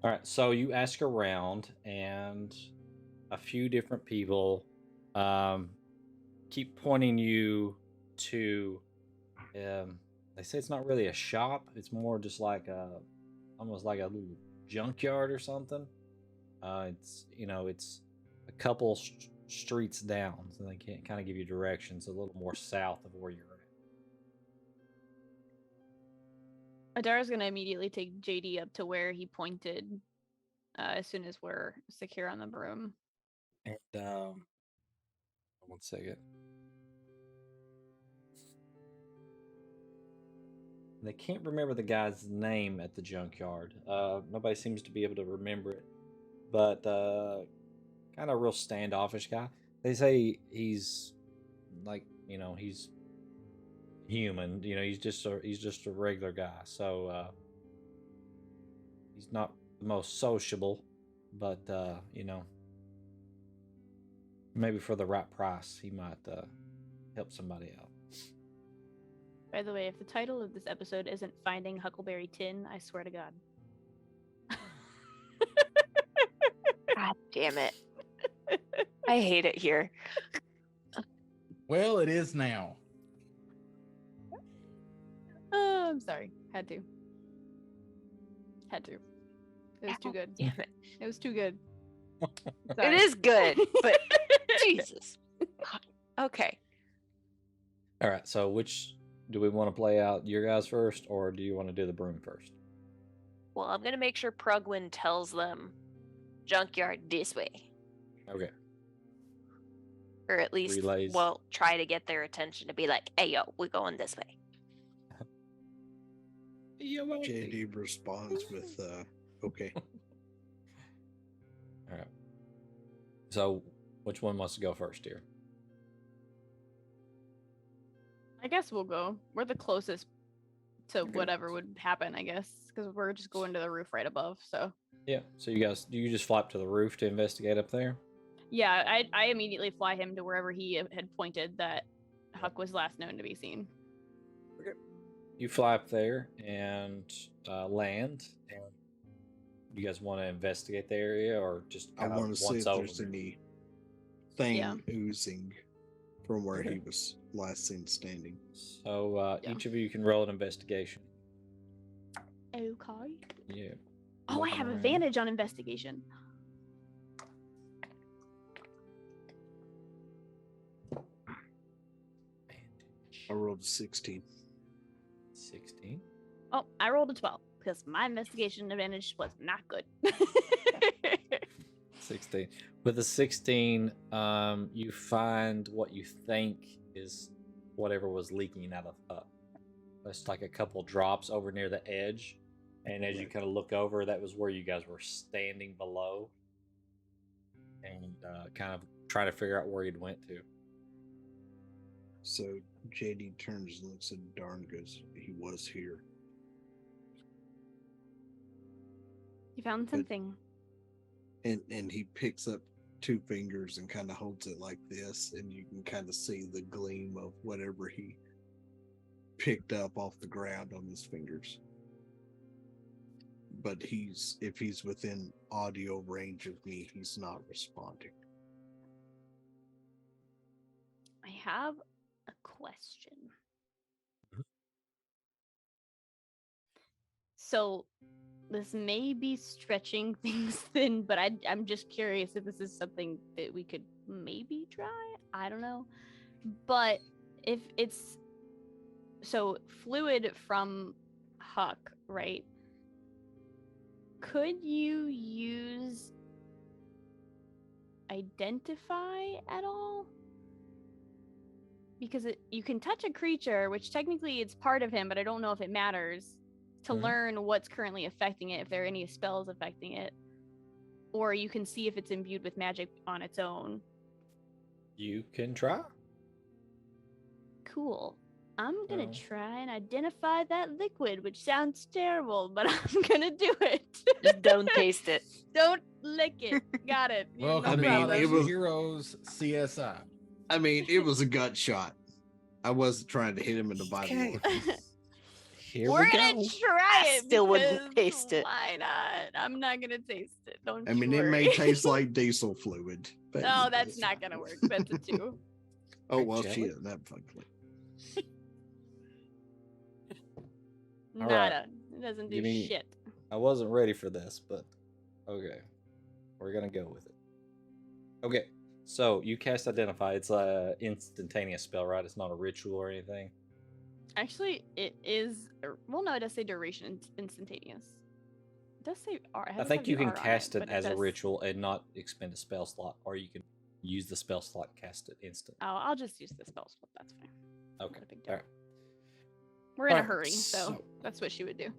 All right. So you ask around, and a few different people keep pointing you to. They say it's not really a shop. It's more just like almost like a little junkyard or something. It's a couple streets down, so they can't kind of give you directions a little more south of where you're at. Adara's gonna immediately take JD up to where he pointed as soon as we're secure on the broom. And 1 second. They can't remember the guy's name at the junkyard. Nobody seems to be able to remember it, but kind of real standoffish guy. They say he's like, he's human. He's just a regular guy. So he's not the most sociable, but maybe for the right price, he might help somebody out. By the way, if the title of this episode isn't Finding Huckleberry Tinn, I swear to God. God damn it. I hate it here. Well, it is now. Oh, I'm sorry. Had to. It was too good. Damn it. It was too good. It is good, but Jesus. Okay. All right. So which do we want to play out? Your guys first, or do you want to do the broom first? Well, I'm gonna make sure Prugwin tells them junkyard this way, Okay. or at least, Relays. well, try to get their attention to be like, "Hey, yo, we're going this way." JD responds with, okay. All right. So which one wants to go first here? I guess we'll go. We're the closest to Okay. whatever would happen, I guess, because we're just going to the roof right above. So Yeah. So you guys, do you just fly up to the roof to investigate up there? yeah, I immediately fly him to wherever he had pointed that Huck was last known to be seen. You fly up there and land. And you guys want to investigate the area, or just I kind of want to see once if over? there's any thing Yeah. oozing from where Okay. he was last seen standing. So Yeah. each of you can roll an investigation. Okay. Yeah. Oh, I Walking have around. advantage on investigation. I rolled 16. 16. Oh, I rolled a 12 because my investigation advantage was not good. 16. With a 16, you find what you think is whatever was leaking out of Huck. That's like a couple drops over near the edge. And as you kind of look over, that was where you guys were standing below. And kind of trying to figure out where you'd went to. So JD turns and looks at Darn and goes, he was here. You found something. And he picks up 2 fingers and kind of holds it like this, and you can kind of see the gleam of whatever he picked up off the ground on his fingers. But if he's within audio range of me, he's not responding. I have a question. So this may be stretching things thin, but I'm just curious if this is something that we could maybe try. I don't know. But if it's so fluid from Huck, right? Could you use identify at all? Because you can touch a creature, which technically it's part of him, but I don't know if it matters, to learn what's currently affecting it, if there are any spells affecting it. Or you can see if it's imbued with magic on its own. You can try. Cool. I'm gonna Oh. try and identify that liquid, which sounds terrible, but I'm gonna do it. Just don't taste it. Don't lick it. Got it. Welcome I to mean, Galaxy it was- Heroes CSI. I mean, it was a gut shot. I wasn't trying to hit him in the body. Here We're we gonna go. try I it. still wouldn't because taste it. Why not? I'm not gonna taste it. Don't. I you mean, it may worry. taste like diesel fluid. But No, that's not gonna work. That's a 2. Oh, well, Jelly? shit. That fucking. All right. Nada. It doesn't do Give me- shit. I wasn't ready for this, but okay. We're going to go with it. Okay. So you cast Identify. It's a instantaneous spell, right? It's not a ritual or anything. Actually, it is. Well, no, it does say duration instantaneous. It does say R. I think you can R on cast it but as a does- ritual and not expend a spell slot, or you can use the spell slot, cast it instant. Oh, I'll just use the spell slot. That's fine. Okay. Not a big deal. All right. We're in a Alright, hurry, so so- that's what she would do.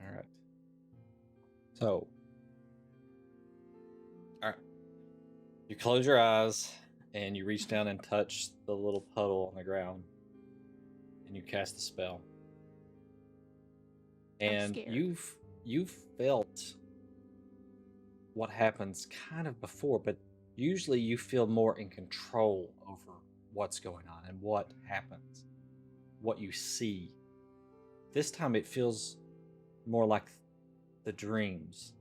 All right. So, all right. You close your eyes and you reach down and touch the little puddle on the ground, and you cast the spell. And scared. you've felt what happens kind of before, but usually you feel more in control over what's going on and what happens, what you see. This time it feels more like the dreams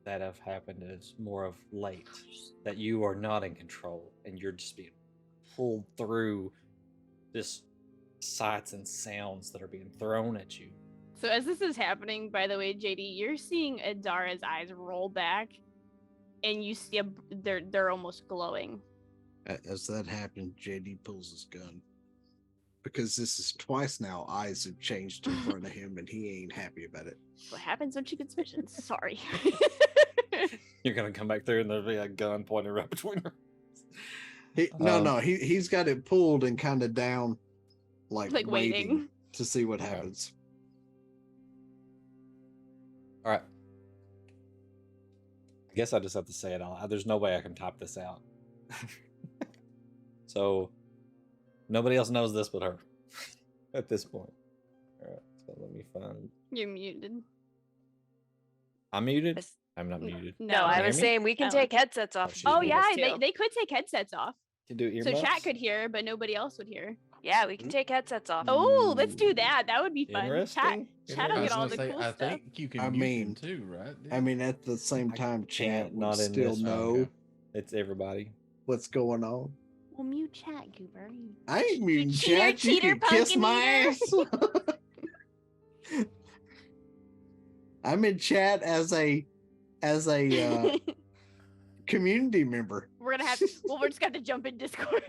that have happened as more of late, that you are not in control and you're just being pulled through this sights and sounds that are being thrown at you. So as this is happening, by the way, JD, you're seeing Adara's eyes roll back, and you see they're almost glowing, As that happens, JD pulls his gun. Because this is twice now, eyes have changed in front of him, and he ain't happy about it. That's what happens when she gets visions. Sorry. You're gonna come back through and there'll be a gun pointed right between her. He's got it pulled and kind of down, like waiting to see what happens. All right. I guess I just have to say it all. There's no way I can top this out. So nobody else knows this but her at this point. All right. So let me find. You're muted. I'm muted. I'm not muted. No, I was saying we can take headsets off. she's Oh muted. yeah, they could take headsets off. You can do So earmuffs? chat could hear, but nobody else would hear. Yeah, we can take headsets off. Oh, let's do that. That would be fun. Interesting. Chat will get all the cool I stuff. think you can I mute mean, them too, right? I mean, at the same time, can't, chat not would in still this one. know Okay. It's everybody. what's going on. Well, mute chat, Goober. I ain't muting cheater, chat. You cheater, can kiss pumpkin my eater. ass. I'm in chat as a community member. We're just gonna have to jump in Discord.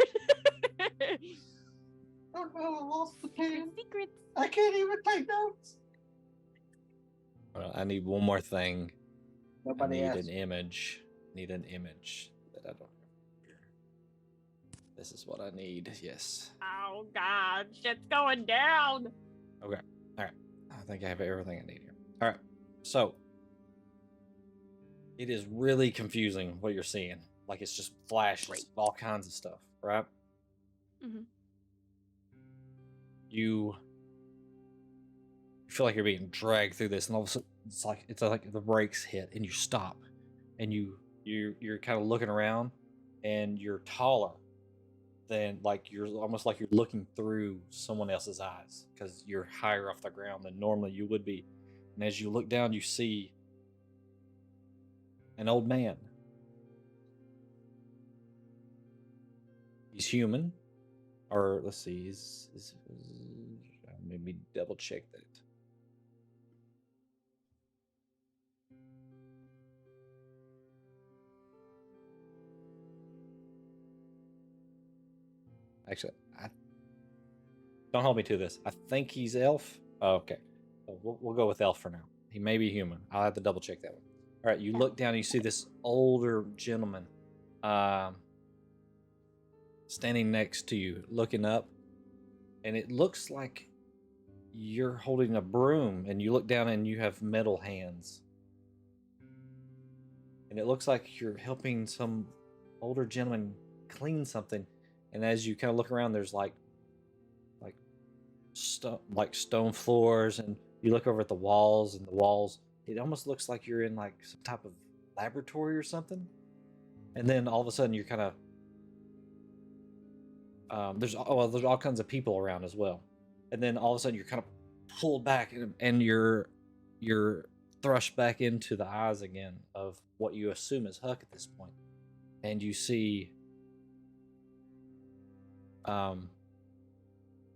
Oh no, I lost the pen. Secrets. I can't even take notes. I need one more thing. Nobody I need asked. an image. Need an image that I don't have here. This is what I need. Yes. Oh God, shit's going down. Okay. All right. I think I have everything I need here. All right. So it is really confusing what you're seeing. Like it's just flashes, Great. all kinds of stuff, right? Mhm. You feel like you're being dragged through this, and all of a sudden it's like the brakes hit, and you stop, and you're kind of looking around, and you're taller than you're almost like you're looking through someone else's eyes because you're higher off the ground than normally you would be. And as you look down, you see an old man. He's human, or let's see, he's maybe double check that. Actually, don't hold me to this. I think he's elf. Oh, okay, so we'll go with elf for now. He may be human. I'll have to double check that one. All right, you look down and you see this older gentleman standing next to you, looking up, and it looks like you're holding a broom, and you look down and you have metal hands. And it looks like you're helping some older gentleman clean something. And as you kind of look around, there's like stone floors, and you look over at the walls, and the walls, it almost looks like you're in like some type of laboratory or something. And then all of a sudden you're kind of there's all kinds of people around as well. And then all of a sudden you're kind of pulled back, and you're thrust back into the eyes again of what you assume is Huck at this point. And you see the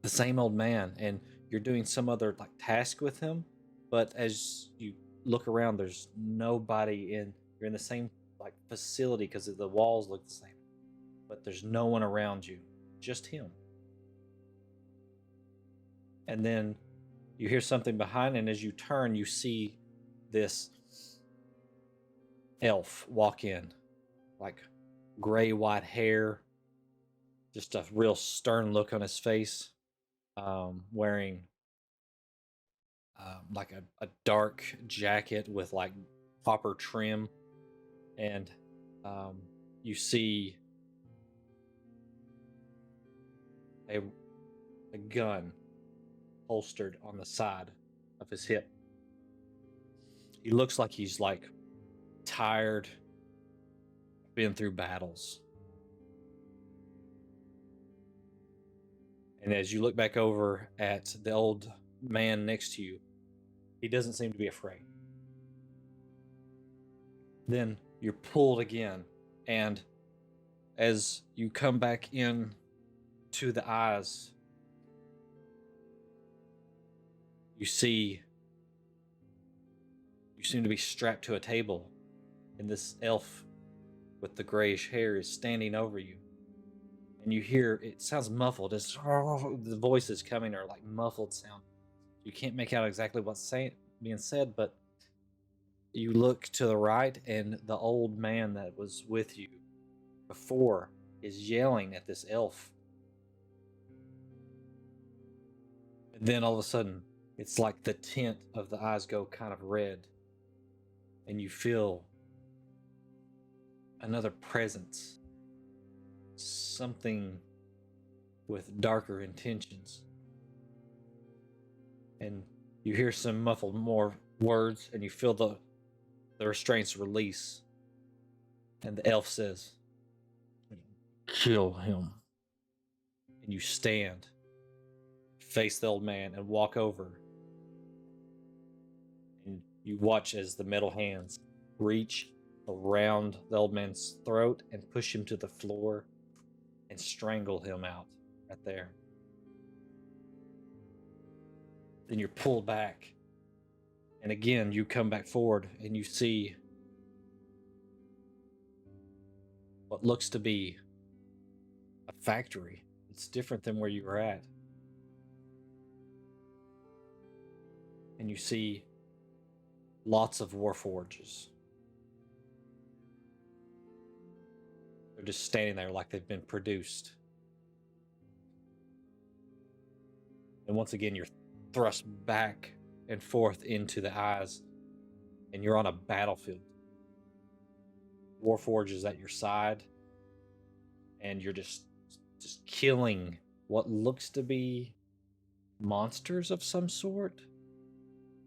same old man, and you're doing some other like task with him, but as you look around, there's nobody you're in the same like facility because the walls look the same, but there's no one around you, just him. And then you hear something behind, and as you turn, you see this elf walk in, like gray white hair, just a real stern look on his face, wearing like a dark jacket with like copper trim, and you see a gun holstered on the side of his hip. He looks like he's like tired, been through battles. And as you look back over at the old man next to you, he doesn't seem to be afraid. Then you're pulled again, and as you come back in to the eyes, you seem to be strapped to a table, and this elf with the grayish hair is standing over you, and you hear it sounds muffled. It's the voices coming are like muffled sound. You can't make out exactly what's being said, but you look to the right, and the old man that was with you before is yelling at this elf. And then all of a sudden, it's like the tint of the eyes go kind of red, and you feel another presence, something with darker intentions. And you hear some muffled more words, and you feel the restraints release. And the elf says, "Kill him." And you stand, face the old man, and walk over. And you watch as the metal hands reach around the old man's throat and push him to the floor and strangle him out right there. Then you're pulled back. And again, you come back forward and you see what looks to be a factory. It's different than where you were at. And you see lots of warforges. They're just standing there like they've been produced. And once again, you're thrust back and forth into the eyes, and you're on a battlefield. Warforges at your side, and you're just killing what looks to be monsters of some sort.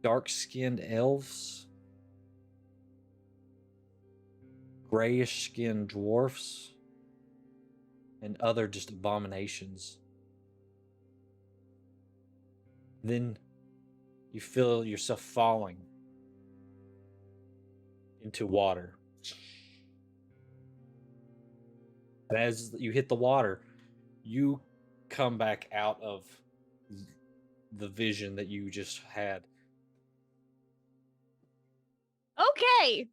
Dark-skinned elves, grayish-skinned dwarfs, and other just abominations. Then you feel yourself falling into water. And as you hit the water, you come back out of the vision that you just had. Okay.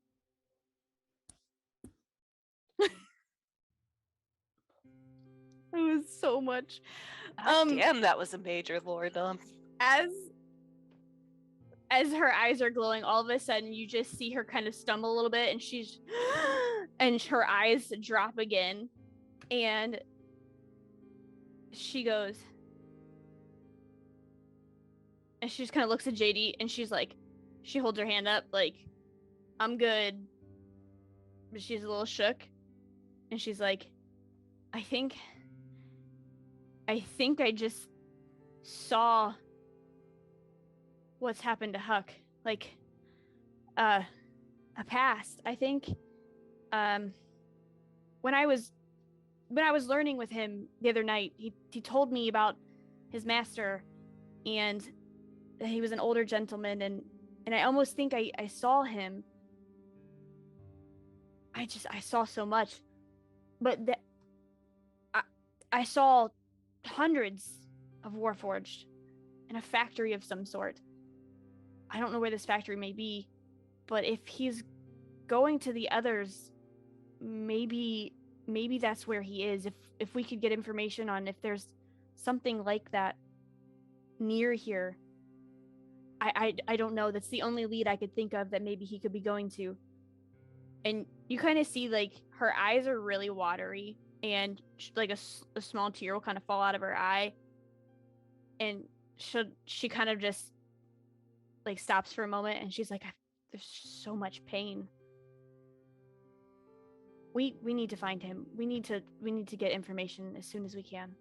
It was so much. Damn, that was a major lore dump. As her eyes are glowing, all of a sudden you just see her kind of stumble a little bit, and she's and her eyes drop again, and she goes, and she just kind of looks at JD, and she's like, she holds her hand up like, "I'm good," but she's a little shook, and she's like, I think I just saw what's happened to Huck, like a past. I think when I was learning with him the other night, he told me about his master, and that he was an older gentleman, and I almost think I saw him. I saw so much, but I saw hundreds of Warforged in a factory of some sort. I don't know where this factory may be, but if he's going to the others, maybe that's where he is. If we could get information on if there's something like that near here. I don't know. That's the only lead I could think of that maybe he could be going to. And you kind of see like her eyes are really watery, and like a small tear will kind of fall out of her eye, and she kind of just like stops for a moment, and she's like, there's so much pain. We need to find him. We need to get information as soon as we can.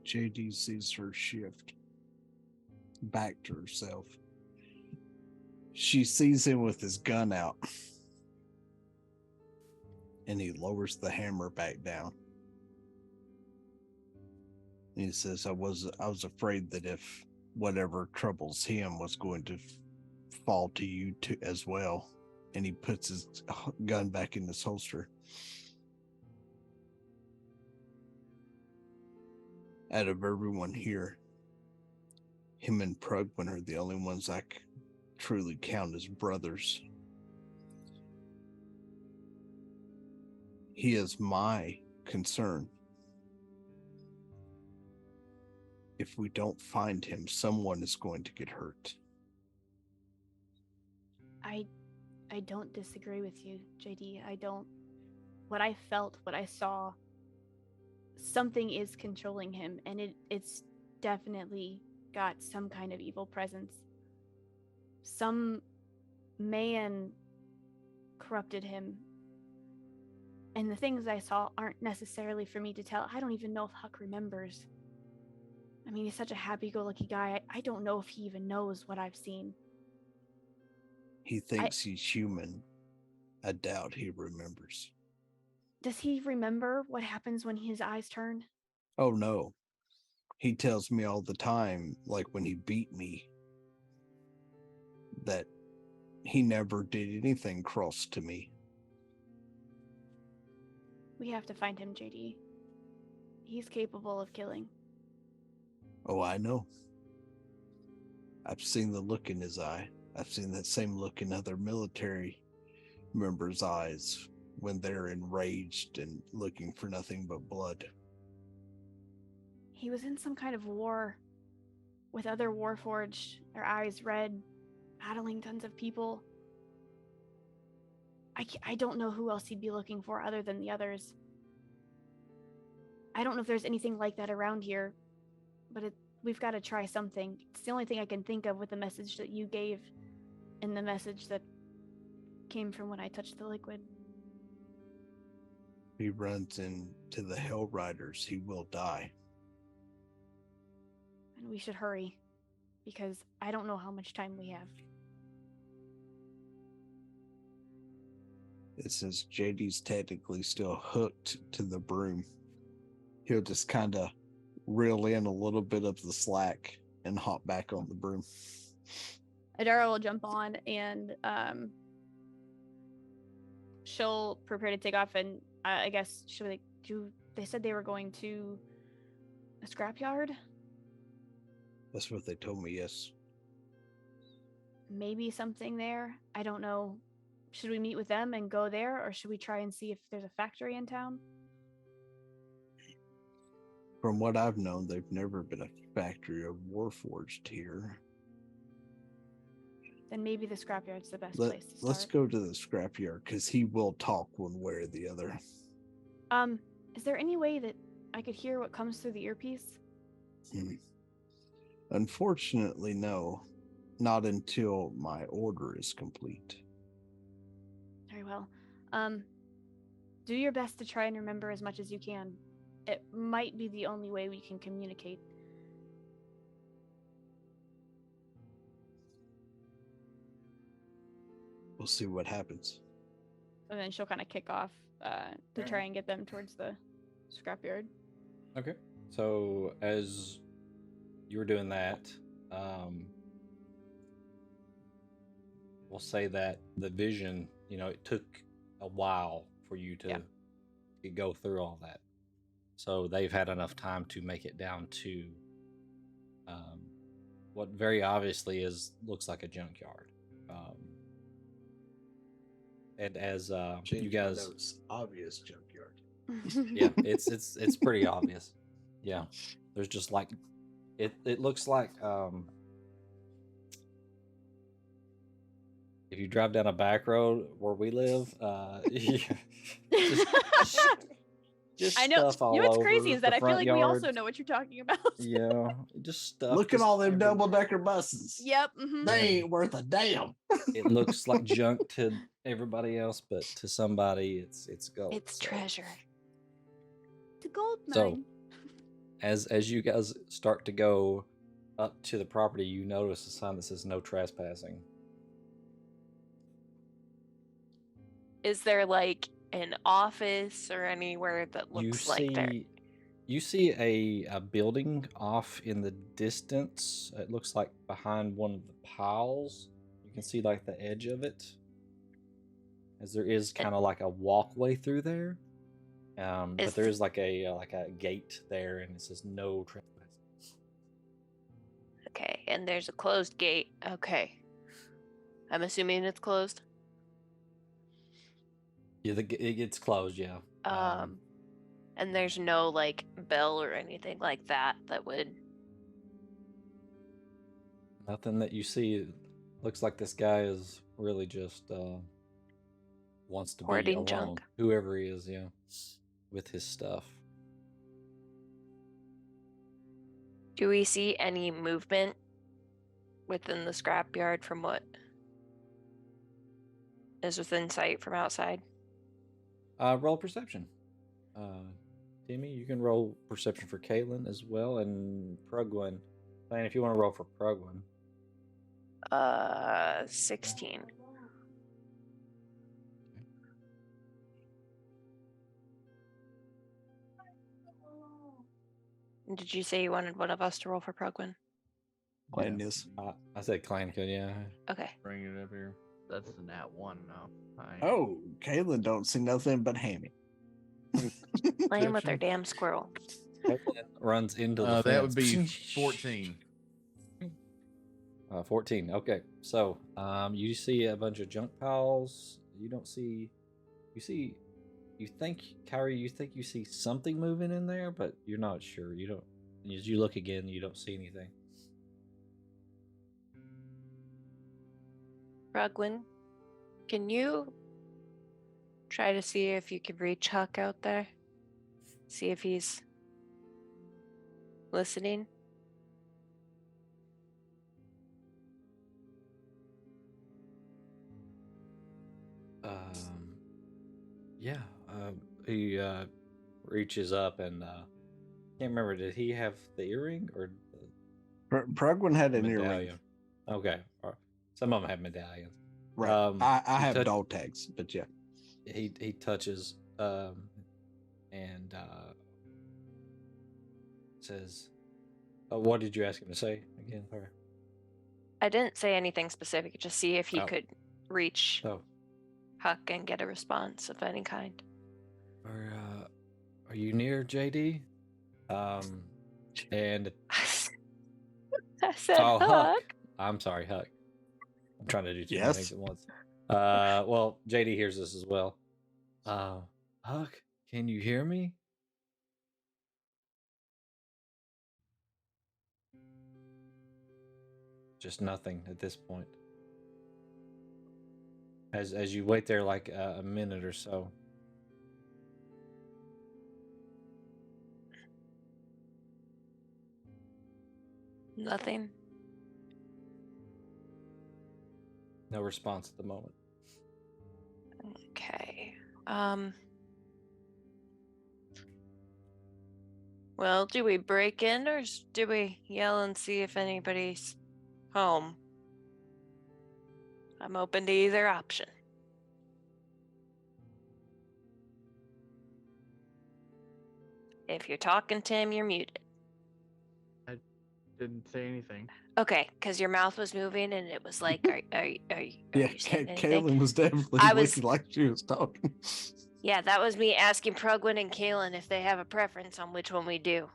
JD sees her shift back to herself. She sees him with his gun out, and he lowers the hammer back down. And he says, I was afraid that if whatever troubles him was going to fall to you too as well. And he puts his gun back in his holster. Out of everyone here, him and Prugman are the only ones I truly count as brothers. He is my concern. If we don't find him, someone is going to get hurt. I don't disagree with you, JD. I don't. What I felt, what I saw, something is controlling him, and it's definitely got some kind of evil presence. Some man corrupted him. And the things I saw aren't necessarily for me to tell. I don't even know if Huck remembers. I mean, he's such a happy-go-lucky guy. I don't know if he even knows what I've seen. He thinks he's human. I doubt he remembers. Does he remember what happens when his eyes turn? Oh no. He tells me all the time, like when he beat me, that he never did anything cross to me. We have to find him, JD. He's capable of killing. Oh, I know. I've seen the look in his eye. I've seen that same look in other military members' eyes when they're enraged and looking for nothing but blood. He was in some kind of war with other Warforged, their eyes red, battling tons of people. I don't know who else he'd be looking for other than the others. I don't know if there's anything like that around here, but we've got to try something. It's the only thing I can think of with the message that you gave and the message that came from when I touched the liquid. If he runs into the Hell Riders, he will die. And we should hurry, because I don't know how much time we have. It says JD's technically still hooked to the broom. He'll just kind of reel in a little bit of the slack and hop back on the broom. Adara will jump on and she'll prepare to take off, and I guess they said they were going to a scrapyard? That's what they told me, yes. Maybe something there. I don't know. Should we meet with them and go there, or should we try and see if there's a factory in town? From what I've known, they've never been a factory of Warforged here. Then maybe the scrapyard's the best place to start. Let's go to the scrapyard, because he will talk one way or the other. Is there any way that I could hear what comes through the earpiece? Unfortunately, no. Not until my order is complete. Very well. Do your best to try and remember as much as you can. It might be the only way we can communicate. We'll see what happens. And then she'll kind of kick off to try and get them towards the scrapyard. Okay. So as you were doing that, we'll say that the vision, it took a while for you to go through all that. So they've had enough time to make it down to what very obviously looks like a junkyard. And as you guys, notes, obvious junkyard. yeah, it's pretty obvious. Yeah, there's just like it looks like if you drive down a back road where we live, just I know. stuff all What's over crazy is that the I feel front like yard. we also know what you're talking about. Yeah, just stuff. Look at just all them everywhere. double-decker buses. Yep. Mm-hmm. They ain't worth a damn. It looks like junk to everybody else, but to somebody, it's gold. It's so. treasure. The gold So, mine. as you guys start to go up to the property, you notice a sign that says "No trespassing." Is there like an office or anywhere that looks like there? You see a building off in the distance. It looks like behind one of the piles. You can see like the edge of it, as there is kind of like a walkway through there. But there is like a gate there, and it says "No trespassing." Okay, and there's a closed gate. Okay. I'm assuming it's closed. Yeah, it's closed. Yeah, And there's no like bell or anything like that that would. Nothing that you see. Looks like this guy is really just wants to be Hoarding alone. junk. Whoever he is, yeah, with his stuff. Do we see any movement within the scrapyard from what is within sight from outside? Roll perception. Timmy, you can roll perception for Caitlin as well, and Prugwin. Diane, if you want to roll for Prugwin. 16. Did you say you wanted one of us to roll for Prugwin? Clan is. I said Clan could, yeah. Okay. Bring it up here. That's the nat 1 now. Oh, Caitlin don't see nothing but Hammy. Playing with her damn squirrel. Caitlin runs into the That would fence. be 14. 14. Okay, so you see a bunch of junk piles. You don't see. You think, Kyrie, you think you see something moving in there, but you're not sure. You don't. As you look again, you don't see anything. Prugwin, can you try to see if you can reach Huck out there? See if he's listening? Yeah. He reaches up and can't remember. Did he have the earring or Prugwin had an earring. medallion? Okay. Some of them have medallions. Right. I have touch- dog tags, but yeah. He touches and says, "Oh, what did you ask him to say again?" Sorry. I didn't say anything specific, just see if he Oh. could reach Oh, Huck and get a response of any kind. are you near JD? And I said Huck. Huck. I'm sorry, Huck. I'm trying to do two Yes. things at once. Well, JD hears this as well. Huck, can you hear me? Just nothing at this point. As you wait there like a minute or so. Nothing. No response at the moment. Okay. Well, do we break in or do we yell and see if anybody's home? I'm open to either option. If you're talking, Tim, you're muted. Didn't say anything. Okay, because your mouth was moving and it was like, are you Yeah, saying anything? Caitlin was definitely I was- looking like she was talking. Yeah, that was me asking Prugwin and Kaylin if they have a preference on which one we do.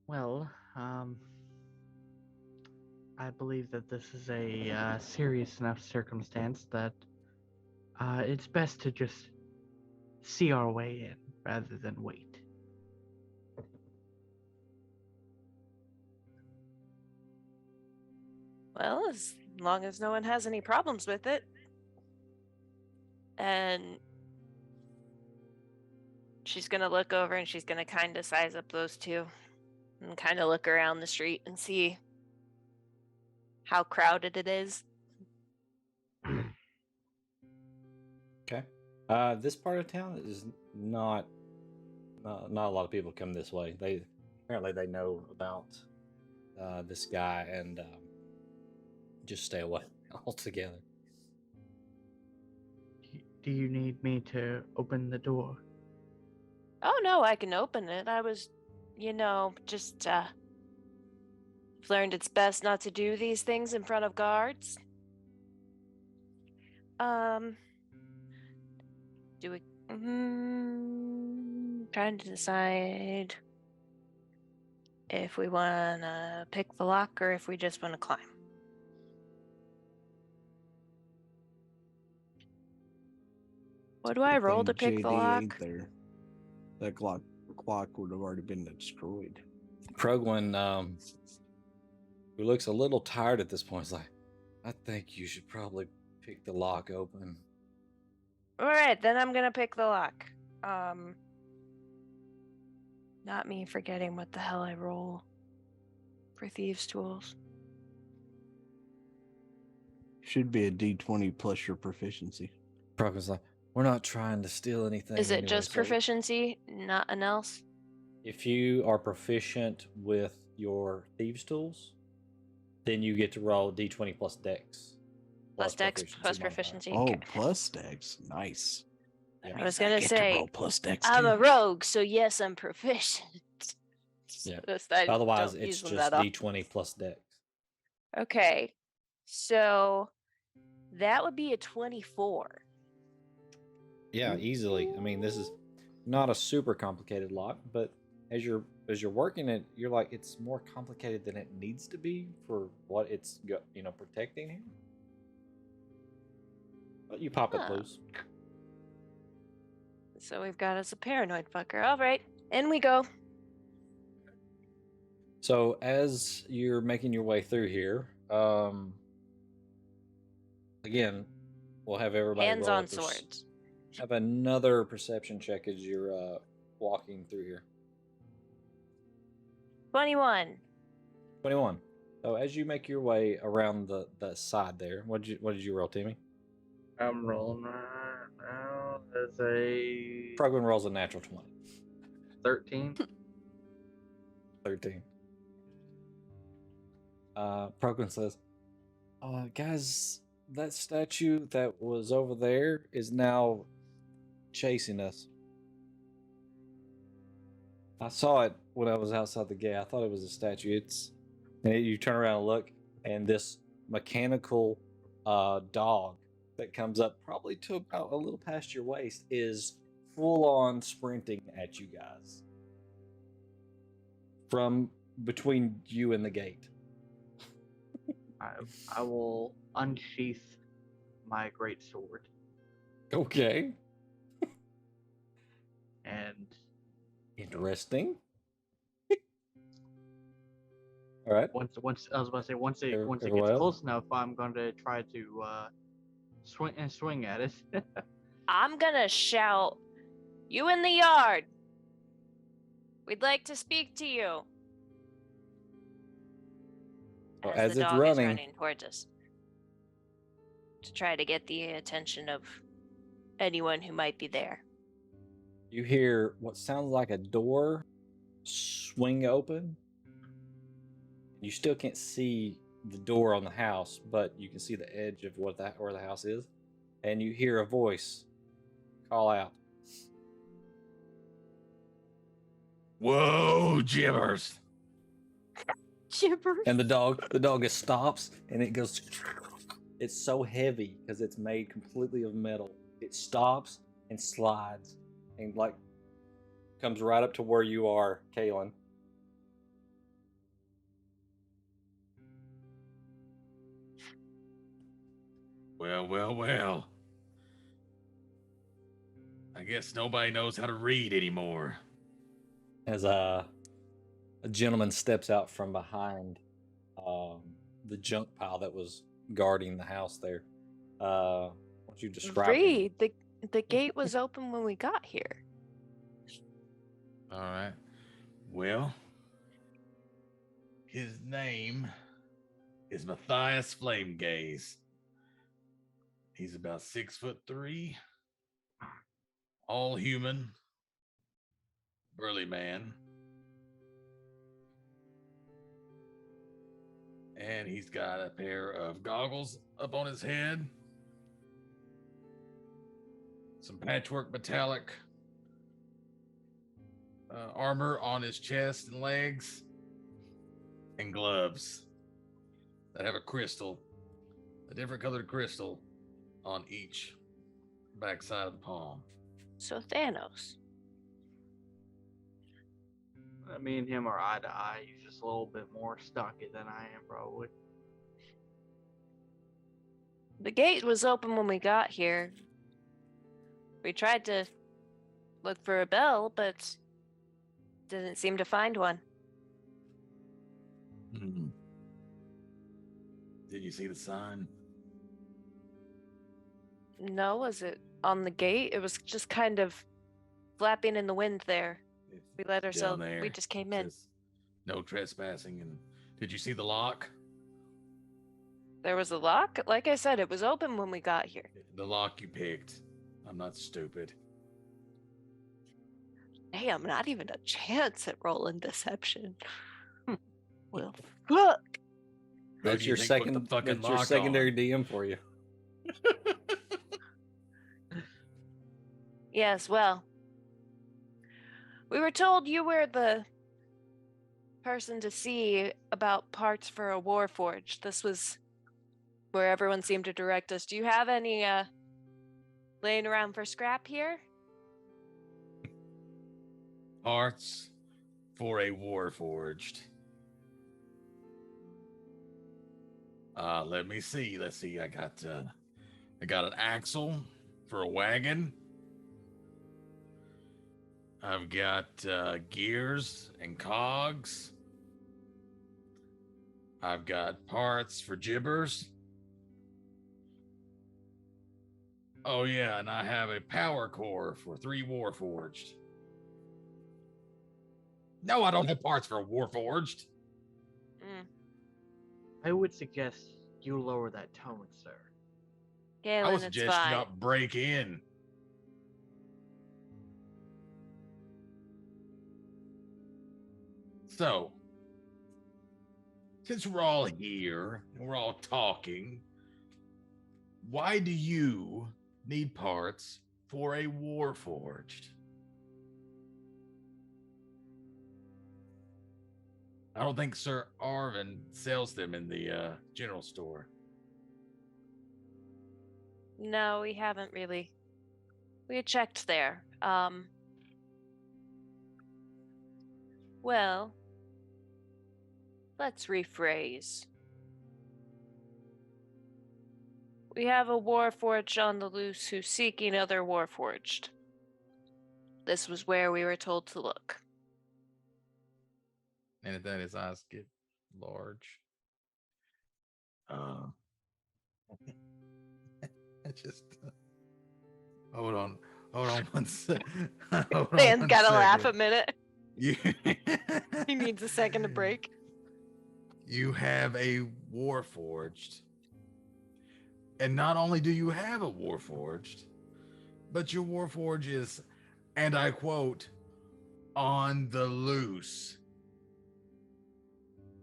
Well, I believe that this is a serious enough circumstance that it's best to just see our way in rather than wait. Well, as long as no one has any problems with it. And she's going to look over and she's going to kind of size up those two and kind of look around the street and see how crowded it is. Okay. This part of town is not a lot of people come this way. They know about this guy and just stay away altogether. Do you need me to open the door? Oh, no, I can open it. I was, just learned it's best not to do these things in front of guards. Do we... trying to decide if we want to pick the lock or if we just want to climb. What do I Good roll to thing pick the JD lock? ain't there. That clock would have already been destroyed. Progwin, who looks a little tired at this point, is like, I think you should probably pick the lock open. All right, then I'm gonna pick the lock. Not me forgetting what the hell I roll for thieves' tools. Should be a D20 plus your proficiency. Progwin's like, we're not trying to steal anything. Is it anyway, just so proficiency, nothing else? if you are proficient with your thieves' tools, then you get to roll D20 plus Dex. Plus Dex, proficiency plus modifier. proficiency. Oh, Okay. plus Dex. Nice. That I means was gonna get to say, roll plus Dex I'm too. a rogue, so yes, I'm proficient. Yeah. Just I Otherwise, don't it's use them just that often. D20 plus Dex. Okay, so that would be a 24. Yeah, easily. I mean, this is not a super complicated lock, but as you're working it, you're like, it's more complicated than it needs to be for what it's protecting here. But you pop it Huh. loose. So we've got us a paranoid fucker. All right, in we go. So as you're making your way through here, again, we'll have everybody Hands roll on a swords. Have another perception check as you're walking through here. 21. 21. So as you make your way around the side there, what did you roll, Timmy? I'm rolling right now. That's a Progwin rolls a natural 20. 13. 13. Progwin says, guys, that statue that was over there is now chasing us. I saw it when I was outside the gate. I thought it was a statue. You turn around and look, and this mechanical dog that comes up probably to about a little past your waist is full on sprinting at you guys from between you and the gate. I will unsheath my great sword Okay. and Interesting. All right. once I was about to say once it Everyone gets else? close enough, I'm going to try to swing at it. I'm gonna shout, "You in the yard! We'd like to speak to you." Well, As as the it's dog is running- running towards us, to try to get the attention of anyone who might be there. You hear what sounds like a door swing open. You still can't see the door on the house, but you can see the edge of where the house is. And you hear a voice call out. Whoa, gibbers. Gibbers. And the dog just stops and it goes. It's so heavy because it's made completely of metal. It stops and slides and comes right up to where you are, Kaylin. Well. I guess nobody knows how to read anymore. As a gentleman steps out from behind the junk pile that was guarding the house there. Why don't you describe him? Reed, the gate was open when we got here. All right. Well, his name is Matthias Flamegaze. He's about 6'3", all human, burly man. And he's got a pair of goggles up on his head, some patchwork metallic armor on his chest and legs, and gloves that have a different colored crystal on each backside of the palm. So Thanos. Me and him are eye to eye. He's just a little bit more stocky than I am, probably. The gate was open when we got here. We tried to look for a bell, but didn't seem to find one. Hmm. Did you see the sign? No, was it on the gate? It was just kind of flapping in the wind there. We let Down ourselves. there. We just came in. Says, no trespassing. And did you see the lock? There was a lock. Like I said, it was open when we got here. The lock you picked. I'm not stupid. Damn, not even a chance at rolling deception. Well, fuck. Who That's do you your think put second. the fucking That's your lock secondary on? DM for you. Yes, well, we were told you were the person to see about parts for a warforge. This was where everyone seemed to direct us. Do you have any laying around for scrap here? Parts for a warforged. Let me see. Let's see. I got an axle for a wagon. I've got gears and cogs. I've got parts for gibbers. Oh yeah, and I have a power core for 3 warforged. No, I don't have parts for a warforged. Mm. I would suggest you lower that tone, sir. I Galen, would it's suggest you fine. not break in. So, since we're all here and we're all talking, why do you need parts for a warforged? I don't think Sir Arvin sells them in the general store. No, we haven't really. We had checked there. Well, let's rephrase. We have a warforged on the loose who's seeking other warforged. This was where we were told to look. And at that, his eyes get large. I just hold on one sec. Dan's gotta laugh a minute. You, He needs a second to break. you have a warforged, and not only do you have a warforged, but your warforged is, and I quote, on the loose.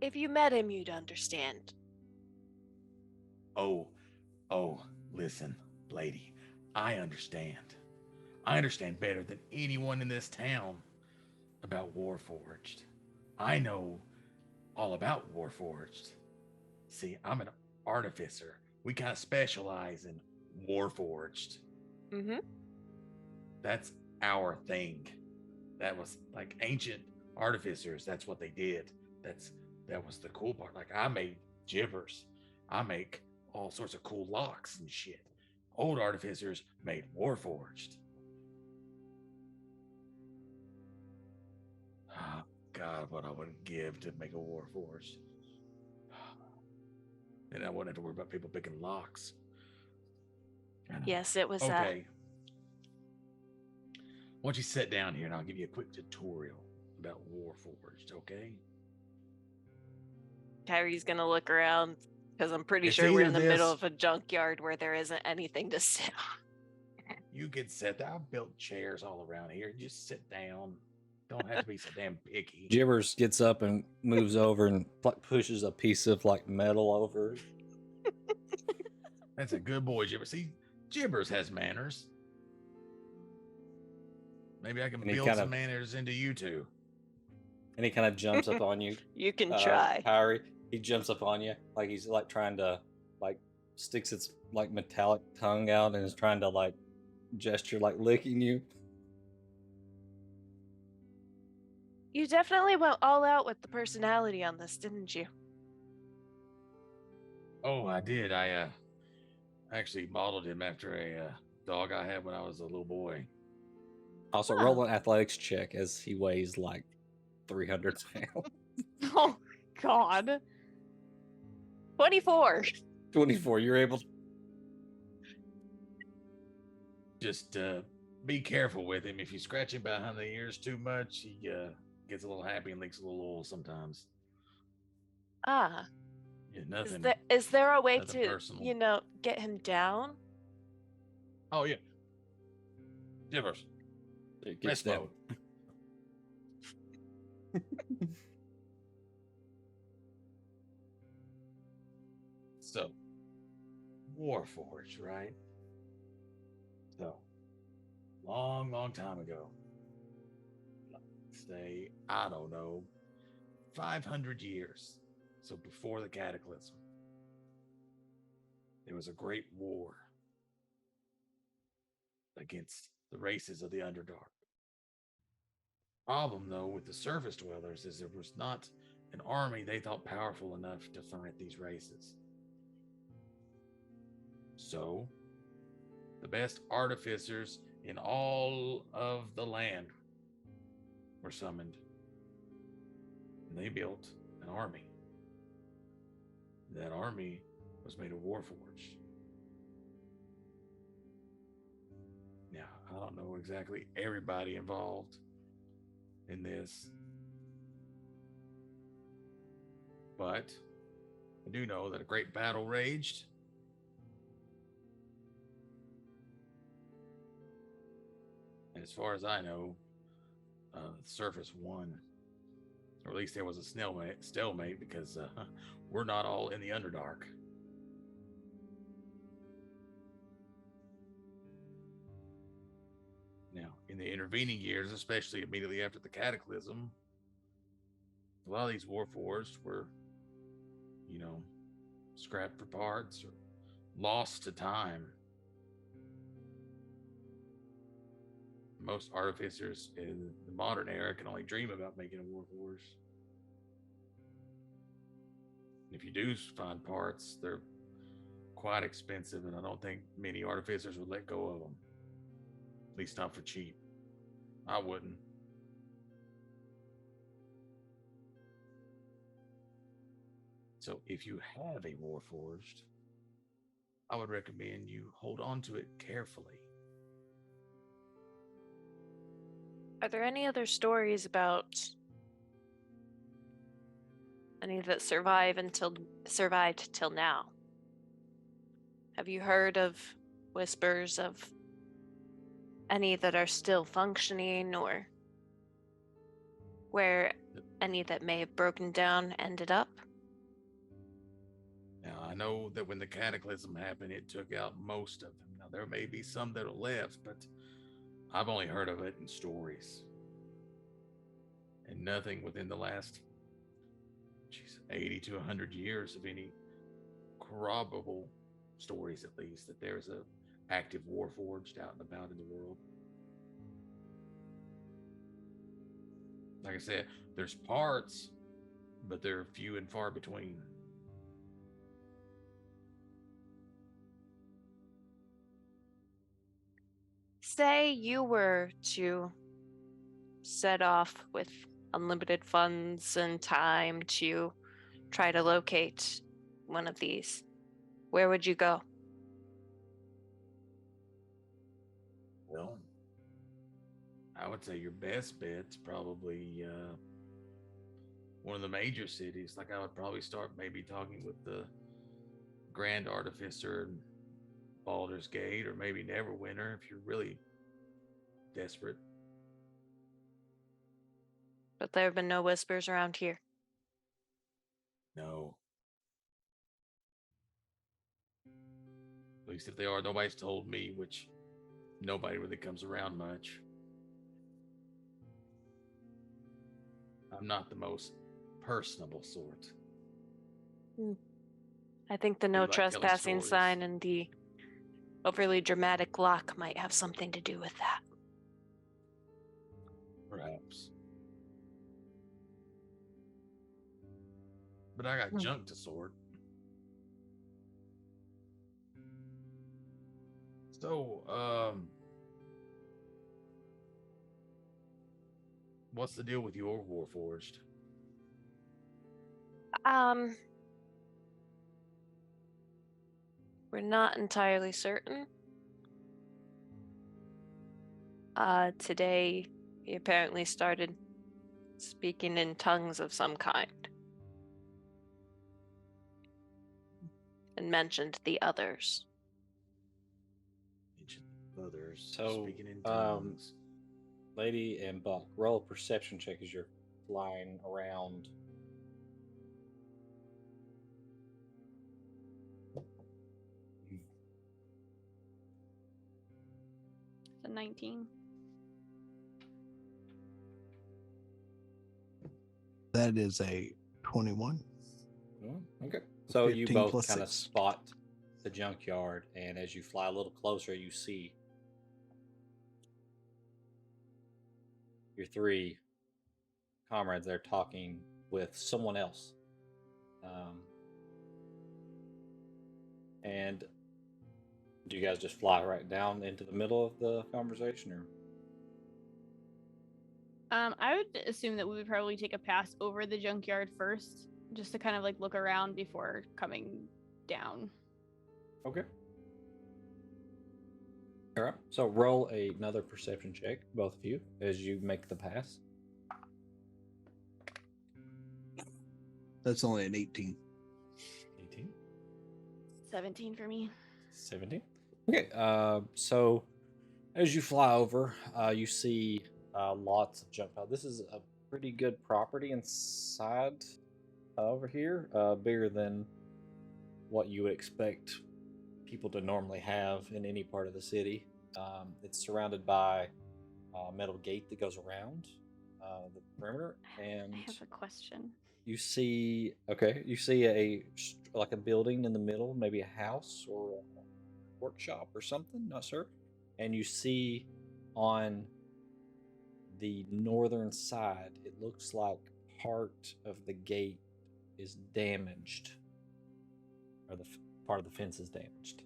If you met him, you'd understand. Oh, listen, lady, I understand. I understand better than anyone in this town about Warforged. I know all about Warforged. See, I'm an artificer. We kind of specialize in Warforged. Mm-hmm. That's our thing. That was like ancient artificers. That's what they did. That was the cool part. Like I made gibbers. I make all sorts of cool locks and shit. Old artificers made Warforged. Oh, God, what I would give to make a Warforged. And I wouldn't have to worry about people picking locks. Yes, it was Okay. Why don't you sit down here and I'll give you a quick tutorial about Warforged, okay? Kyrie's gonna look around because I'm pretty It's sure we're in either the middle this- of a junkyard where there isn't anything to sit on. You can sit there. I've built chairs all around here. Just sit down. Don't have to be so damn picky. Gibbers gets up and moves over and like pushes a piece of like metal over. That's a good boy, Gibber. See, Gibbers has manners. Maybe I can And he build kinda- some manners into you two. And he kind of jumps up on you. You can try. Kyrie, he jumps up on you like he's like trying to like sticks its like metallic tongue out and is trying to like gesture like licking you. You definitely went all out with the personality on this, didn't you? Oh, I did. I actually modeled him after a dog I had when I was a little boy. Also, Huh. roll an athletics check as he weighs like 300 pounds. Oh God. 24. 24. You're able to. Just be careful with him. If you scratch him behind the ears too much, he gets a little happy and leaks a little oil sometimes. Ah. Yeah, nothing. Is there a way nothing to, personal. get him down? Oh yeah. Jibbers. It Rest gets down. mode. So, Warforged, right? So, long time ago. Say, I don't know, 500 years. So before the Cataclysm, there was a great war against the races of the Underdark. Problem, though, with the surface dwellers is there was not an army they thought powerful enough to fight these races. So, the best artificers in all of the land were summoned. And they built an army. That army was made of Warforged. Now, I don't know exactly everybody involved in this, but I do know that a great battle raged. And as far as I know, the surface won. Or at least there was a stalemate because we're not all in the Underdark. Now, in the intervening years, especially immediately after the Cataclysm, a lot of these Warforged were, scrapped for parts or lost to time. Most artificers in the modern era can only dream about making a Warforged. If you do find parts, they're quite expensive, and I don't think many artificers would let go of them. At least not for cheap. I wouldn't. So if you have a Warforged, I would recommend you hold on to it carefully. Are there any other stories about any that survived till now? Have you heard of whispers of any that are still functioning, or where any that may have broken down ended up? Now, I know that when the Cataclysm happened, it took out most of them. Now, there may be some that are left, but I've only heard of it in stories. And nothing within the last 80 to 100 years of any corroborable stories, at least, that there's a active Warforged out and about in the world. Like I said, there's parts, but they're few and far between. Say you were to set off with unlimited funds and time to try to locate one of these. Where would you go? Well, I would say your best bet's probably one of the major cities. Like, I would probably start maybe talking with the Grand Artificer in Baldur's Gate, or maybe Neverwinter if you're really desperate. But there have been no whispers around here. No. At least if they are, nobody's told me, which nobody really comes around much. I'm not the most personable sort. I think the Do no you like telling trespassing stories? sign and the overly dramatic lock might have something to do with that. Perhaps. But I got junk to sort. So, what's the deal with your Warforged? We're not entirely certain. Today he apparently started speaking in tongues of some kind and mentioned the others. Ancient others So, speaking in tongues. Lady and Buck, roll a perception check as you're flying around. It's a 19. That is a 21. Okay. So you 15 both plus kind of 6. spot the junkyard, and as you fly a little closer, you see your three comrades there talking with someone else. And do you guys just fly right down into the middle of the conversation, or? I would assume that we would probably take a pass over the junkyard first, just to kind of like look around before coming down. Okay. All right. So roll another perception check, both of you, as you make the pass. That's only an 18. 18. 17 for me. 17. Okay. So as you fly over, you see lots of junk pile. This is a pretty good property inside over here, bigger than what you would expect people to normally have in any part of the city. It's surrounded by a metal gate that goes around the perimeter, and I have a question. you see like a building in the middle, maybe a house or a workshop or something, not sure. And you see on the northern side, it looks like part of the gate is damaged, or part of the fence is damaged.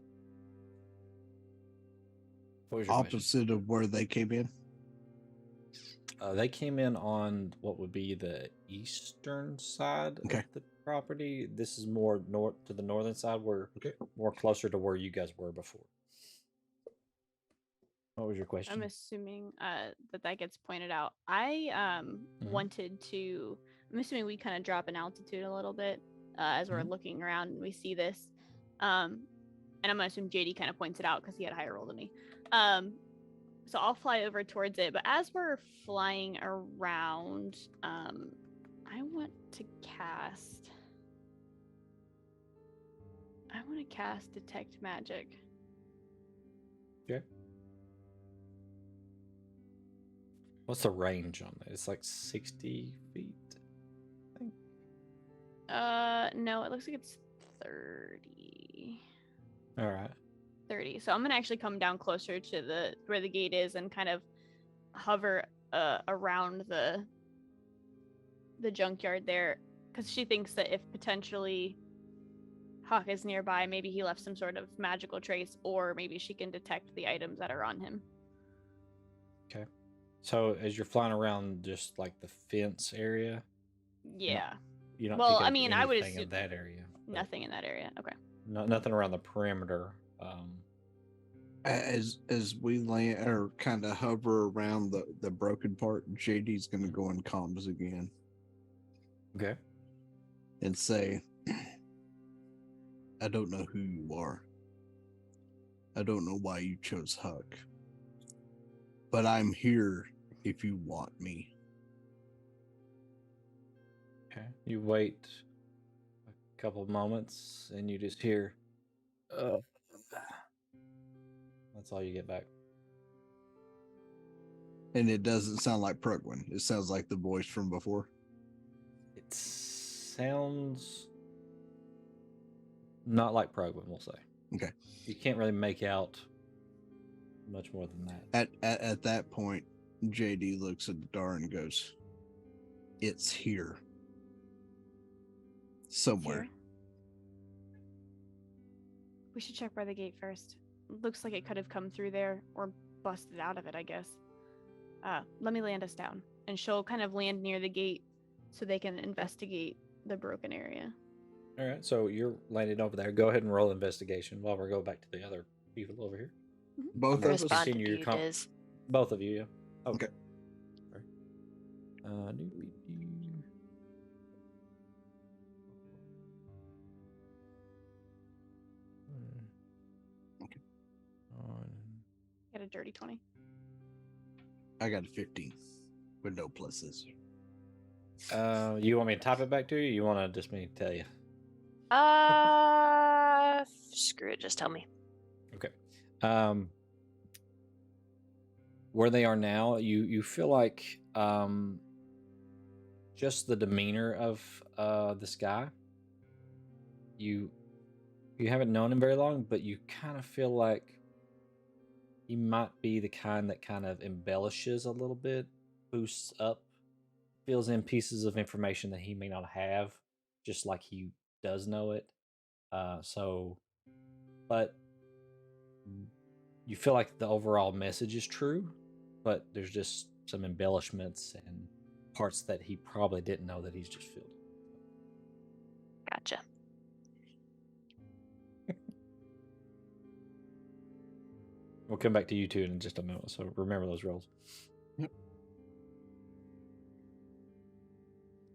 What was your question? Opposite of where they came in. They came in on what would be the eastern side Okay. of the property. This is more north to the northern side, where more closer to where you guys were before. What was your question? I'm assuming that gets pointed out. I wanted to. I'm assuming we kind of drop in altitude a little bit as we're looking around and we see this. And I'm gonna assume JD kind of points it out because he had a higher roll than me. So I'll fly over towards it. But as we're flying around, I want to cast Detect Magic. Okay. What's the range on it? It's like 60 feet, I think. No, it looks like it's 30. All right. 30. So I'm gonna actually come down closer to where the gate is and kind of hover around the junkyard there, because she thinks that if potentially Hawk is nearby, maybe he left some sort of magical trace, or maybe she can detect the items that are on him. Okay. So as you're flying around just like the fence area? Yeah. You don't Well, pick I up mean, I would anything assume in that area. nothing in that area. Okay. Nothing around the perimeter. As we land or kind of hover around the broken part, JD's going to go in comms again. Okay. And say, I don't know who you are. I don't know why you chose Huck. But I'm here if you want me. Okay. You wait a couple moments and you just hear, that's all you get back. And it doesn't sound like Prugwin. It sounds like the voice from before. It sounds not like Prugwin, we'll say. Okay. You can't really make out much more than that. At that point, JD looks at Dar and goes, "It's here. Somewhere." Here. We should check by the gate first. looks like it could have come through there or busted out of it, I guess. Let me land us down. And she'll kind of land near the gate so they can investigate the broken area. All right, so you're landing over there. Go ahead and roll investigation while we go back to the other people over here. Both I'm of gonna us. Respond to continue your you, com- Diz. Both of you, yeah. Oh. Okay. Sorry. Okay. Get a dirty 20. I got a 15 with no pluses. You want me to type it back to you? Or you want to just me tell you? Screw it. Just tell me. Okay. Where they are now, you feel like just the demeanor of this guy. You haven't known him very long, but you kind of feel like he might be the kind that kind of embellishes a little bit, boosts up, fills in pieces of information that he may not have, just like he does know it. But you feel like the overall message is true, but there's just some embellishments and parts that he probably didn't know that he's just filled. Gotcha. We'll come back to you two in just a minute, so remember those rolls. Yep.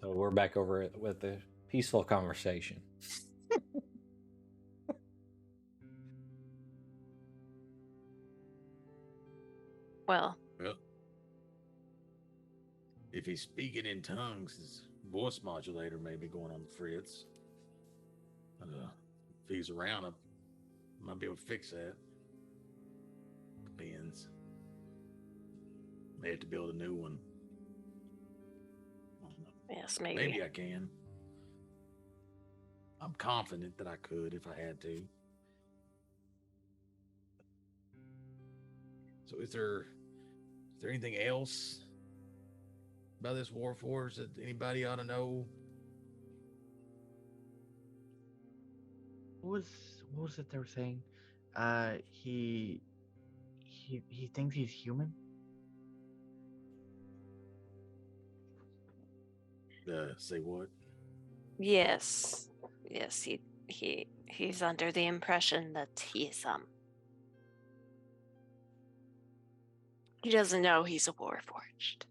So we're back over it with the peaceful conversation. Well, if he's speaking in tongues, his voice modulator may be going on the fritz. If he's around, I might be able to fix that. Depends. May have to build a new one. I don't know. yes, maybe. Maybe I can. I'm confident that I could if I had to. So is there anything else about this Warforged that anybody ought to know? What was it they were saying? He thinks he's human. Say what? Yes. He's under the impression that he's he doesn't know he's a Warforged.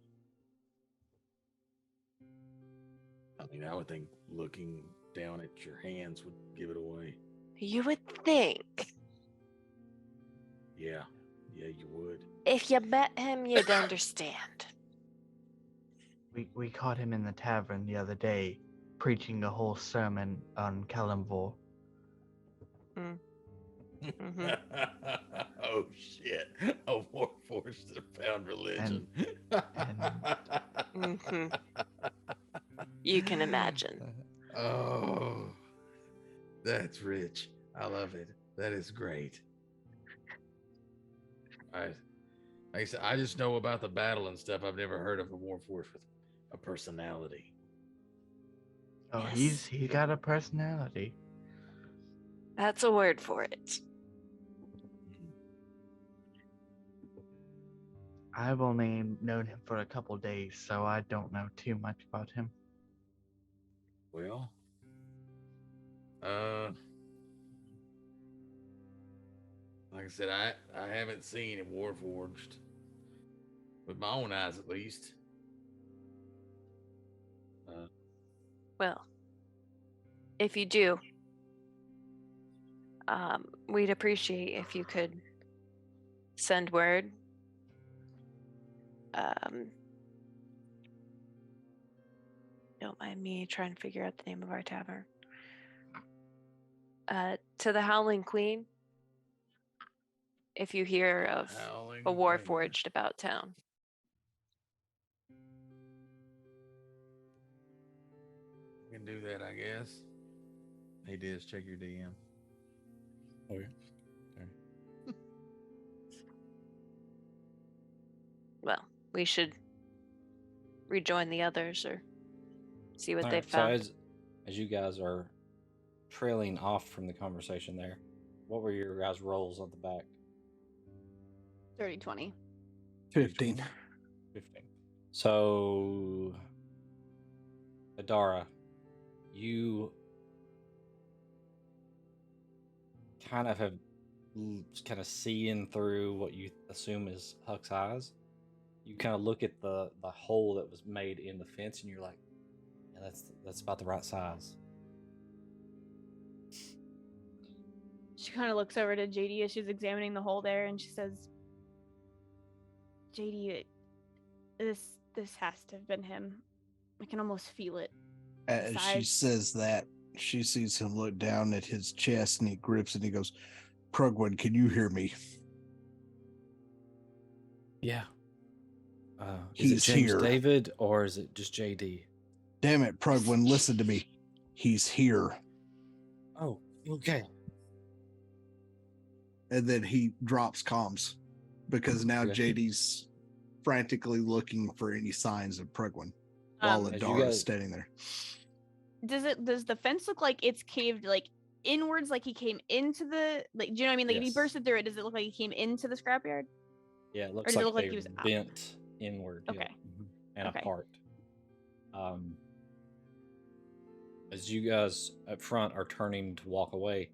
I mean, I would think looking down at your hands would give it away. You would think. Yeah, you would. If you met him, you'd understand. We caught him in the tavern the other day, preaching a whole sermon on Kalimvor. Mm-hmm. Oh shit! A Warforged that found religion. Mm-hmm. You can imagine. Oh, that's rich. I love it. That is great. Like I said, I just know about the battle and stuff. I've never heard of a Warforged with a personality. Oh, Yes. he's got a personality. That's a word for it. I've only known him for a couple days, so I don't know too much about him. Well, like I said, I haven't seen a Warforged with my own eyes, at least. Well, if you do, we'd appreciate if you could send word. Don't mind me trying to figure out the name of our tavern. To the Howling Queen, if you hear of Howling a Queen. Warforged about town. We can do that, I guess. Hey, Diz, check your DM. Oh yeah. Well, we should rejoin the others or see what All they've right, found. so as you guys are trailing off from the conversation there, what were your guys' roles on the back? 30, 20. 15. 15. So, Adara, you kind of have kind of seeing through what you assume is Huck's eyes. You kind of look at the hole that was made in the fence, and you're like, "Yeah, that's about the right size." She kind of looks over to JD as she's examining the hole there, and she says, "JD, this has to have been him. I can almost feel it." As she Besides- says that, she sees him look down at his chest, and he grips and he goes, "Prugwood, can you hear me?" Yeah. Is He's it James here. David or is it just JD? Damn it, Prugwood, listen to me. He's here. Oh, okay. And then he drops comms because now Okay. JD's frantically looking for any signs of Prugwood while Um, As you Adara is guys- standing there. does the fence look like it's caved like inwards, like he came into the, like, do you know what I mean? Like if he Yes. bursted through it, does it look like he came into the scrapyard? Yeah, it looks does it like look like they he was out? bent inward. Yeah. Okay. And Okay. apart. As you guys up front are turning to walk away,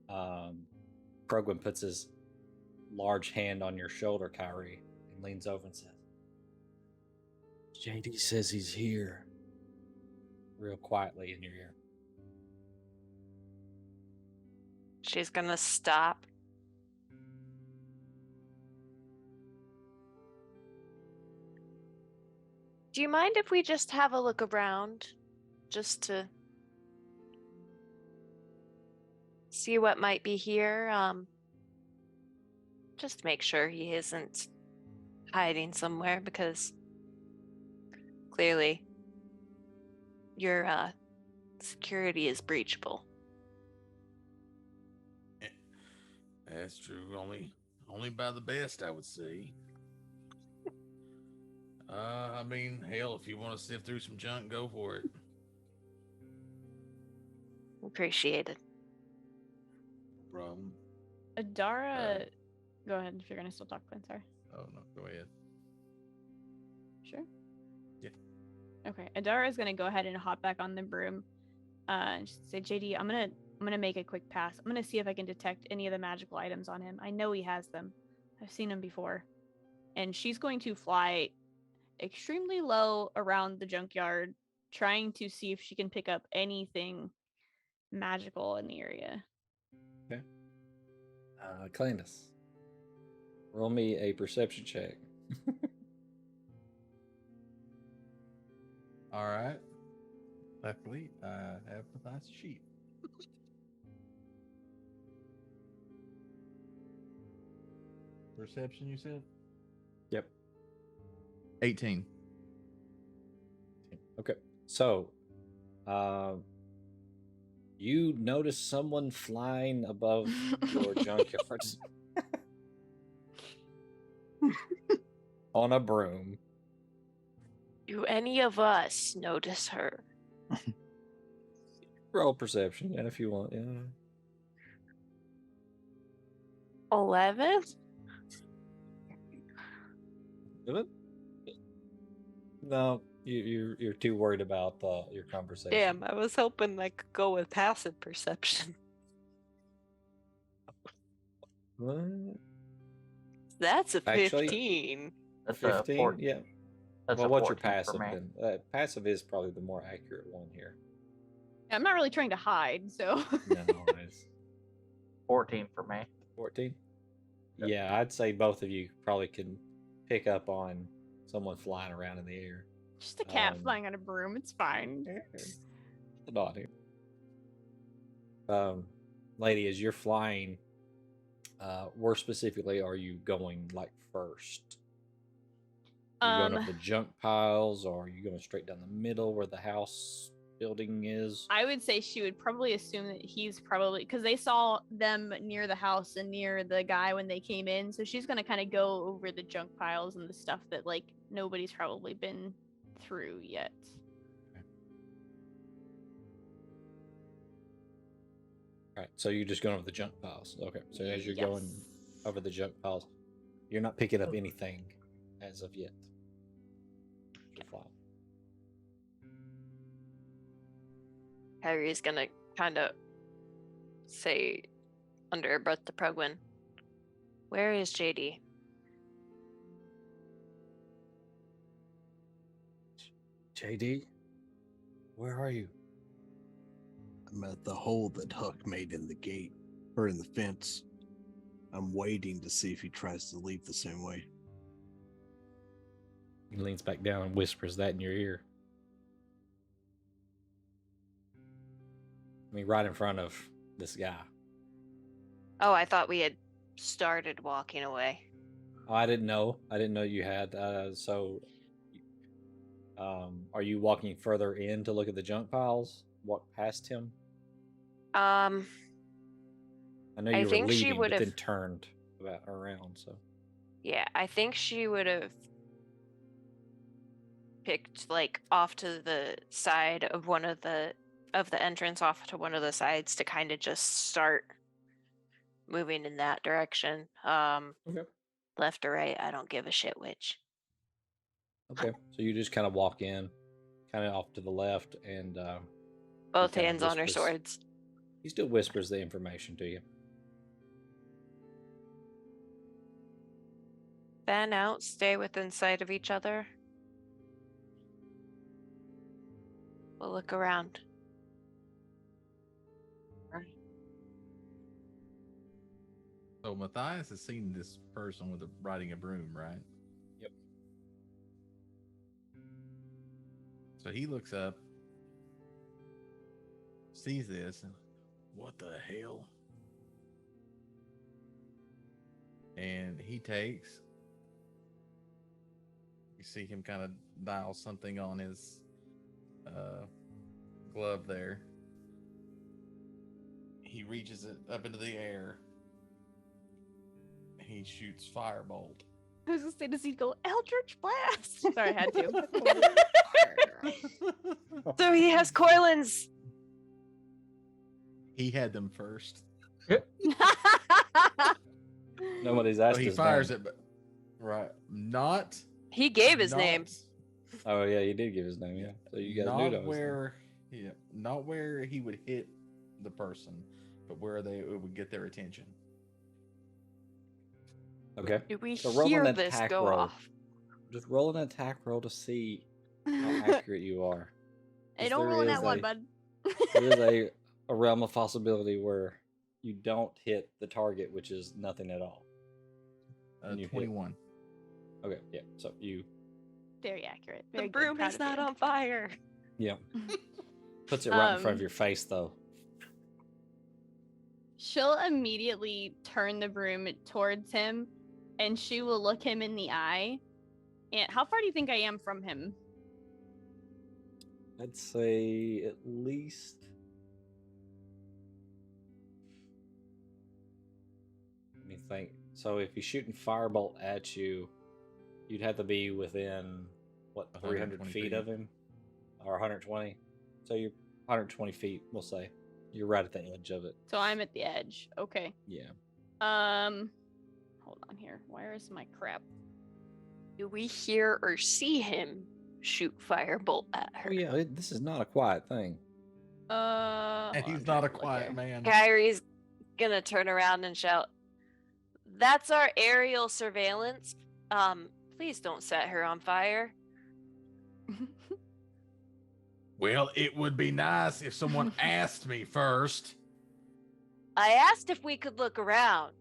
Prugwin puts his large hand on your shoulder, Kyrie, and leans over and says, JD says he's here. Real quietly in your ear. She's gonna stop. Do you mind if we just have a look around? Just to see what might be here? Just make sure he isn't hiding somewhere, because clearly your security is breachable. That's true. Only by the best, I would say. I mean, hell, if you want to sift through some junk, go for it. Appreciated. Problem. Adara, go ahead if you're gonna still talk, Glenn. Sorry. Oh no, go ahead. Sure. Yeah. Okay. Adara is gonna go ahead and hop back on the broom, and just say, JD, I'm gonna make a quick pass. I'm gonna see if I can detect any of the magical items on him. I know he has them. I've seen them before. And she's going to fly extremely low around the junkyard, trying to see if she can pick up anything magical in the area. Okay. Clandus, roll me a perception check. All right. Luckily, I have the nice sheet. Perception, you said? Yep. 18. Okay. So, you notice someone flying above your junkyard on a broom. Do any of us notice her? Roll perception, yeah, if you want. Yeah. 11? No, you're too worried about your conversation. Damn, I was hoping I could go with passive perception. What? That's a Actually- 15. That's 15? 14. Yeah. That's Well, a what's your 14 for passive me. then? Passive is probably the more accurate one here. I'm not really trying to hide, so. No, it's 14 for me. 14. Yep. Yeah, I'd say both of you probably can pick up on someone flying around in the air. Just a cat Um, flying on a broom. It's fine. Not here. Lady, as you're flying, where specifically are you going? Like first? Are you going up the junk piles, or are you going straight down the middle where the house building is? I would say she would probably assume that he's probably, because they saw them near the house and near the guy when they came in, so she's gonna kind of go over the junk piles and the stuff that like nobody's probably been through yet. All right, so you're just going over the junk piles. Okay, so as you're going Yes. over the junk piles, You're not picking up anything as of yet. Harry's gonna kind of say under her breath to Prugwin, "Where is JD?" JD, where are you? I'm at the hole that Huck made in the gate, or in the fence. I'm waiting to see if he tries to leave the same way. He leans back down and whispers that in your ear. I mean, right in front of this guy. Oh, I thought we had started walking away. Oh, I didn't know. I didn't know you had. Are you walking further in to look at the junk piles? Walk past him? I know you were think she leaving, would but then have turned around. So Yeah, I think she would have picked like off to the side of one of the entrance, off to one of the sides to kind of just start moving in that direction. Okay. Left or right, I don't give a shit which. Okay, so you just kind of walk in, kind of off to the left, and Both kinda hands on her whispers. swords. He still whispers the information to you. Fan out, stay within sight of each other. We'll look around. So Matthias has seen this person riding a broom, right? Yep. So he looks up, sees this, and what the hell? And he takes. You see him kind of dial something on his glove there. He reaches it up into the air. He shoots firebolt. I was gonna say, does he go Eldritch Blast? Sorry, I had to. So he has Coilins. He had them first. Nobody's So asked he his fires name. it, but right, not. He gave his name. Oh yeah, you did give his name. Yeah, so you guys knew Not that was where, not where he would hit the person, but where it would get their attention. okay. Do we So roll hear an this attack go roll. off? Just roll an attack roll to see how accurate you are. Hey, 'Cause don't there roll in is that one, a- bud. There is a realm of possibility where you don't hit the target, which is nothing at all. And you hit- 21. Okay, yeah. So you, Very accurate. The Very broom good. is Proud of not you. on fire. yeah, puts it right in front of Um, your face though. She'll immediately turn the broom towards him, and she will look him in the eye. And how far do you think I am from him? I'd say at least. Let me think. So if he's shooting firebolt at you, you'd have to be within what 300 120 feet feet. of him, or 120. So you're 120 feet. We'll say you're right at the edge of it. So I'm at the edge. Okay. Yeah. Hold on here. Where is my crap? Do we hear or see him shoot firebolt at her? Oh yeah. This is not a quiet thing. And hold on, he's I'm not trying a to look quiet here. man. Kyrie's gonna turn around and shout, "That's our aerial surveillance. Please don't set her on fire." Well, it would be nice if someone asked me first. I asked if we could look around.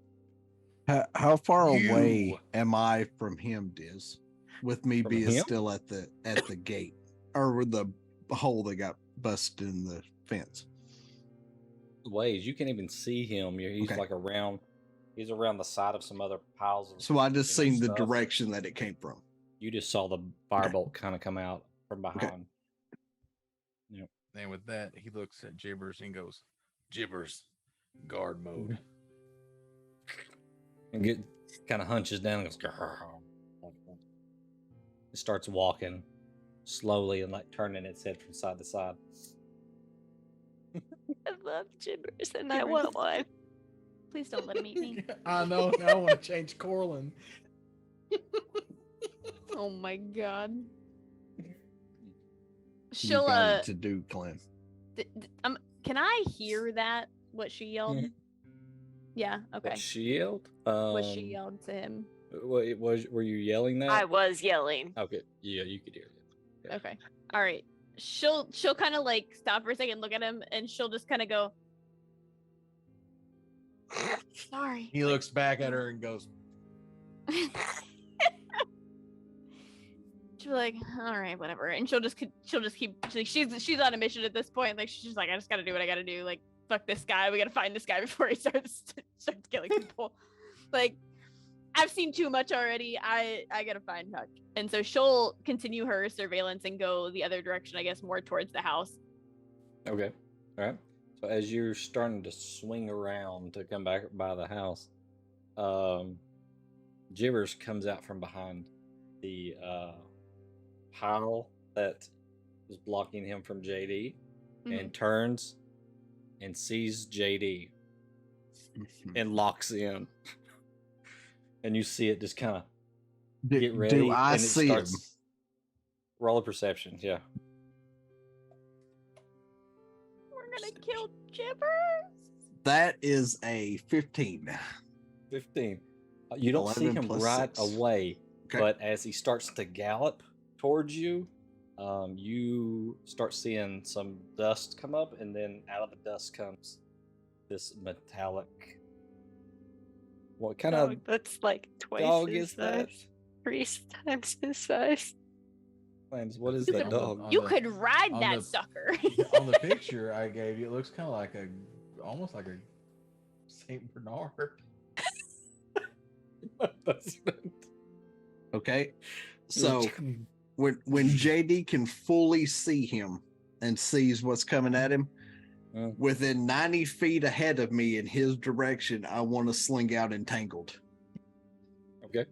How far You. away am I from him, Diz? With me From being him? still at the gate, or with the hole that got busted in the fence. Ways you can't even see him. He's Okay. like around. He's around the side of some other piles. Of, So I just you know, seen the stuff. direction that it came from. You just saw the firebolt kind of come out from behind. And with that, he looks at Gibbers and goes, "Gibbers, guard mode." And kind of hunches down and goes. "Grrr." It starts walking slowly and like turning its head from side to side. I love gibbers and I want one. Please don't let him eat me. I know. Now I want to change Corlin. Oh my god. You She'll got it to do, Clem. can I hear that? What she yelled? Mhm. Yeah. Okay. What she yelled? What she yelled to him? Were you yelling that? I was yelling. Okay, yeah, you could hear it. Yeah. Okay. All right. She'll kind of like stop for a second, look at him, and she'll just kind of go. Sorry. He looks back at her and goes, She'll be like, all right, whatever, and she'll just keep. She's on a mission at this point. Like she's just like, I just gotta do what I gotta do. Like fuck this guy. We gotta find this guy before he starts killing people. Like I've seen too much already. I gotta find Huck, and so she'll continue her surveillance and go the other direction. I guess more towards the house. Okay. All right. So as you're starting to swing around to come back by the house, Gibbers comes out from behind the pile that was blocking him from JD and turns and sees JD and locks in. And you see it just kind of get ready. Do I and it see him? Roll a perception, yeah. We're gonna kill Gibbers. That is a 15. 15. You don't see 11 him plus right 6. away, Okay. but as he starts to gallop towards you, you start seeing some dust come up, and then out of the dust comes this metallic. What kind of That's like twice dog his is that? size. 3 times his size. Claims, what is You that could- dog? You the- could ride on that the- sucker. on the picture I gave you, it looks kind of like almost like a Saint Bernard. Okay. So when JD can fully see him and sees what's coming at him, within 90 feet ahead of me in his direction, I want to sling out Entangled. Okay.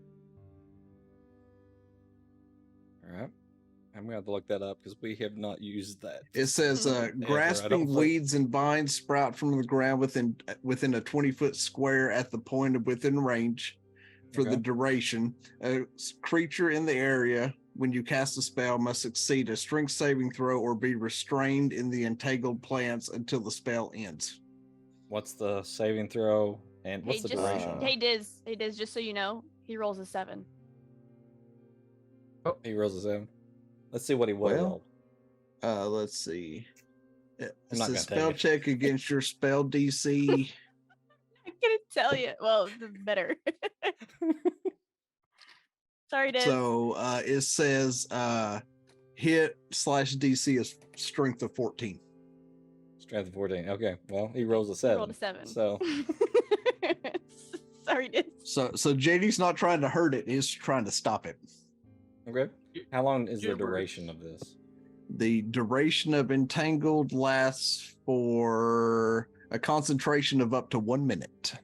All right. I'm gonna have to look that up because we have not used that. It says I don't grasping think- weeds and vines sprout from the ground within a 20-foot square at the point of within range for the Okay. duration. A creature in the area when you cast a spell must succeed a strength saving throw or be restrained in the entangled plants until the spell ends. What's the saving throw and what's the duration? Hey Diz, just so you know, he rolls a 7. Oh, he rolls a 7. Let's see what he would have Well, rolled. Let's see. It's not a gonna spell take it. check against your spell DC. I couldn't tell you. Well, the better. Sorry, Diz. So it says hit / DC is strength of 14. Strength of 14. Okay. Well, he rolls a He 7. rolled a 7. So Sorry, Diz. So JD's not trying to hurt it, he's trying to stop it. okay. How long is the Gibbers. duration of this? The duration of Entangled lasts for a concentration of up to 1 minute.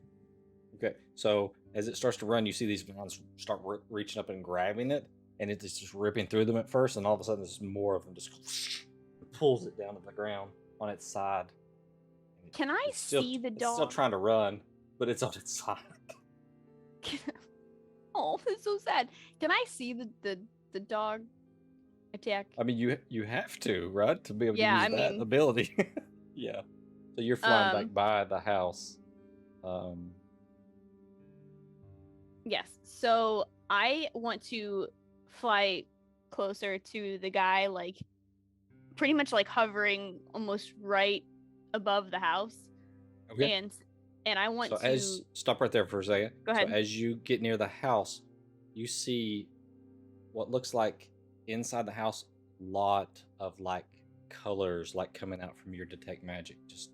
Okay. So as it starts to run, you see these vines start reaching up and grabbing it, and it's just ripping through them at first, and all of a sudden there's more of them just pulls it down to the ground on its side. And Can I it's still- see the It's still dog? trying to run, but it's on its side. Oh, that's so sad. Can I see the dog attack? I mean, you have to, right, to be able to Yeah, use I that mean- ability. Yeah. So you're flying Um, back by the house. Yes. So I want to fly closer to the guy, like pretty much like hovering almost right above the house. Okay. And I want So to as stop right there for a second. Go ahead. So as you get near the house, you see what looks like inside the house lot of like colors like coming out from your detect magic, just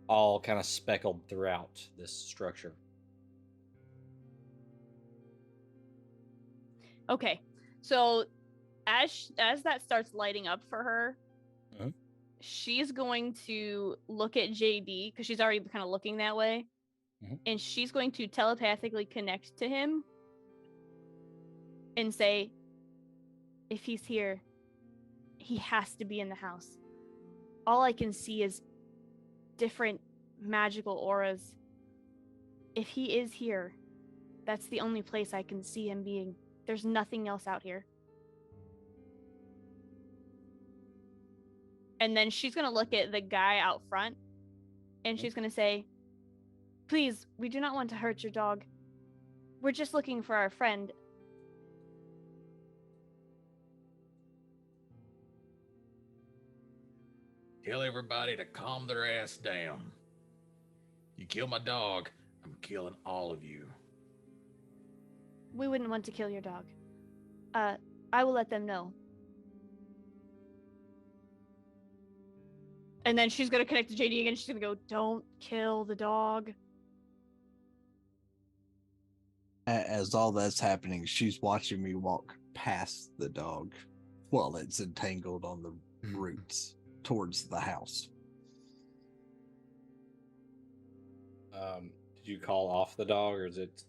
all kind of speckled throughout this structure. Okay. So as that starts lighting up for her, Mhm. she's going to look at JD because she's already kind of looking that way. Mhm. And she's going to telepathically connect to him and say, if he's here, he has to be in the house. All I can see is different magical auras. If he is here, That's the only place I can see him being. There's nothing else out here. And then she's going to look at the guy out front and she's going to say, please, we do not want to hurt your dog. We're just looking for our friend. Tell everybody to calm their ass down. You kill my dog, I'm killing all of you. We wouldn't want to kill your dog. I will let them know. And then she's going to connect to JD again. She's going to go, don't kill the dog. As all that's happening, she's watching me walk past the dog while it's entangled on the roots towards the house. Did you call off the dog, or is it?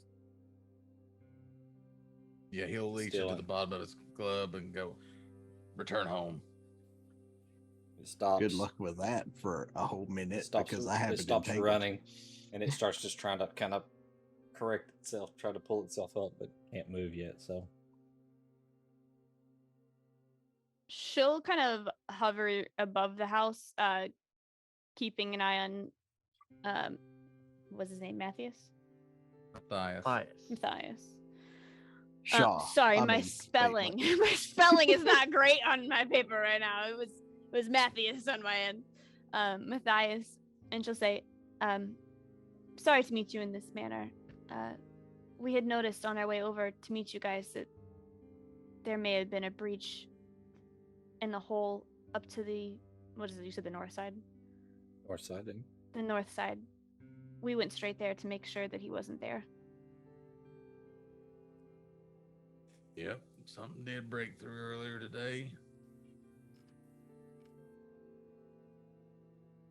Yeah, he'll leach Still it to in. the bottom of his club and go, return home. It stops. Good luck with that for a whole minute Stops, because I haven't it stops entangled. running, and it starts just trying to kind of correct itself, try to pull itself up, but can't move yet. So She'll kind of hover above the house, keeping an eye on, what's his name, Matthias? Matthias. Shaw. Sorry, I my mean, spelling. wait. My spelling is not great on my paper right now. It was Matthias on my end. Matthias. And she'll say, sorry to meet you in this manner. We had noticed on our way over to meet you guys that there may have been a breach in the hole up to the, what is it, you said the north side? north side. The north side. We went straight there to make sure that he wasn't there. Yep, something did break through earlier today.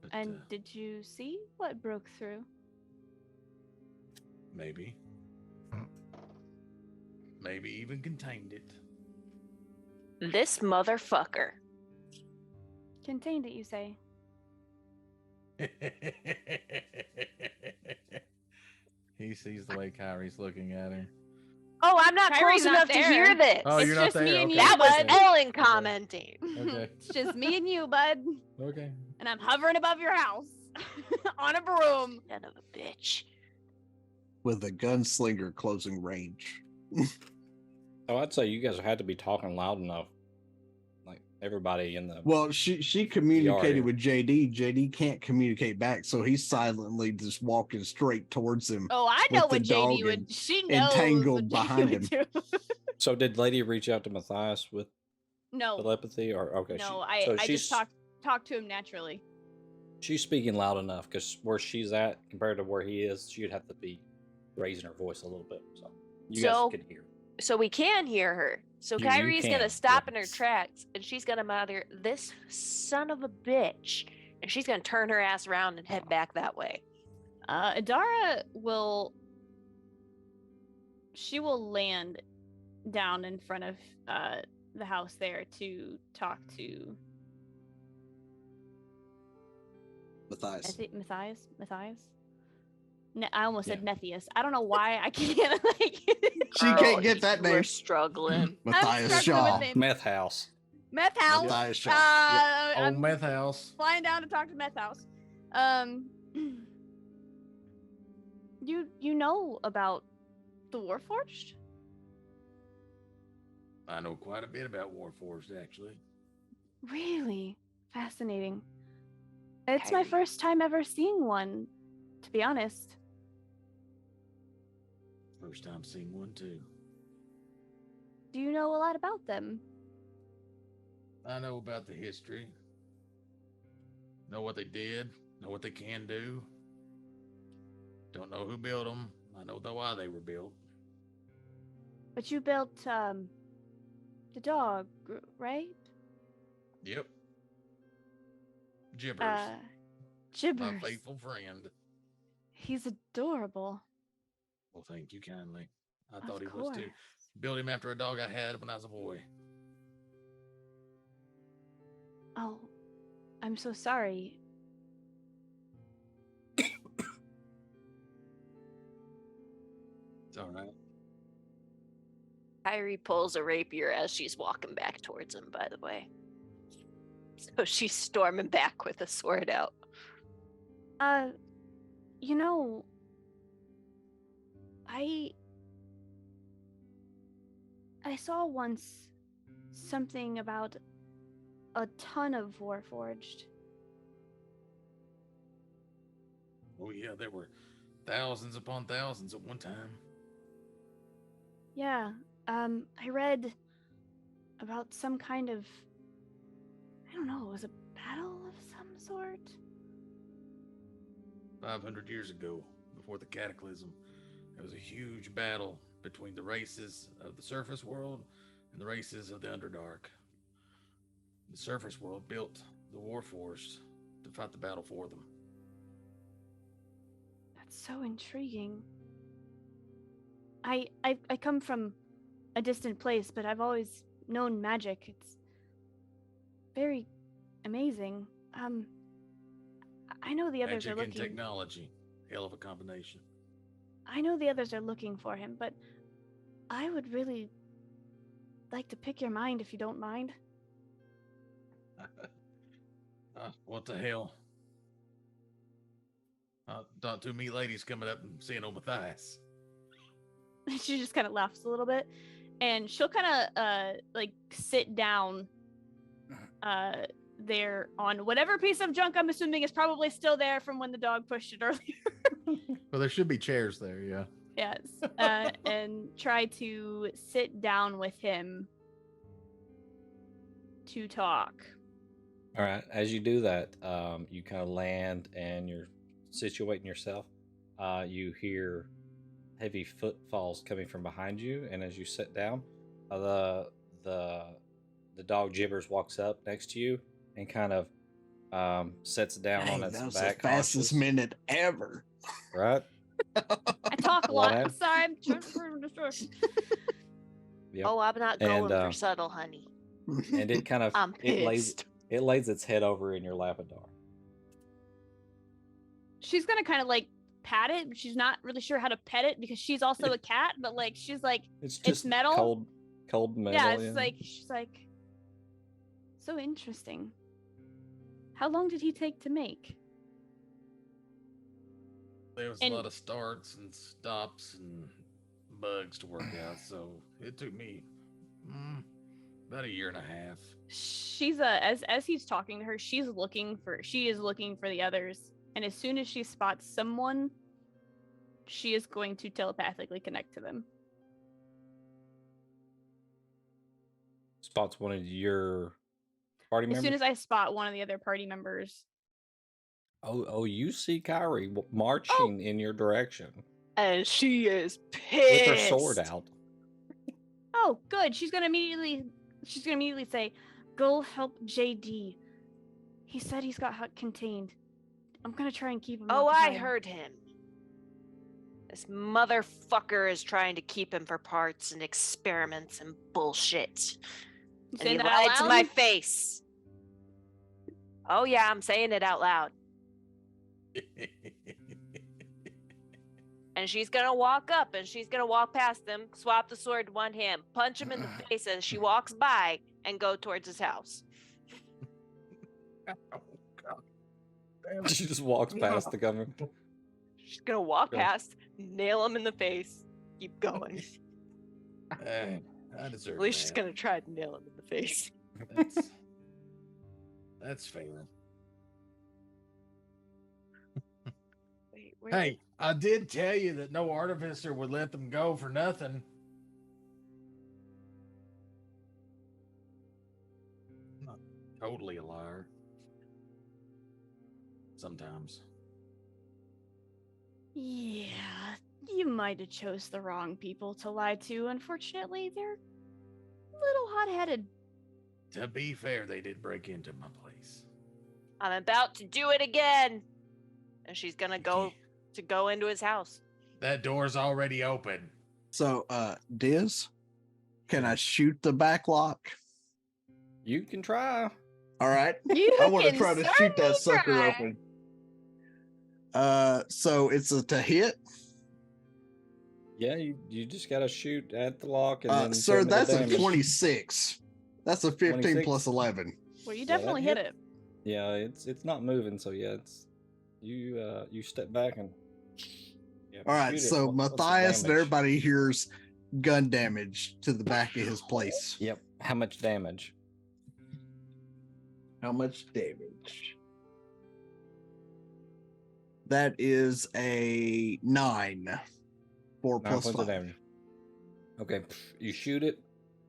But, And did you see what broke through? maybe. Maybe even contained it. This motherfucker. Contained it, you say? He sees the way Kyrie's looking at her. Oh, I'm not Kyrie's close not enough to there. hear this. Oh, It's you're not just me there. and Okay. you, That was bud. Ellen commenting. Okay. It's just me and you, bud. Okay. And I'm hovering above your house on a broom. Son of a bitch. With a gunslinger closing range. Oh, I'd say you guys had to be talking loud enough, like everybody in the. Well, she communicated here. with JD. JD can't communicate back, so he's silently just walking straight towards him. Oh, I know With the what dog JD would. and She knows entangled what behind JD would do. So did Lady reach out to Matthias with No, telepathy, or okay? no. So I she's just talked to him naturally. she's speaking loud enough because where she's at compared to where he is, she'd have to be raising her voice a little bit, so you So- guys can hear. So we can hear her. So You Kyrie's can, gonna stop yeah. in her tracks and she's gonna mother this son of a bitch. And she's gonna turn her ass around and head back that way. Adara will. She will land down in front of the house there to talk to. I Matthias. think Matthias. I almost said Yeah. Nethius. I don't know why I can't like. She Girl, can't get that We're name. struggling. Matthias struggling with Shaw. names. Meth house. Meth House. Matthias Shaw. Old I'm meth house. flying down to talk to Meth House. You know about the Warforged? I know quite a bit about Warforged, actually. Really fascinating. It's my Kyrie. first time ever seeing one, to be honest. First time seeing one, too. Do you know a lot about them? I know about the history. Know what they did. Know what they can do. Don't know who built them. I know why they were built. But you built the dog, right? Yep. Gibbers. My Gibbers. faithful friend. He's adorable. Well, thank you kindly. I Of thought he was too. course. Built him after a dog I had when I was a boy. Oh, I'm so sorry. It's all right. Kyrie pulls a rapier as she's walking back towards him, by the way. So she's storming back with a sword out. You know, I saw once something about a ton of Warforged. Oh yeah, there were thousands upon thousands at one time. Yeah, I read about some kind of, I don't know, it was a battle of some sort? 500 years ago, before the Cataclysm, there was a huge battle between the races of the surface world and the races of the Underdark. The surface world built the Warforged to fight the battle for them. That's so intriguing. I come from a distant place, but I've always known magic. It's very amazing. I know the others Magic are and looking. technology, hell of a combination. I know the others are looking for him, but I would really like to pick your mind if you don't mind. What the hell? Not too many ladies coming up and seeing on my thighs. She just kind of laughs a little bit, and she'll kind of like sit down there on whatever piece of junk I'm assuming is probably still there from when the dog pushed it earlier. Well, there should be chairs there, yeah. Yes, and try to sit down with him to talk. All right. As you do that, you kind of land and you're situating yourself. You hear heavy footfalls coming from behind you, and as you sit down, the dog Gibbers walks up next to you and kind of sets down Dang, on its that was back. the fastest haunches, minute ever. right? I talk a What lot. I'm happened? sorry. I'm trying to distract. Yep. Oh, I'm not And, going for subtle, honey. And it kind of I'm it lays pissed. its head over in your Labrador. She's gonna kind of like pat it, but she's not really sure how to pet it because she's also a cat. But like, she's like, It's just metal. cold metal. Yeah, it's like she's like, so interesting. How long did he take to make? There was a lot of starts and stops and bugs to work out, so it took me about a year and a half. She's as he's talking to her, she is looking for the others, and as soon as she spots someone, she is going to telepathically connect to them. Spots one of your party members. As soon as I spot one of the other party members. Oh, you see Kyrie marching in your direction And she is pissed. with her sword out. Oh, good. She's gonna immediately say, "Go help JD. He said he's got Huck contained. I'm gonna try and keep him." Oh, I occupied." heard him. This motherfucker is trying to keep him for parts and experiments and bullshit. You And saying he that out lied to loud? my face. Oh yeah, I'm saying it out loud. And she's gonna walk up and she's gonna walk past him, swap the sword in one hand, punch him in the face as she walks by, and go towards his house. Oh, God. Damn. She just walks past the gunman. She's gonna walk Go. past, nail him in the face, keep going. I deserve At least she's that. gonna try to nail him in the face. That's fair. Wait, where Hey, I did tell you that no artificer would let them go for nothing. I'm not totally a liar. Sometimes. Yeah, you might have chose the wrong people to lie to. Unfortunately, they're a little hot-headed. To be fair, they did break into my place. I'm about to do it again. And she's gonna go into his house. That door's already open. So, Diz, can I shoot the back lock? You can try. All right. You I want to can try to shoot that certainly sucker try. open. So it's a to hit. Yeah, you just gotta shoot at the lock and then Sir, tell me the that's a damage. 26. That's a 15 26? plus 11. Well, you Yeah, that definitely hit hit. it. Yeah, it's not moving, so yeah, it's you step back and All right, shoot it. so What's the Matthias and damage? everybody hears gun damage to the back of his place. Yep. How much damage? How much damage? That is a 9. 4 9 plus points 5. of damage. Okay, you shoot it.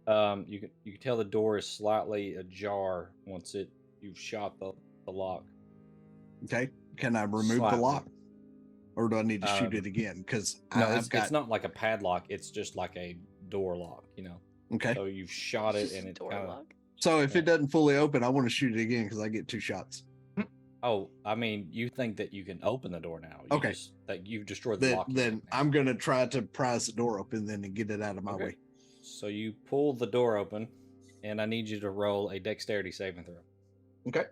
You can tell the door is slightly ajar once you've shot the lock. Okay, can I remove Slightly. the lock, or do I need to shoot it Um, again? Because No, I've got. it's not like a padlock. It's just like a door lock, you know. Okay, So you've shot it Just and it door kind of. lock. so if yeah. it doesn't fully open, I want to shoot it again because I get 2 shots. Oh, I mean, you think that you can open the door now? Okay. That you've destroyed the Then, lock. then I'm gonna try to prise the door open then and get it out of my way. So you pull the door open, and I need you to roll a dexterity saving throw. Okay.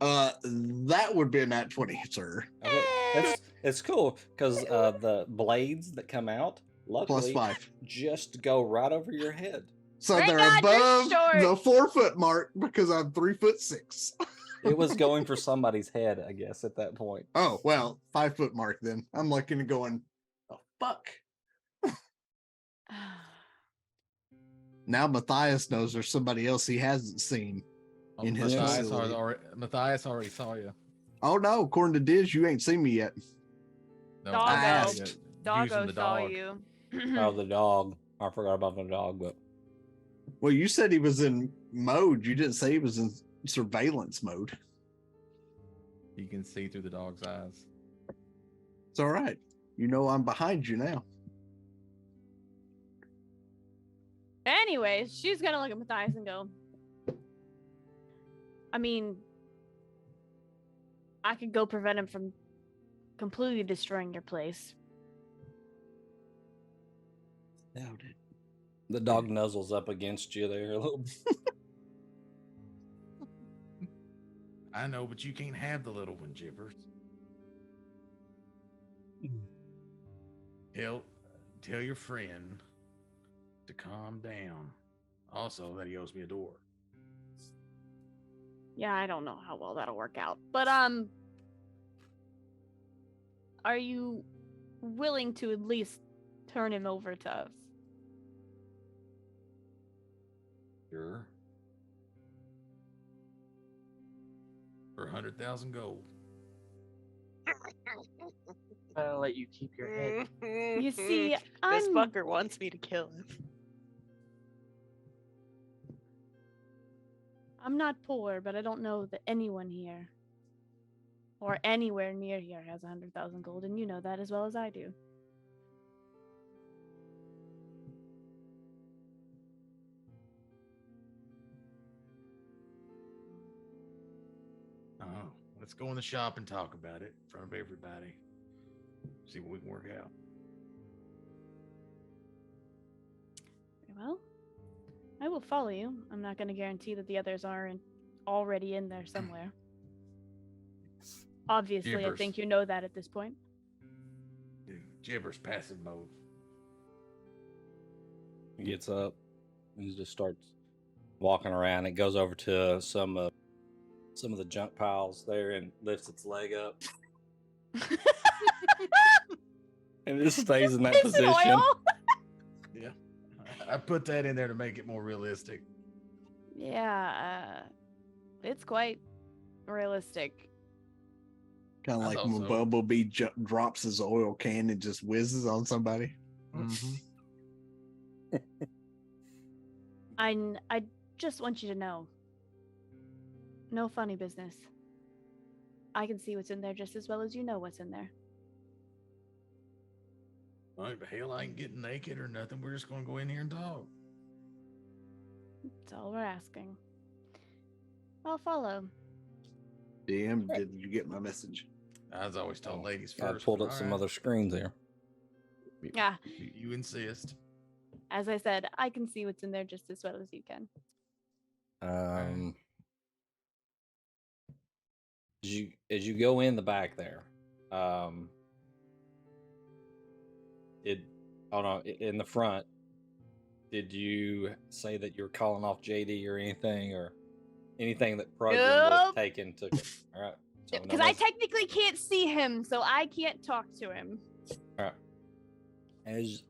That would be a nat 20, sir. Okay, it's cool because the blades that come out, Plus luckily, 5. just go right over your head. So Thank they're God you're above short. the 4-foot mark because I'm 3'6". It was going for somebody's head, I guess, at that point. Oh well, 5-foot mark. Then I'm looking and going, oh fuck. Now Matthias knows there's somebody else he hasn't seen in his facility. Matthias already saw you. Oh no, according to Diz, you ain't seen me yet. No, Doggo. I asked. using Doggo the saw dog. you. Oh, the dog. I forgot about the dog, but Well, you said he was in mode. You didn't say he was in surveillance mode. You can see through the dog's eyes. It's all right. You know I'm behind you now. Anyways, she's gonna look at Matthias and go, I mean, I could go prevent him from completely destroying your place. Doubt it. the dog nuzzles up against you there a little bit. I know, but you can't have the little one, Jibbers. Tell your friend to calm down. Also, that he owes me a door. Yeah, I don't know how well that'll work out. But are you willing to at least turn him over to us? Sure. For 100,000 gold. I'll let you keep your head. You see, this I'm fucker wants me to kill him. I'm not poor, but I don't know that anyone here or anywhere near here has 100,000 gold, and you know that as well as I do. Oh, let's go in the shop and talk about it in front of everybody. See what we can work out. Very well, I will follow you. I'm not going to guarantee that the others aren't already in there somewhere. Obviously, I Jibbers. think you know that at this point. Dude, Jibbers passive mode. He gets up and he just starts walking around. It goes over to some of the junk piles there and lifts its leg up. And it just stays in that Is it position. oil? Yeah. I put that in there to make it more realistic. Yeah, it's quite realistic. Kind of I like thought when so. Bumblebee drops his oil can and just whizzes on somebody. Mm-hmm. I just want you to know. No funny business. I can see what's in there just as well as you know what's in there. All right, but hell, I ain't getting naked or nothing. We're just going to go in here and talk. That's all we're asking. I'll follow. DM, did you get my message? I was always told ladies I first. pulled but up some all right. other screens there. Yeah, You insist. as I said, I can see what's in there just as well as you can. As you go in the back there, in the front, did you say that you're calling off JD or anything that Prugman would have Nope. taken to? All right. So Because I technically can't see him, so I can't talk to him. All right. As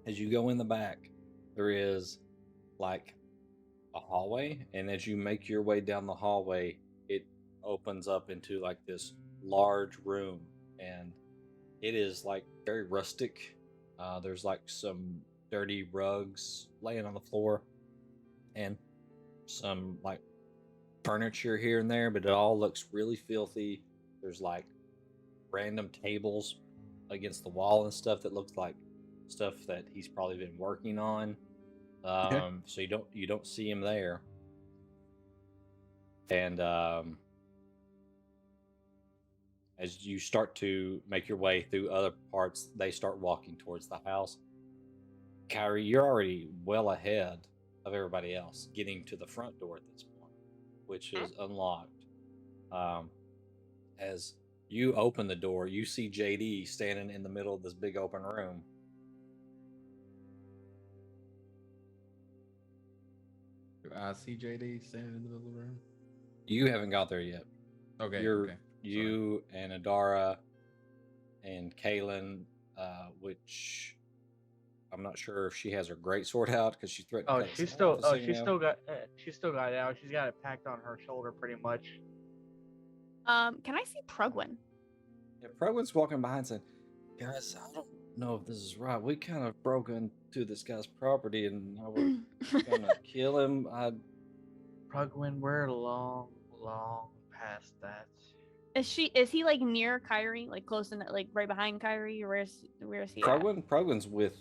you go in the back, there is like a hallway, and as you make your way down the hallway, it opens up into like this large room, and it is like very rustic. There's like some dirty rugs laying on the floor, and some like furniture here and there, but it all looks really filthy. There's like random tables against the wall and stuff that looks like stuff that he's probably been working on. So you don't see him there. And as you start to make your way through other parts, they start walking towards the house. Kyrie, you're already well ahead of everybody else, getting to the front door at this point, which is unlocked. As you open the door, you see JD standing in the middle of this big open room. Do I see JD standing in the middle of the room? You haven't got there yet. Okay. You and Adara and Kaylin, which I'm not sure if she has her greatsword out because she threatened. Oh, she's still got it out. She's got it packed on her shoulder pretty much. Can I see Prugwin? Yeah, Prugwin's walking behind saying, "Guys, I don't know if this is right. We kind of broke into this guy's property and now we're gonna kill him." Prugwin, we're long past that. Is he like near Kyrie, like close in, like right behind Kyrie, or where is he? Prugwin's with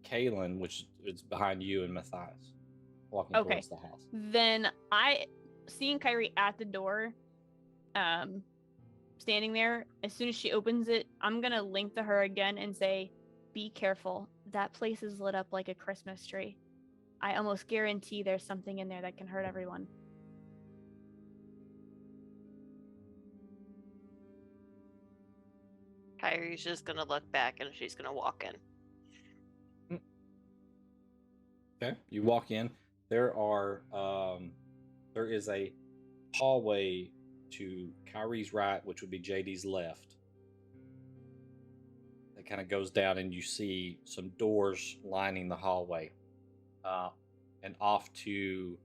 Kaylin, which is behind you and Matthias, walking towards the house. Then seeing Kyrie at the door, standing there, as soon as she opens it, I'm gonna link to her again and say, "Be careful. That place is lit up like a Christmas tree. I almost guarantee there's something in there that can hurt everyone." Kyrie's just gonna look back and she's gonna walk in. Okay, you walk in. There is a hallway to Kyrie's right, which would be JD's left. It kind of goes down, and you see some doors lining the hallway. And off to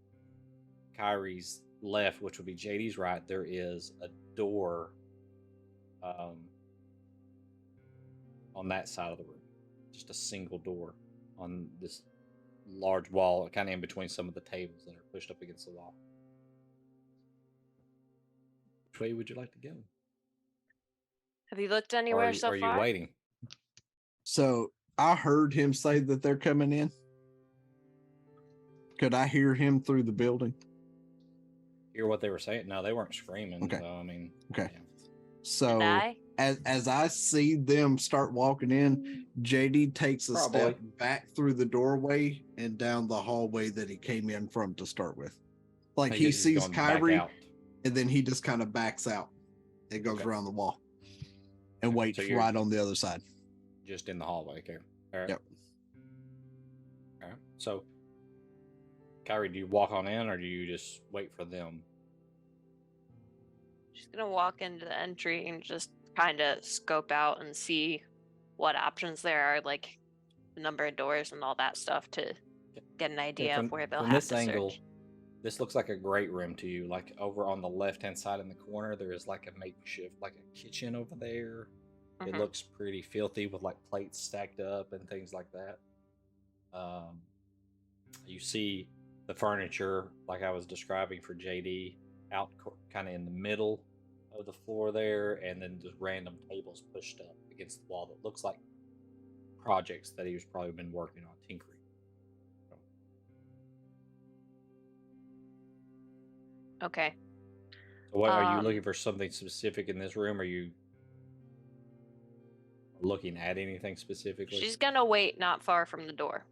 Kyrie's left, which would be JD's right, there is a door on that side of the room. Just a single door on this large wall, kind of in between some of the tables that are pushed up against the wall. Which way would you like to go? Have you looked anywhere so far? Are you waiting? So I heard him say that they're coming in. Could I hear him through the building? Hear what they were saying? No, they weren't screaming. Okay. So, I mean, okay. Yeah. So as I see them start walking in, JD takes a step back through the doorway and down the hallway that he came in from to start with. Like he sees Kyrie, and then he just kind of backs out. It goes around the wall and waits right on the other side. Just in the hallway, okay. All right. Yep. All right. So, Kyrie, do you walk on in or do you just wait for them? She's gonna walk into the entry and just kind of scope out and see what options there are, like the number of doors and all that stuff, to get an idea of where they'll have this to angle, search. This looks like a great room to you. Like over on the left-hand side in the corner, there is like a makeshift, like a kitchen over there. It looks pretty filthy with like plates stacked up and things like that. You see the furniture, like I was describing for JD, out kind of in the middle of the floor there, and then just random tables pushed up against the wall that looks like projects that he's probably been working on, tinkering. Okay. So what are you looking for? Something specific in this room? Are you looking at anything specifically? She's gonna wait not far from the door.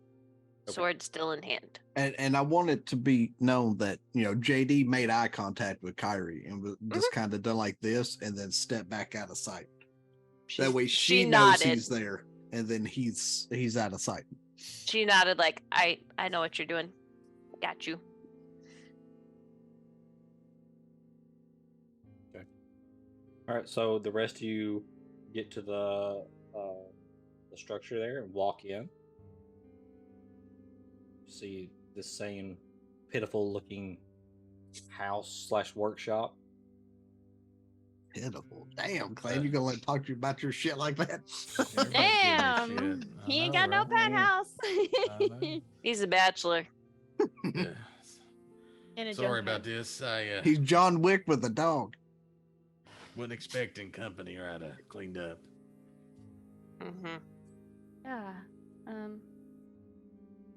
Okay. Sword still in hand. And I want it to be known that, you know, JD made eye contact with Kyrie and was just kind of done like this and then stepped back out of sight. That way she knows he's there, and then he's out of sight. She nodded like, I know what you're doing. Got you. Okay. All right. So the rest of you get to the structure there and walk in. See the same pitiful looking house / workshop. Pitiful. Damn, Clay, you gonna let talk to you about your shit like that? Everybody's getting their Damn, shit. I he ain't know, got no right? penthouse. I know. He's a bachelor. Yeah. In a Sorry junk about head. this. I He's John Wick with a dog. wasn't expecting company, or I'd have cleaned up. Mm-hmm. Yeah.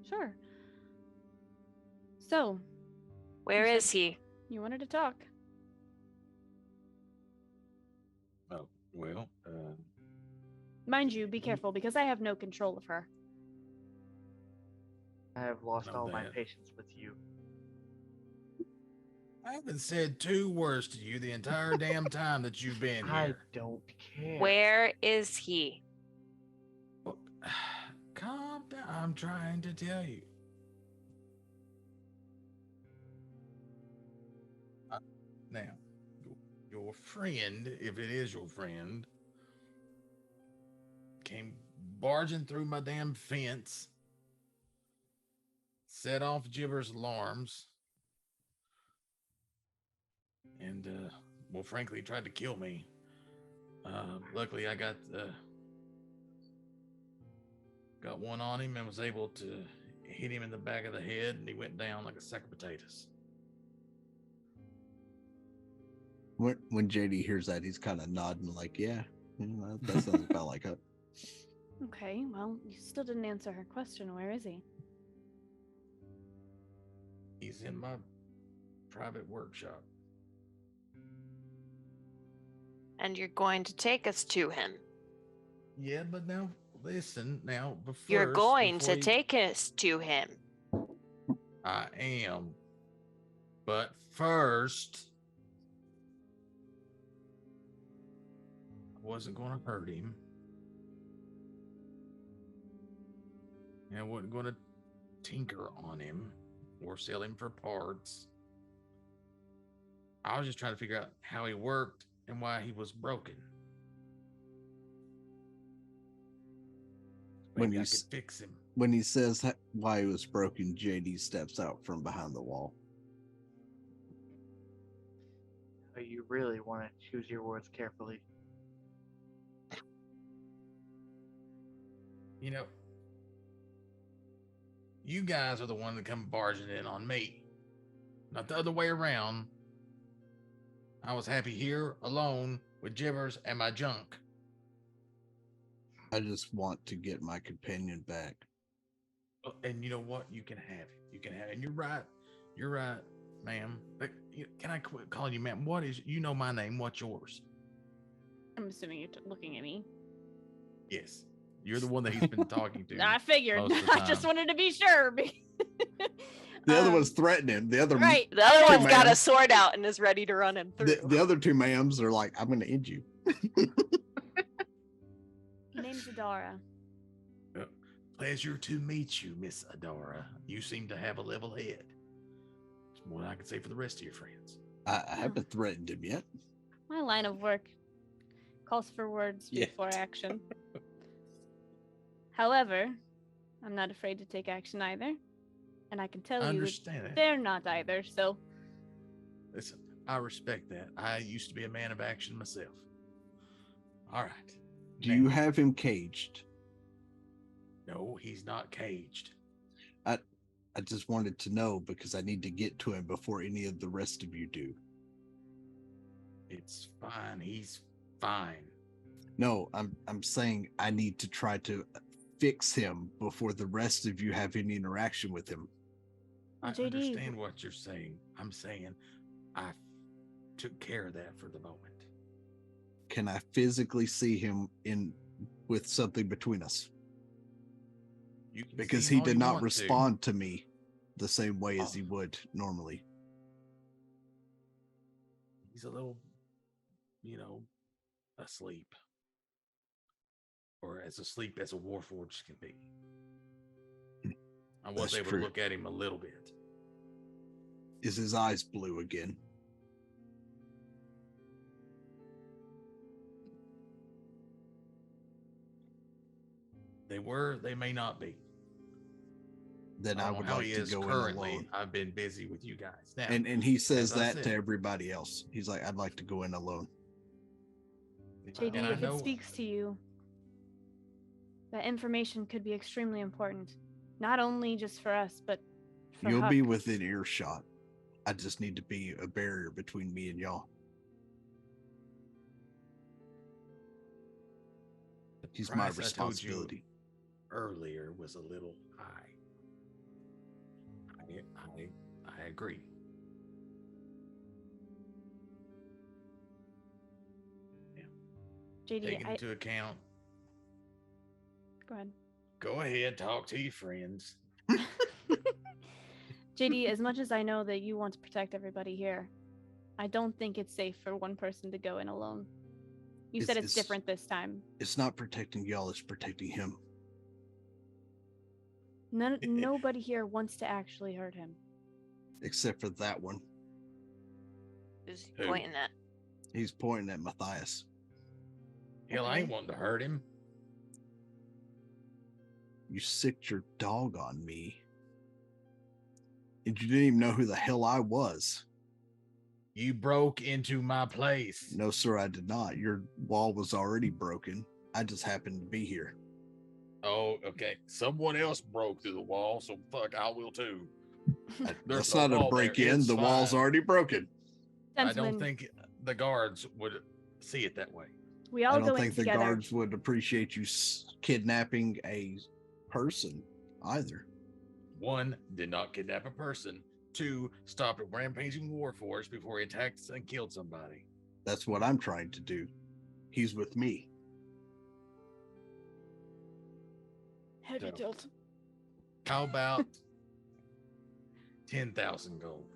Sure. So, Where You is he? you wanted to talk. Oh, well, Mind you, be careful because I have no control of her. I have lost know all my that. patience with you. I haven't said 2 words to you the entire damn time that you've been I here. don't care. Where is he? Calm down. I'm trying to tell you. Now, your friend, if it is your friend, came barging through my damn fence, set off Gibber's alarms, and, well, frankly, tried to kill me. Luckily, I got one on him and was able to hit him in the back of the head, and he went down like a sack of potatoes. When JD hears that, he's kind of nodding like, yeah, that sounds about like it. Okay, well, you still didn't answer her question. Where is he? He's in my private workshop. And you're going to take us to him. Yeah, but now listen. Now, You're going before to take us to him. I am, but first, I wasn't going to hurt him. And I wasn't going to tinker on him or sell him for parts. I was just trying to figure out how he worked and why he was broken. When Maybe I you could fix him. When he says why he was broken, JD steps out from behind the wall. You really want to choose your words carefully. You know, you guys are the one that come barging in on me, not the other way around. I was happy here alone with Gibbers and my junk. I just want to get my companion back. And you know what? You can have it. You can have it. And you're right. You're right, ma'am. But can I quit calling you ma'am? What is, you know my name. What's yours? I'm assuming you're looking at me. Yes. You're the one that he's been talking to. I figured. most of the I just time. wanted to be sure. The other one's threatening. The other right. The other Two one's got a ma'ams. sword out and is ready to run him through. the other 2 ma'ams are like, I'm going to end you. Name's Adara. Pleasure to meet you, Miss Adara. You seem to have a level head. It's more than I can say for the rest of your friends. I haven't threatened him yet. My line of work calls for words Yeah. before action. However, I'm not afraid to take action either. And I can tell I you that understand that. they're not either, so Listen, I respect that. I used to be a man of action myself. All right. Do you have him caged? No, he's not caged. I just wanted to know because I need to get to him before any of the rest of you do. It's fine. He's fine. No, I'm saying I need to try to fix him before the rest of you have any interaction with him. I JD, understand what you're saying. I'm saying I took care of that for the moment. Can I physically see him with something between us? You can Because see he him all did you not want to. respond to me the same way as Oh. he would normally. He's a little, asleep. or as asleep as a warforged can be. I was That's able true. to look at him a little bit. Is his eyes blue again? They were, they may not be. Then I I don't know would how like he to is go in currently. alone. I've been busy with you guys. Now, And he says as I that said- to everybody else. He's like, I'd like to go in alone. JD, and I if know it speaks to you, that information could be extremely important. Not only just for us, but for You'll Huck. be within earshot. I just need to be a barrier between me and y'all. the He's my price I told you responsibility. earlier was a little high. I agree. JD, Taking into account, go ahead. go ahead, talk to your friends. JD, as much as I know that you want to protect everybody here, I don't think it's safe for one person to go in alone. You said it's different this time. It's not protecting y'all, it's protecting him. Nobody here wants to actually hurt him. Except for that one. Who's Who? pointing at? He's pointing at Matthias. Hell, I ain't Okay. wanting to hurt him. You sicked your dog on me. And you didn't even know who the hell I was. You broke into my place. No, sir, I did not. Your wall was already broken. I just happened to be here. Oh, okay. Someone else broke through the wall, so fuck, I will too. There's That's no not a wall there. break in. It's The wall's fine. already broken. I don't Gentlemen, think the guards would see it that way. we I all don't go in think the together. guards would appreciate you kidnapping a person either. One, did not kidnap a person. Two, stopped a rampaging warforged before he attacked and killed somebody. That's what I'm trying to do. He's with me. Heavy So- tilt. How about 10,000 gold?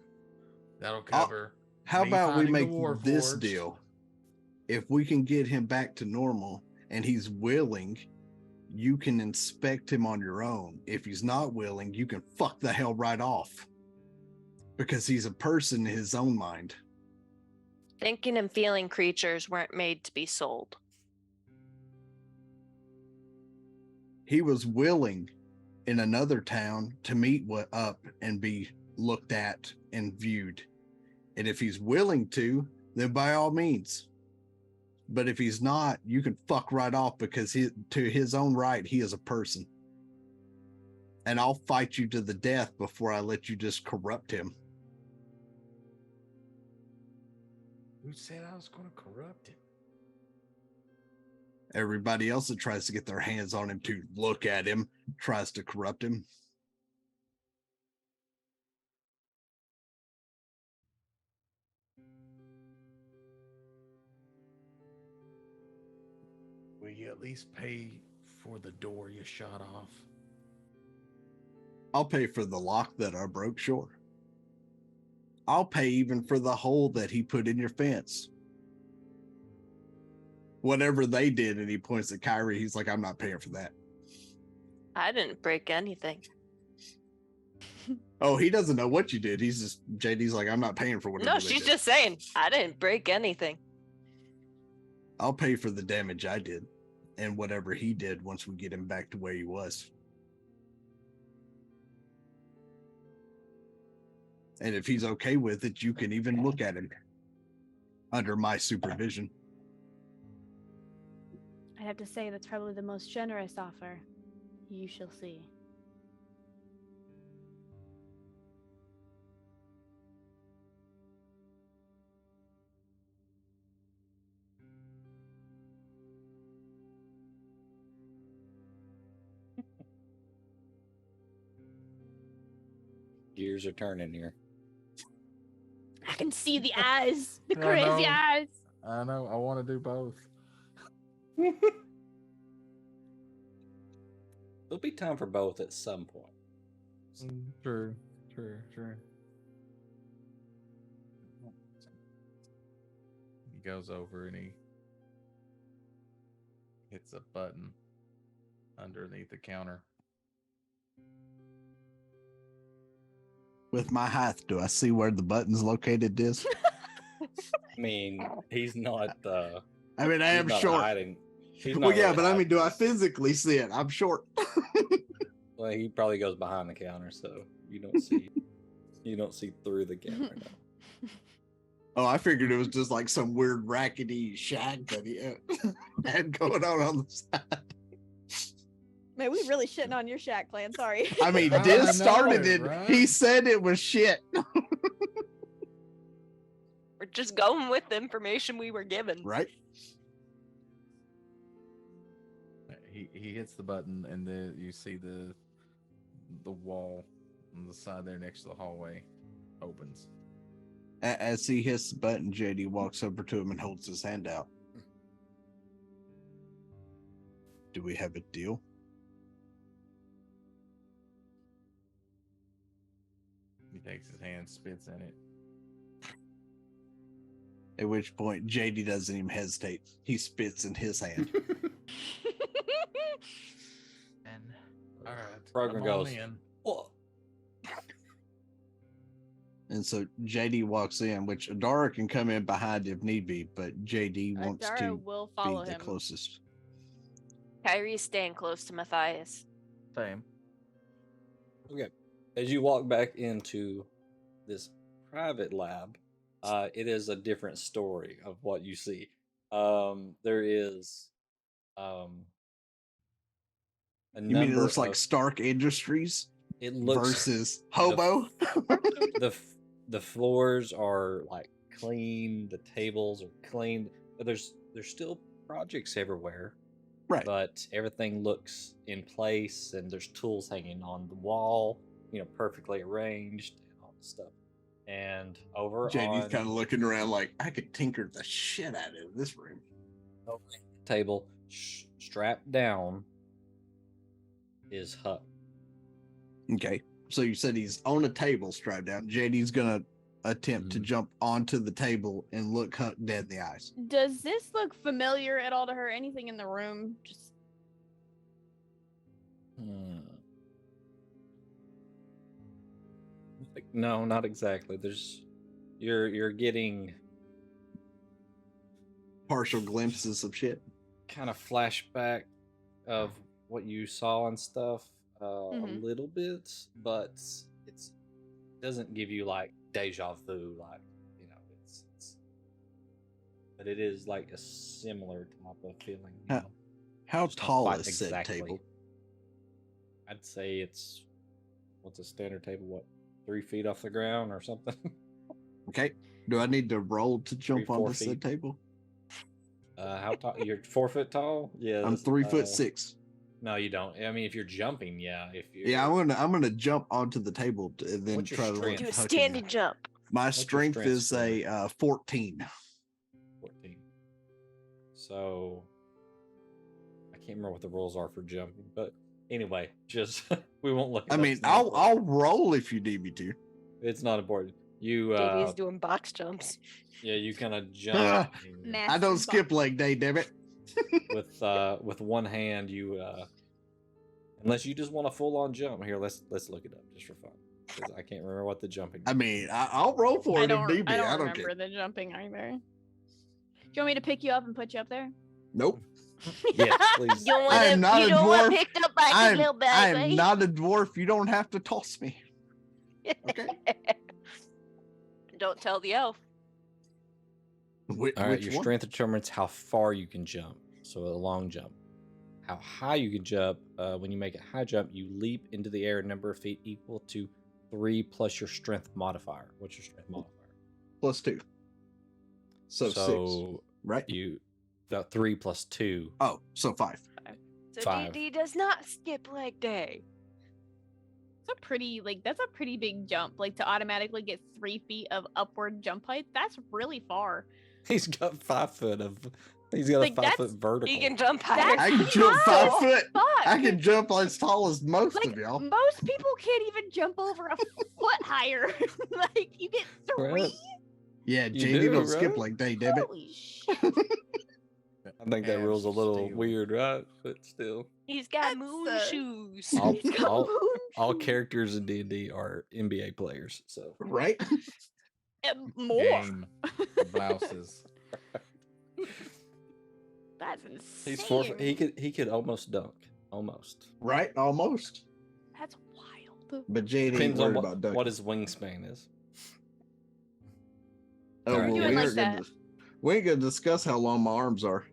That'll cover. How me about we finding make the this Warforged. deal? If we can get him back to normal and he's willing, you can inspect him on your own. If he's not willing, you can fuck the hell right off. Because he's a person in his own mind. Thinking and feeling creatures weren't made to be sold. He was willing in another town to meet up and be looked at and viewed. And if he's willing to, then by all means. But if he's not, you can fuck right off because to his own right, he is a person. And I'll fight you to the death before I let you just corrupt him. Who said I was going to corrupt him? Everybody else that tries to get their hands on him to look at him tries to corrupt him. Will you at least pay for the door you shot off? I'll pay for the lock that I broke, sure. I'll pay even for the hole that he put in your fence. Whatever they did, and he points at Kyrie, he's like, I'm not paying for that. I didn't break anything. Oh, he doesn't know what you did. He's just, JD's like, I'm not paying for whatever No, they she's did. just saying, I didn't break anything. I'll pay for the damage I did and whatever he did once we get him back to where he was. And if he's okay with it, you can even look at him under my supervision. I'd have to say that's probably the most generous offer. You shall see. Gears are turning here. I can see the eyes, the I crazy know. eyes. I know. I want to do both. There'll be time for both at some point. True. He goes over and he hits a button underneath the counter. With my height, do I see where the button's located is? I mean, he's not. I mean, I He's am not short. hiding. He's not Well, yeah, really but I mean, hiding. do I physically see it? I'm short. Well, he probably goes behind the counter, so you don't see. You don't see through the counter. No. Oh, I figured it was just like some weird rackety shack that he had going on the side. Man, we really shitting on your shack plan. Sorry. I mean, I Diz know, started it. right? He said it was shit. We're just going with the information we were given. Right? He hits the button, and then you see the wall on the side there next to the hallway opens. As he hits the button, JD walks over to him and holds his hand out. Do we have a deal? He takes his hand, spits in it. At which point, JD doesn't even hesitate. He spits in his hand. And All right, Program come on goes. in. Well, And so JD walks in, which Adara can come in behind if need be, but JD wants Adara to will follow be the him. closest. Kyrie's staying close to Matthias. same. okay. As you walk back into this private lab, it is a different story of what you see. There is a You mean it number looks like of- Stark Industries it looks versus Hobo? the floors are like clean, the tables are clean. But there's still projects everywhere, Right. but everything looks in place, and there's tools hanging on the wall, perfectly arranged and all this stuff. And over JD's on kind of looking around like, I could tinker the shit out of this room. over the table, strapped down, is Huck. Okay. So you said he's on a table strapped down. JD's going to attempt to jump onto the table and look Huck dead in the eyes. Does this look familiar at all to her? Anything in the room? Just No, not exactly. You're getting Partial glimpses of shit. kind of flashback of what you saw and stuff a Mhm. little bit, but it doesn't give you like deja vu, like but it is like a similar type of feeling. How Just not tall quite is said table? I'd say it's what's a standard table? What, 3 feet off the ground or something? Okay. Do I need to roll to jump 3-4 onto said feet. table? How tall? You're 4 foot tall? Yeah. I'm 3'6". No, you don't. I mean, if you're jumping, yeah. If you're Yeah, I'm gonna jump onto the table and then What's your try to look strength? Do a Huck in standing the- jump. My What's your strength strength is a 14. 14. So I can't remember what the rules are for jumping, but anyway, just we won't look. it I up. mean, It's not I'll important. roll if you need me to. It's not important. You JD's doing box jumps. yeah, you kind of jump and Nah. I don't Massive skip leg day, damn it. with one hand. You unless you just want a full on jump. Here, let's look it up just for fun, because I can't remember what the jumping. I mean, I'll roll for I it if don't. need be. I I don't don't remember care. the jumping either. Do you want me to pick you up and put you up there? Nope. Yes, please. You don't want I am not you a don't want dwarf. picked up by I'm, the little I baby. am not a dwarf. You don't have to toss me. Okay. Don't tell the elf. Which All right, your one? strength determines how far you can jump. So a long jump. How high you can jump. When you make a high jump, you leap into the air a number of feet equal to 3 plus your strength modifier. What's your strength modifier? +2. So 6, right? You got 3 plus 2. Oh, so 5. So 5. DD does not skip leg day. That's a pretty big jump. Like to automatically get 3 feet of upward jump height. That's really far. He's got 5 foot of. He's got Like, a 5 foot vertical. He can jump higher. That's I can jump high. 5 foot. Fuck. I can jump as tall as most Like of y'all. most people can't even jump over a foot higher. Like you get 3. Right. Yeah, You JD do, don't skip right? like day, damn it. Holy shit. I I think that Abs rule's a of little steel. weird, right? But still, He's got That's, moon shoes. all, He's got all, moon all shoes. characters in D&D are NBA players. So Right? And more. Game blouses. That's insane. he's 4. He could almost dunk. Almost. Right? Almost. That's wild. But Jade ain't Depends on worried about dunking. what his wingspan is. Oh, Alright. well, Doing we like ain't gonna that. we ain't gonna discuss how long my arms are.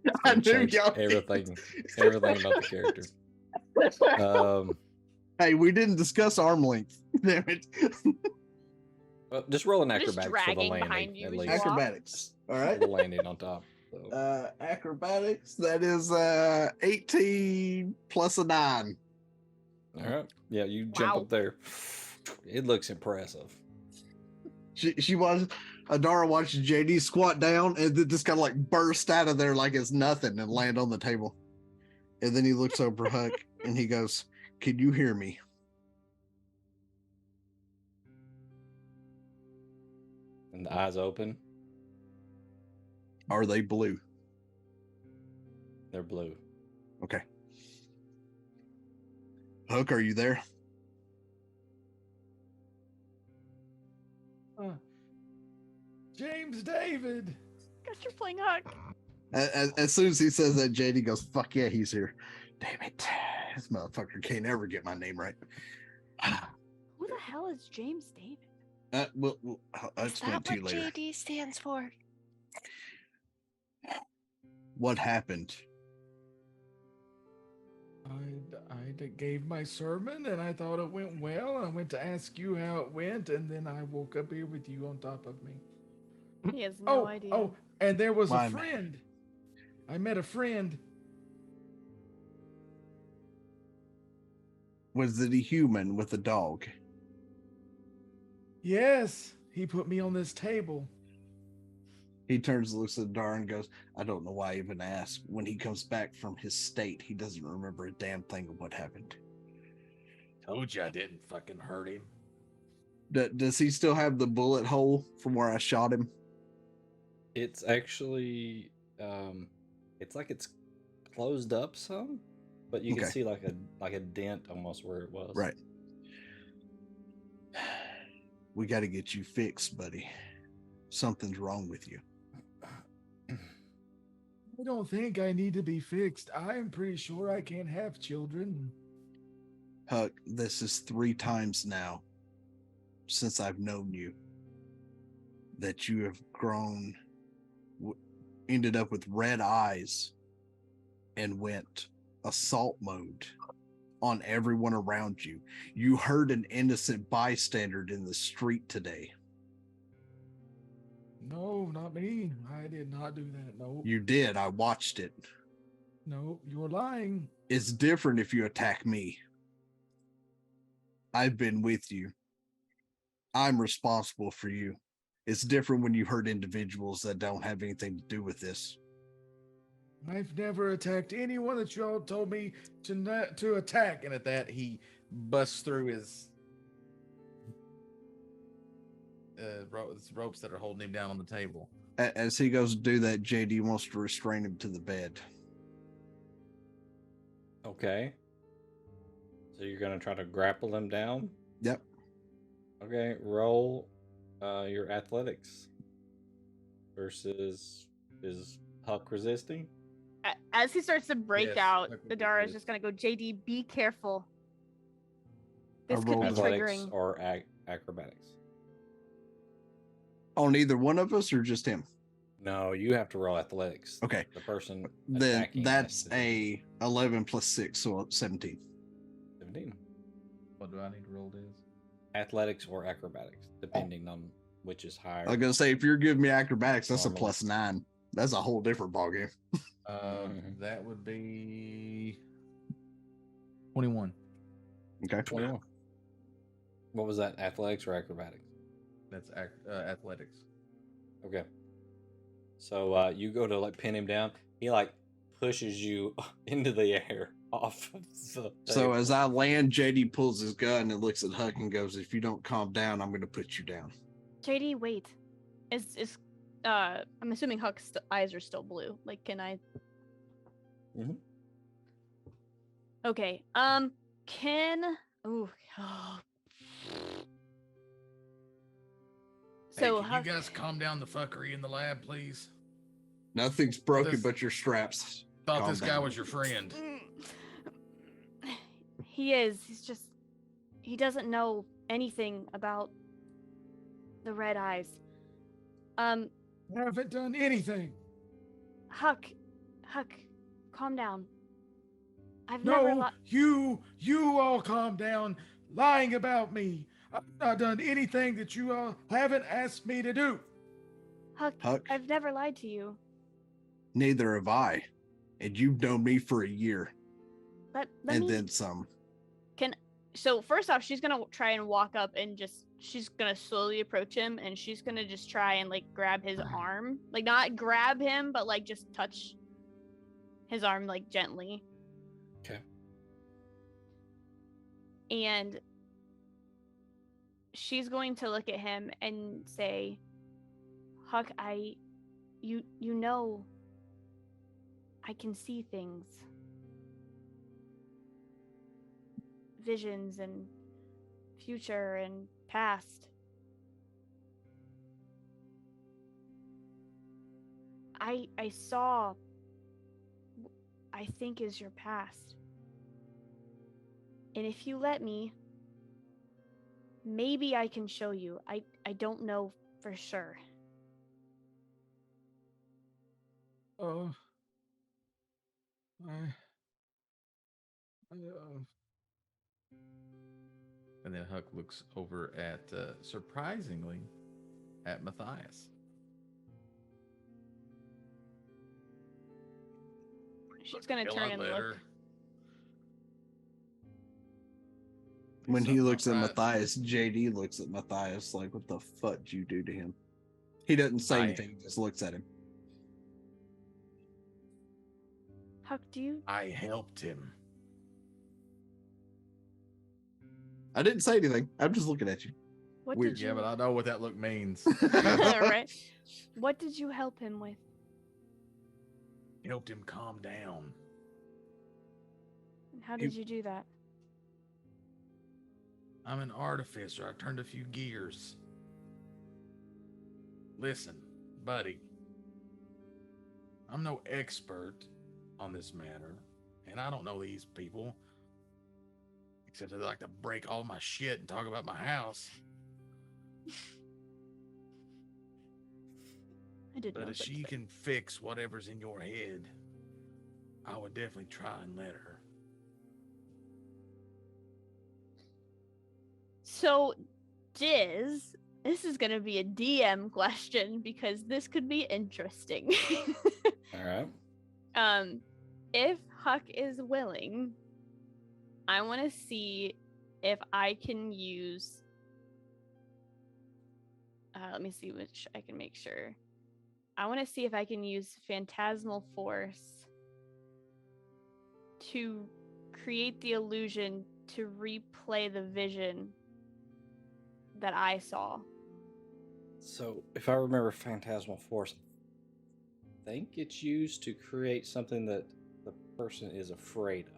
Yeah, I you knew change y'all. everything about the character. Hey, we didn't discuss arm length. Damn it. Well, just roll an Just acrobatics for the dragging landing. behind you At as you least. walk. Acrobatics. All right. The landing on top. So. Acrobatics. That is 18 plus a 9. All right. Yeah, you jump Wow. up there. It looks impressive. She was Adara watches JD squat down and then just kind of like burst out of there like it's nothing and land on the table. And then he looks over Huck and he goes, "Can you hear me?" And the eyes open. Are they blue? They're blue. Okay. Huck, are you there? James David. Guess you're playing Huck. As soon as he says that, JD goes, "Fuck yeah, he's here." Damn it. This motherfucker can't ever get my name right. Who the hell is James David? I'll Is explain that to you what later. JD stands for? What happened? I gave my sermon and I thought it went well. I went to ask you how it went, and then I woke up here with you on top of me. He has no idea. Oh, and there was My a man. friend. I met a friend. Was it a human with a dog? Yes, he put me on this table. He turns, looks at Dar and goes, "I don't know why I even asked. When he comes back from his state, he doesn't remember a damn thing of what happened." Told you I didn't fucking hurt him. Does he still have the bullet hole from where I shot him? It's actually, it's like it's closed up some, but you can Okay. see like a dent almost where it was. Right. We got to get you fixed, buddy. Something's wrong with you. I don't think I need to be fixed. I'm pretty sure I can't have children. Huck, this is 3 times now since I've known you that you have grown, ended up with red eyes and went assault mode on everyone around you. You hurt an innocent bystander in the street today. No, not me. I did not do that. No. You did. I watched it. No, you're lying. It's different if you attack me. I've been with you. I'm responsible for you. It's different when you hurt individuals that don't have anything to do with this. I've never attacked anyone that y'all told me to attack. And at that, he busts through his ropes that are holding him down on the table. As he goes to do that, JD wants to restrain him to the bed. Okay. So you're gonna try to grapple him down? Yep. Okay, roll your athletics versus is Huck resisting? As he starts to break Yes, out, Huck will Adara is resist. just gonna go, JD, be careful. I This could be rolled Athletics triggering. or acrobatics? On either one of us or just him? No, you have to roll athletics. Okay. The person Then attacking that's has to do a 11 plus 6, so 17. 17. What do I need to roll this? Athletics or acrobatics, depending on which is higher. I was gonna say, if you're giving me acrobatics, that's Normal. a plus 9. That's a whole different ballgame. Mhm. That would be 21. Okay. 21. What was that? Athletics or acrobatics? That's athletics. Okay. So you go to like pin him down. He like pushes you into the air off of the So table. as I land, JD pulls his gun and looks at Huck and goes, "If you don't calm down, I'm going to put you down." JD, wait. Is I'm assuming Huck's eyes are still blue. Like, can I? Mhm. Okay. Can. Ooh. So Hey, can Huck. you guys calm down the fuckery in the lab, please? Nothing's broken this- but your straps. Thought Calm this guy down. was your friend. He is. He's just. He doesn't know anything about the red eyes. I haven't done anything. Huck, calm down. I've never. No, you all calm down. Lying about me. I've not done anything that you all haven't asked me to do. Huck, I've never lied to you. Neither have I. And you've known me for a year. Let And me. then some. So first off, she's gonna try and walk up and she's gonna slowly approach him, and she's gonna just try and like grab his arm, like not grab him, but like just touch his arm like gently. Okay. And she's going to look at him and say, Huck, you know, I can see things. Visions and future and past. I saw, I think, is your past. And if you let me, maybe I can show you. I don't know for sure. And then Huck looks over at, surprisingly, at Matthias. She's gonna turn and look. When he looks at right. Matthias, JD looks at Matthias like, what the fuck did you do to him? He doesn't say anything, he just looks at him. Huck, do you? I helped him. I didn't say anything. I'm just looking at you. What Weird. did you? Yeah, but I know what that look means. Right. What did you help him with? Helped him calm down. And how did you do that? I'm an artificer. I turned a few gears. Listen, buddy. I'm no expert on this matter, and I don't know these people. Except they like to break all my shit and talk about my house. I didn't know. But if she can fix whatever's in your head, I would definitely try and let her. So, Diz, this is going to be a DM question because this could be interesting. All right. If Huck is willing, I want to see if I can use. Let me see which I can make sure. I want to see if I can use Phantasmal Force to create the illusion to replay the vision that I saw. So, if I remember Phantasmal Force, I think it's used to create something that the person is afraid of.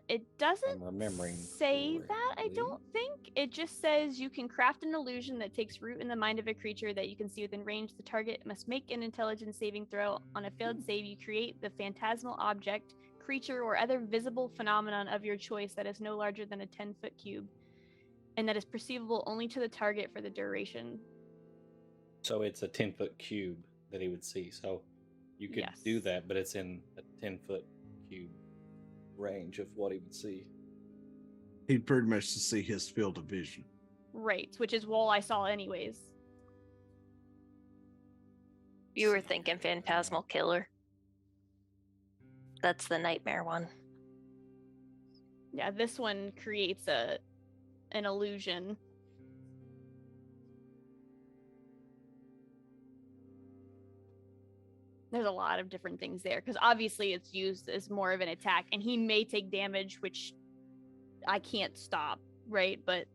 It doesn't I'm remembering say that, I correctly. don't think. It just says you can craft an illusion that takes root in the mind of a creature that you can see within range. The target must make an intelligence saving throw. On a failed save, you create the phantasmal object, creature, or other visible phenomenon of your choice that is no larger than a 10-foot cube, and that is perceivable only to the target for the duration. So it's a 10-foot cube that he would see. So you could Yes. do that, but it's in a 10-foot cube range of what he would see. He'd pretty much see his field of vision. Right, which is all I saw anyways. You were thinking Phantasmal Killer. That's the nightmare one. Yeah, this one creates an illusion. There's a lot of different things there because obviously it's used as more of an attack, and he may take damage, which I can't stop, right? But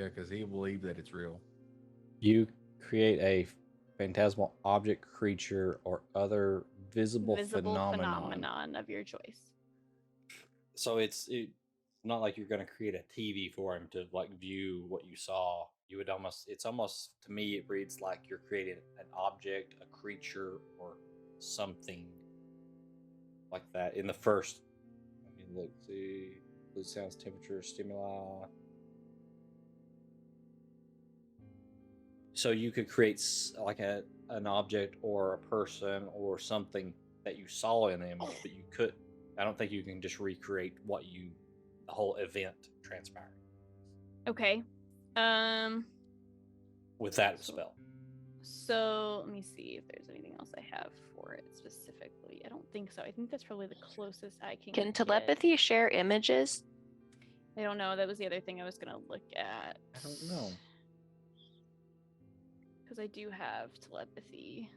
Yeah, because he believed that it's real. You create a phantasmal object, creature, or other visible phenomenon. of your choice. So it's not like you're going to create a TV for him to like view what you saw. You would it's almost to me it reads like you're creating an object, a creature, or something like that in the first. Let me look, see, food sounds, temperature, stimuli. So you could create like an object or a person or something that you saw in the image, but you could. I don't think you can just recreate the whole event transpiring. Okay. With that spell. So let me see if there's anything else I have for it specifically. I don't think so. I think that's probably the closest I can Can get. telepathy share images? I don't know. That was the other thing I was gonna look at. I don't know. Because I do have telepathy.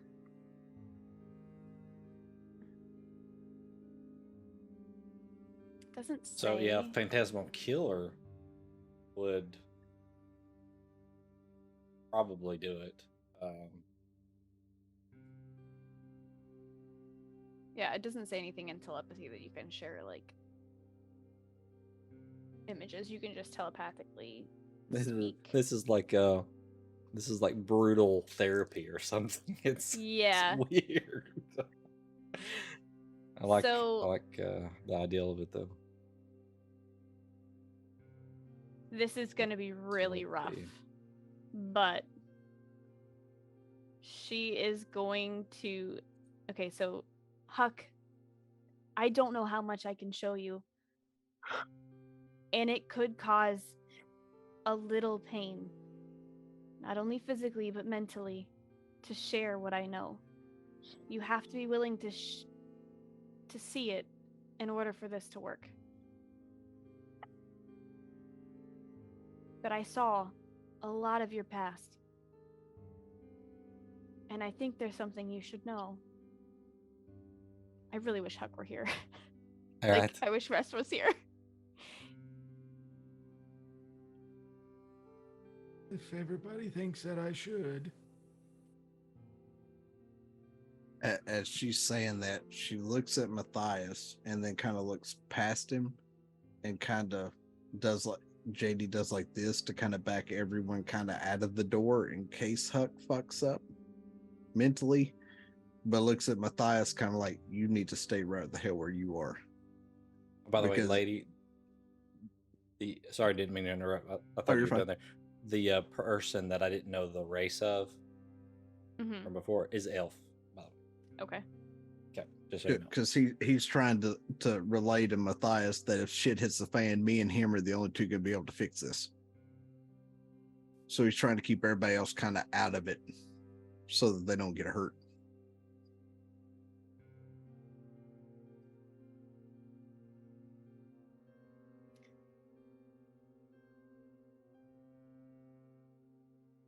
Doesn't say. So yeah, Phantasmal Killer would probably do it. Yeah, it doesn't say anything in telepathy that you can share like images. You can just telepathically speak. This is like brutal therapy or something. It's weird. I like the idea of it though. This is going to be really rough, but she is going to. Okay, so Huck, I don't know how much I can show you, and it could cause a little pain, not only physically but mentally, to share what I know. You have to be willing to see it in order for this to work. But I saw a lot of your past, and I think there's something you should know. I really wish Huck were here. All right. I wish Rest was here. If everybody thinks that I should. As she's saying that, she looks at Matthias and then kind of looks past him and kind of does like JD does like this to kind of back everyone kind of out of the door in case Huck fucks up mentally, but looks at Matthias kind of like, you need to stay right the hell where you are. By the way, lady, sorry, didn't mean to interrupt. I thought you were done there. The person that I didn't know the race of from before is elf. By the way. Okay. Okay, just so you know. Because he's trying to relay to Matthias that if shit hits the fan, me and him are the only two going to be able to fix this. So he's trying to keep everybody else kind of out of it so that they don't get hurt.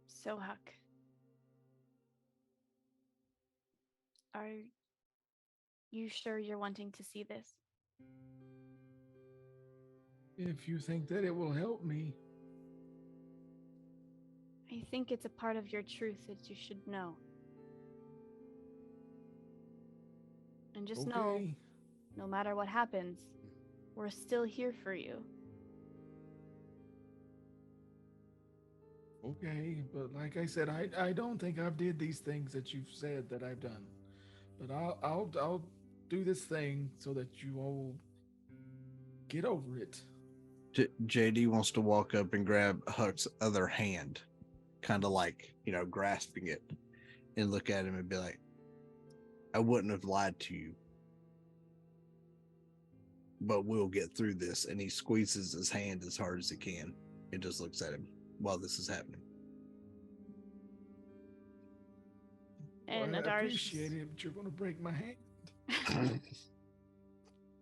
So, Huck, are you sure you're wanting to see this? If you think that it will help me. I think it's a part of your truth that you should know. And just know, no matter what happens, we're still here for you. Okay, but like I said, I don't think I've did these things that you've said that I've done. But I'll do this thing so that you all get over it. JD wants to walk up and grab Huck's other hand, kind of like, grasping it, and look at him and be like, I wouldn't have lied to you, but we'll get through this. And he squeezes his hand as hard as he can and just looks at him while this is happening. And I Adar's appreciate it, but you're going to break my hand.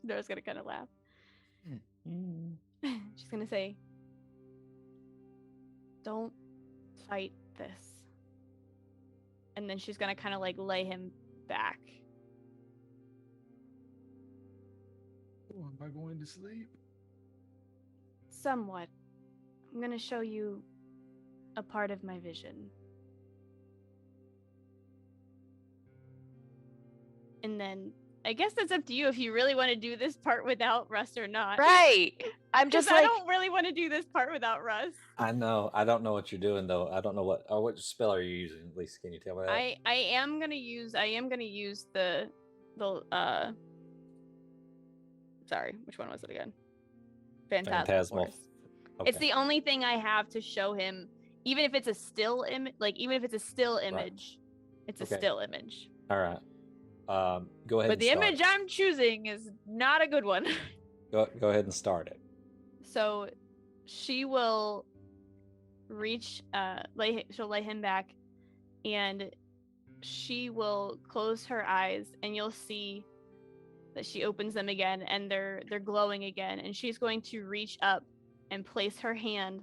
Adar's going to kind of laugh. She's going to say, don't fight this. And then she's going to kind of like lay him back. Oh, am I going to sleep? Somewhat. I'm going to show you a part of my vision. And then I guess that's up to you if you really want to do this part without Russ or not. Right. I'm just I like, don't really want to do this part without Russ. I know. I don't know what you're doing though. I don't know what spell are you using? At least can you tell me that? I am gonna use the sorry, which one was it again? Phantasmal Force. Okay. It's the only thing I have to show him, even if it's a still image. It's a still image. All right. Go ahead. But the image I'm choosing is not a good one. Go ahead and start it. So she will reach, she'll lay him back, and she will close her eyes, and you'll see that she opens them again, and they're glowing again, and she's going to reach up and place her hand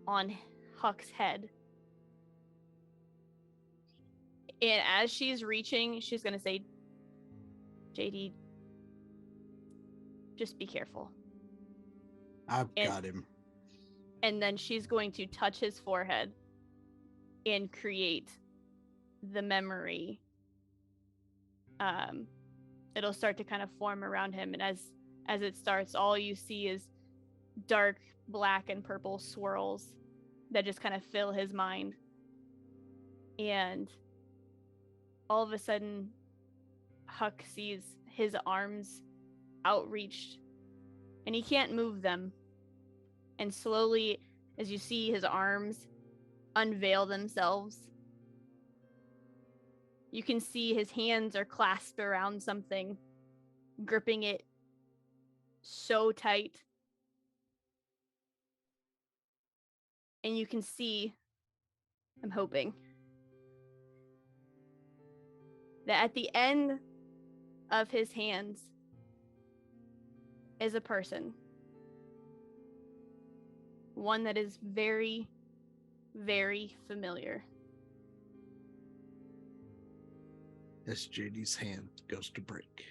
on Huck's head. And as she's reaching, she's going to say, JD, just be careful. I've got him. And then she's going to touch his forehead and create the memory. It'll start to kind of form around him. And as it starts, all you see is dark black and purple swirls that just kind of fill his mind. And all of a sudden, Huck sees his arms outreached, and he can't move them. And slowly, as you see his arms unveil themselves, you can see his hands are clasped around something, gripping it so tight. And you can see, I'm hoping, that at the end of his hands is a person. One that is very, very familiar. As JD's hand goes to break.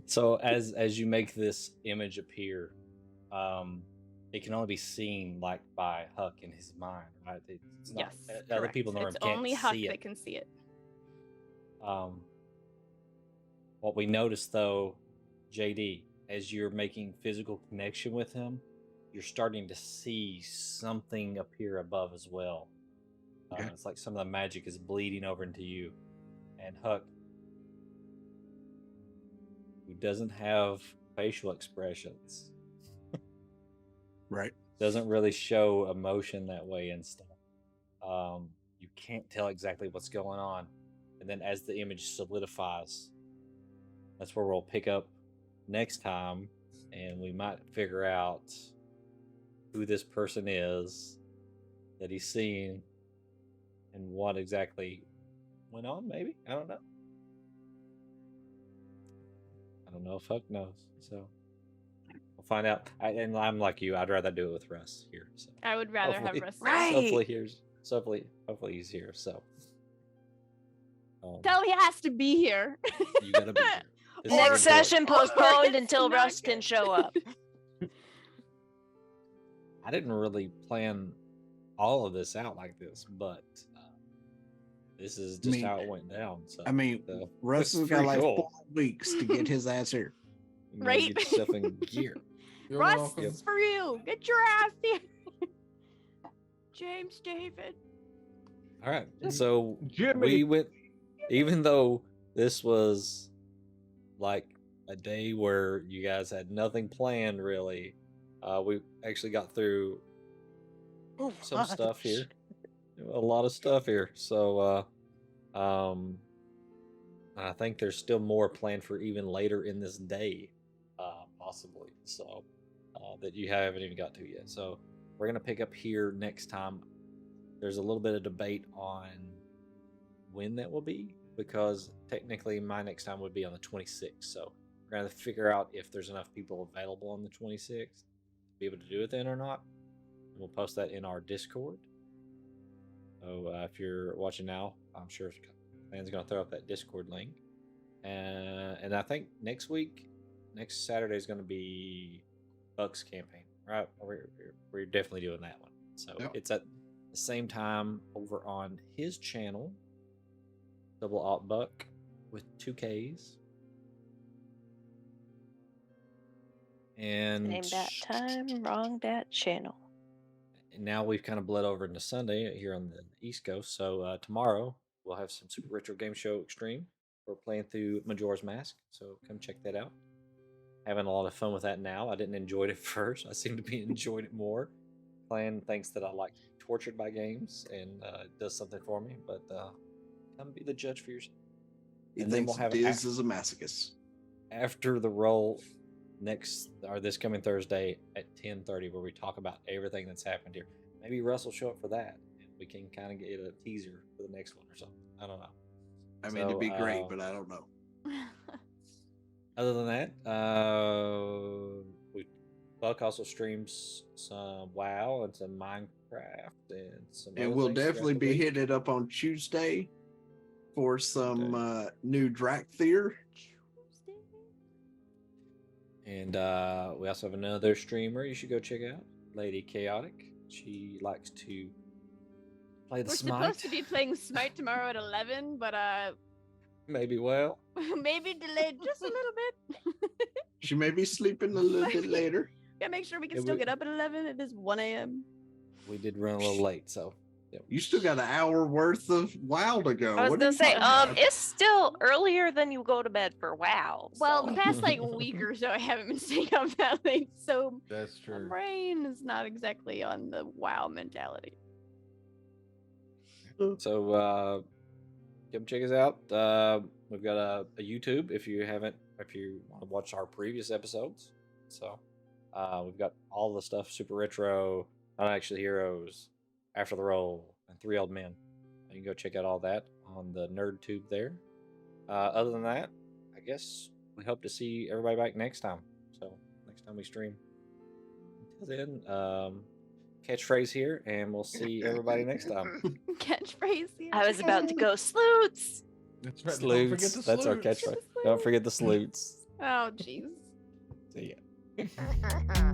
So as you make this image appear, it can only be seen like by Huck in his mind, right? It's not, Yes, other correct. people in the room It's can't only Huck see it. that can see it. What we noticed though, JD, as you're making physical connection with him, you're starting to see something appear above as well. Okay. It's like some of the magic is bleeding over into you. And Huck, who doesn't have facial expressions, Right. doesn't really show emotion that way and stuff. You can't tell exactly what's going on. And then as the image solidifies, that's where we'll pick up next time, and we might figure out who this person is that he's seeing and what exactly went on, maybe? I don't know. I don't know if Huck knows, so we'll find out. And I'm like you, I'd rather do it with Russ here. So I would rather have hopefully- Russ. Right. Hopefully he's here. So Tell he has to be here. you gotta be here. This is next important. session postponed it's until not Russ can good. show up. I didn't really plan all of this out like this, but this is just how it went down. So I mean, so, Russ has it's got pretty like cool. 4 weeks to get his ass here. You gotta Right? get yourself in gear. You're Russ, welcome. this is for you. Get your ass here. James David. All right, so Jimmy. we went. Even though this was like a day where you guys had nothing planned, really, we actually got through some stuff here. A lot of stuff here. So I think there's still more planned for even later in this day, possibly. So that you haven't even got to yet. So we're gonna pick up here next time. There's a little bit of debate on when that will be, because technically my next time would be on the 26th. So we're gonna figure out if there's enough people available on the 26th to be able to do it then or not. And we'll post that in our Discord. So if you're watching now, I'm sure Dan's gonna throw up that Discord link. And I think next Saturday is gonna be Buck's campaign, right? We're definitely doing that one. So Yep. it's at the same time over on his channel, Double Alt Buck with 2 Ks. And Name that time, wrong that channel. now we've kind of bled over into Sunday here on the East Coast. So tomorrow we'll have some Super Retro Game Show Extreme. We're playing through Majora's Mask, so come check that out. Having a lot of fun with that now. I didn't enjoy it at first. I seem to be enjoying it more. Playing thinks that I like to be tortured by games, and it does something for me. But come be the judge for yourself. He And then thinks we'll have Diz is a masochist. after the roll this coming Thursday at 10:30, where we talk about everything that's happened here. Maybe Russ will show up for that, and we can kind of get a teaser for the next one or something. I don't know. I mean, it'd be great, but I don't know. Other than that, Buck also streams some WoW and some Minecraft and some. And other we'll things throughout definitely the be week. hitting it up on Tuesday for some new Drakthir. And we also have another streamer you should go check out, Lady Chaotic. She likes to play the We're Smite. supposed to be playing Smite tomorrow at 11, but Maybe maybe delayed just a little bit. She may be sleeping a little bit later. Gotta make sure we can Yeah, still we- get up at 11. It is 1 a.m. we did run a little late, so yeah. You still got an hour worth of WoW to go. I was What are gonna you say, talking about? it's still earlier than you go to bed for WoW. Well, so- the past like week or so, I haven't been staying up that late, so That's my true. brain is not exactly on the WoW mentality. So come check us out. We've got a YouTube if you want to watch our previous episodes. So we've got all the stuff: Super Retro, Not Actually Heroes, After the Roll, and 3 Old Men. You can go check out all that on the Nerdtube there. Other than that, I guess we hope to see everybody back next time. So next time we stream. Until then, catchphrase here, and we'll see everybody next time. Catchphrase. Yeah, I was check about out. to go sleuts. That's right. Don't forget Sleuts. the That's our sleuts. catchphrase. Don't forget the sleuts. Oh, jeez. See ya.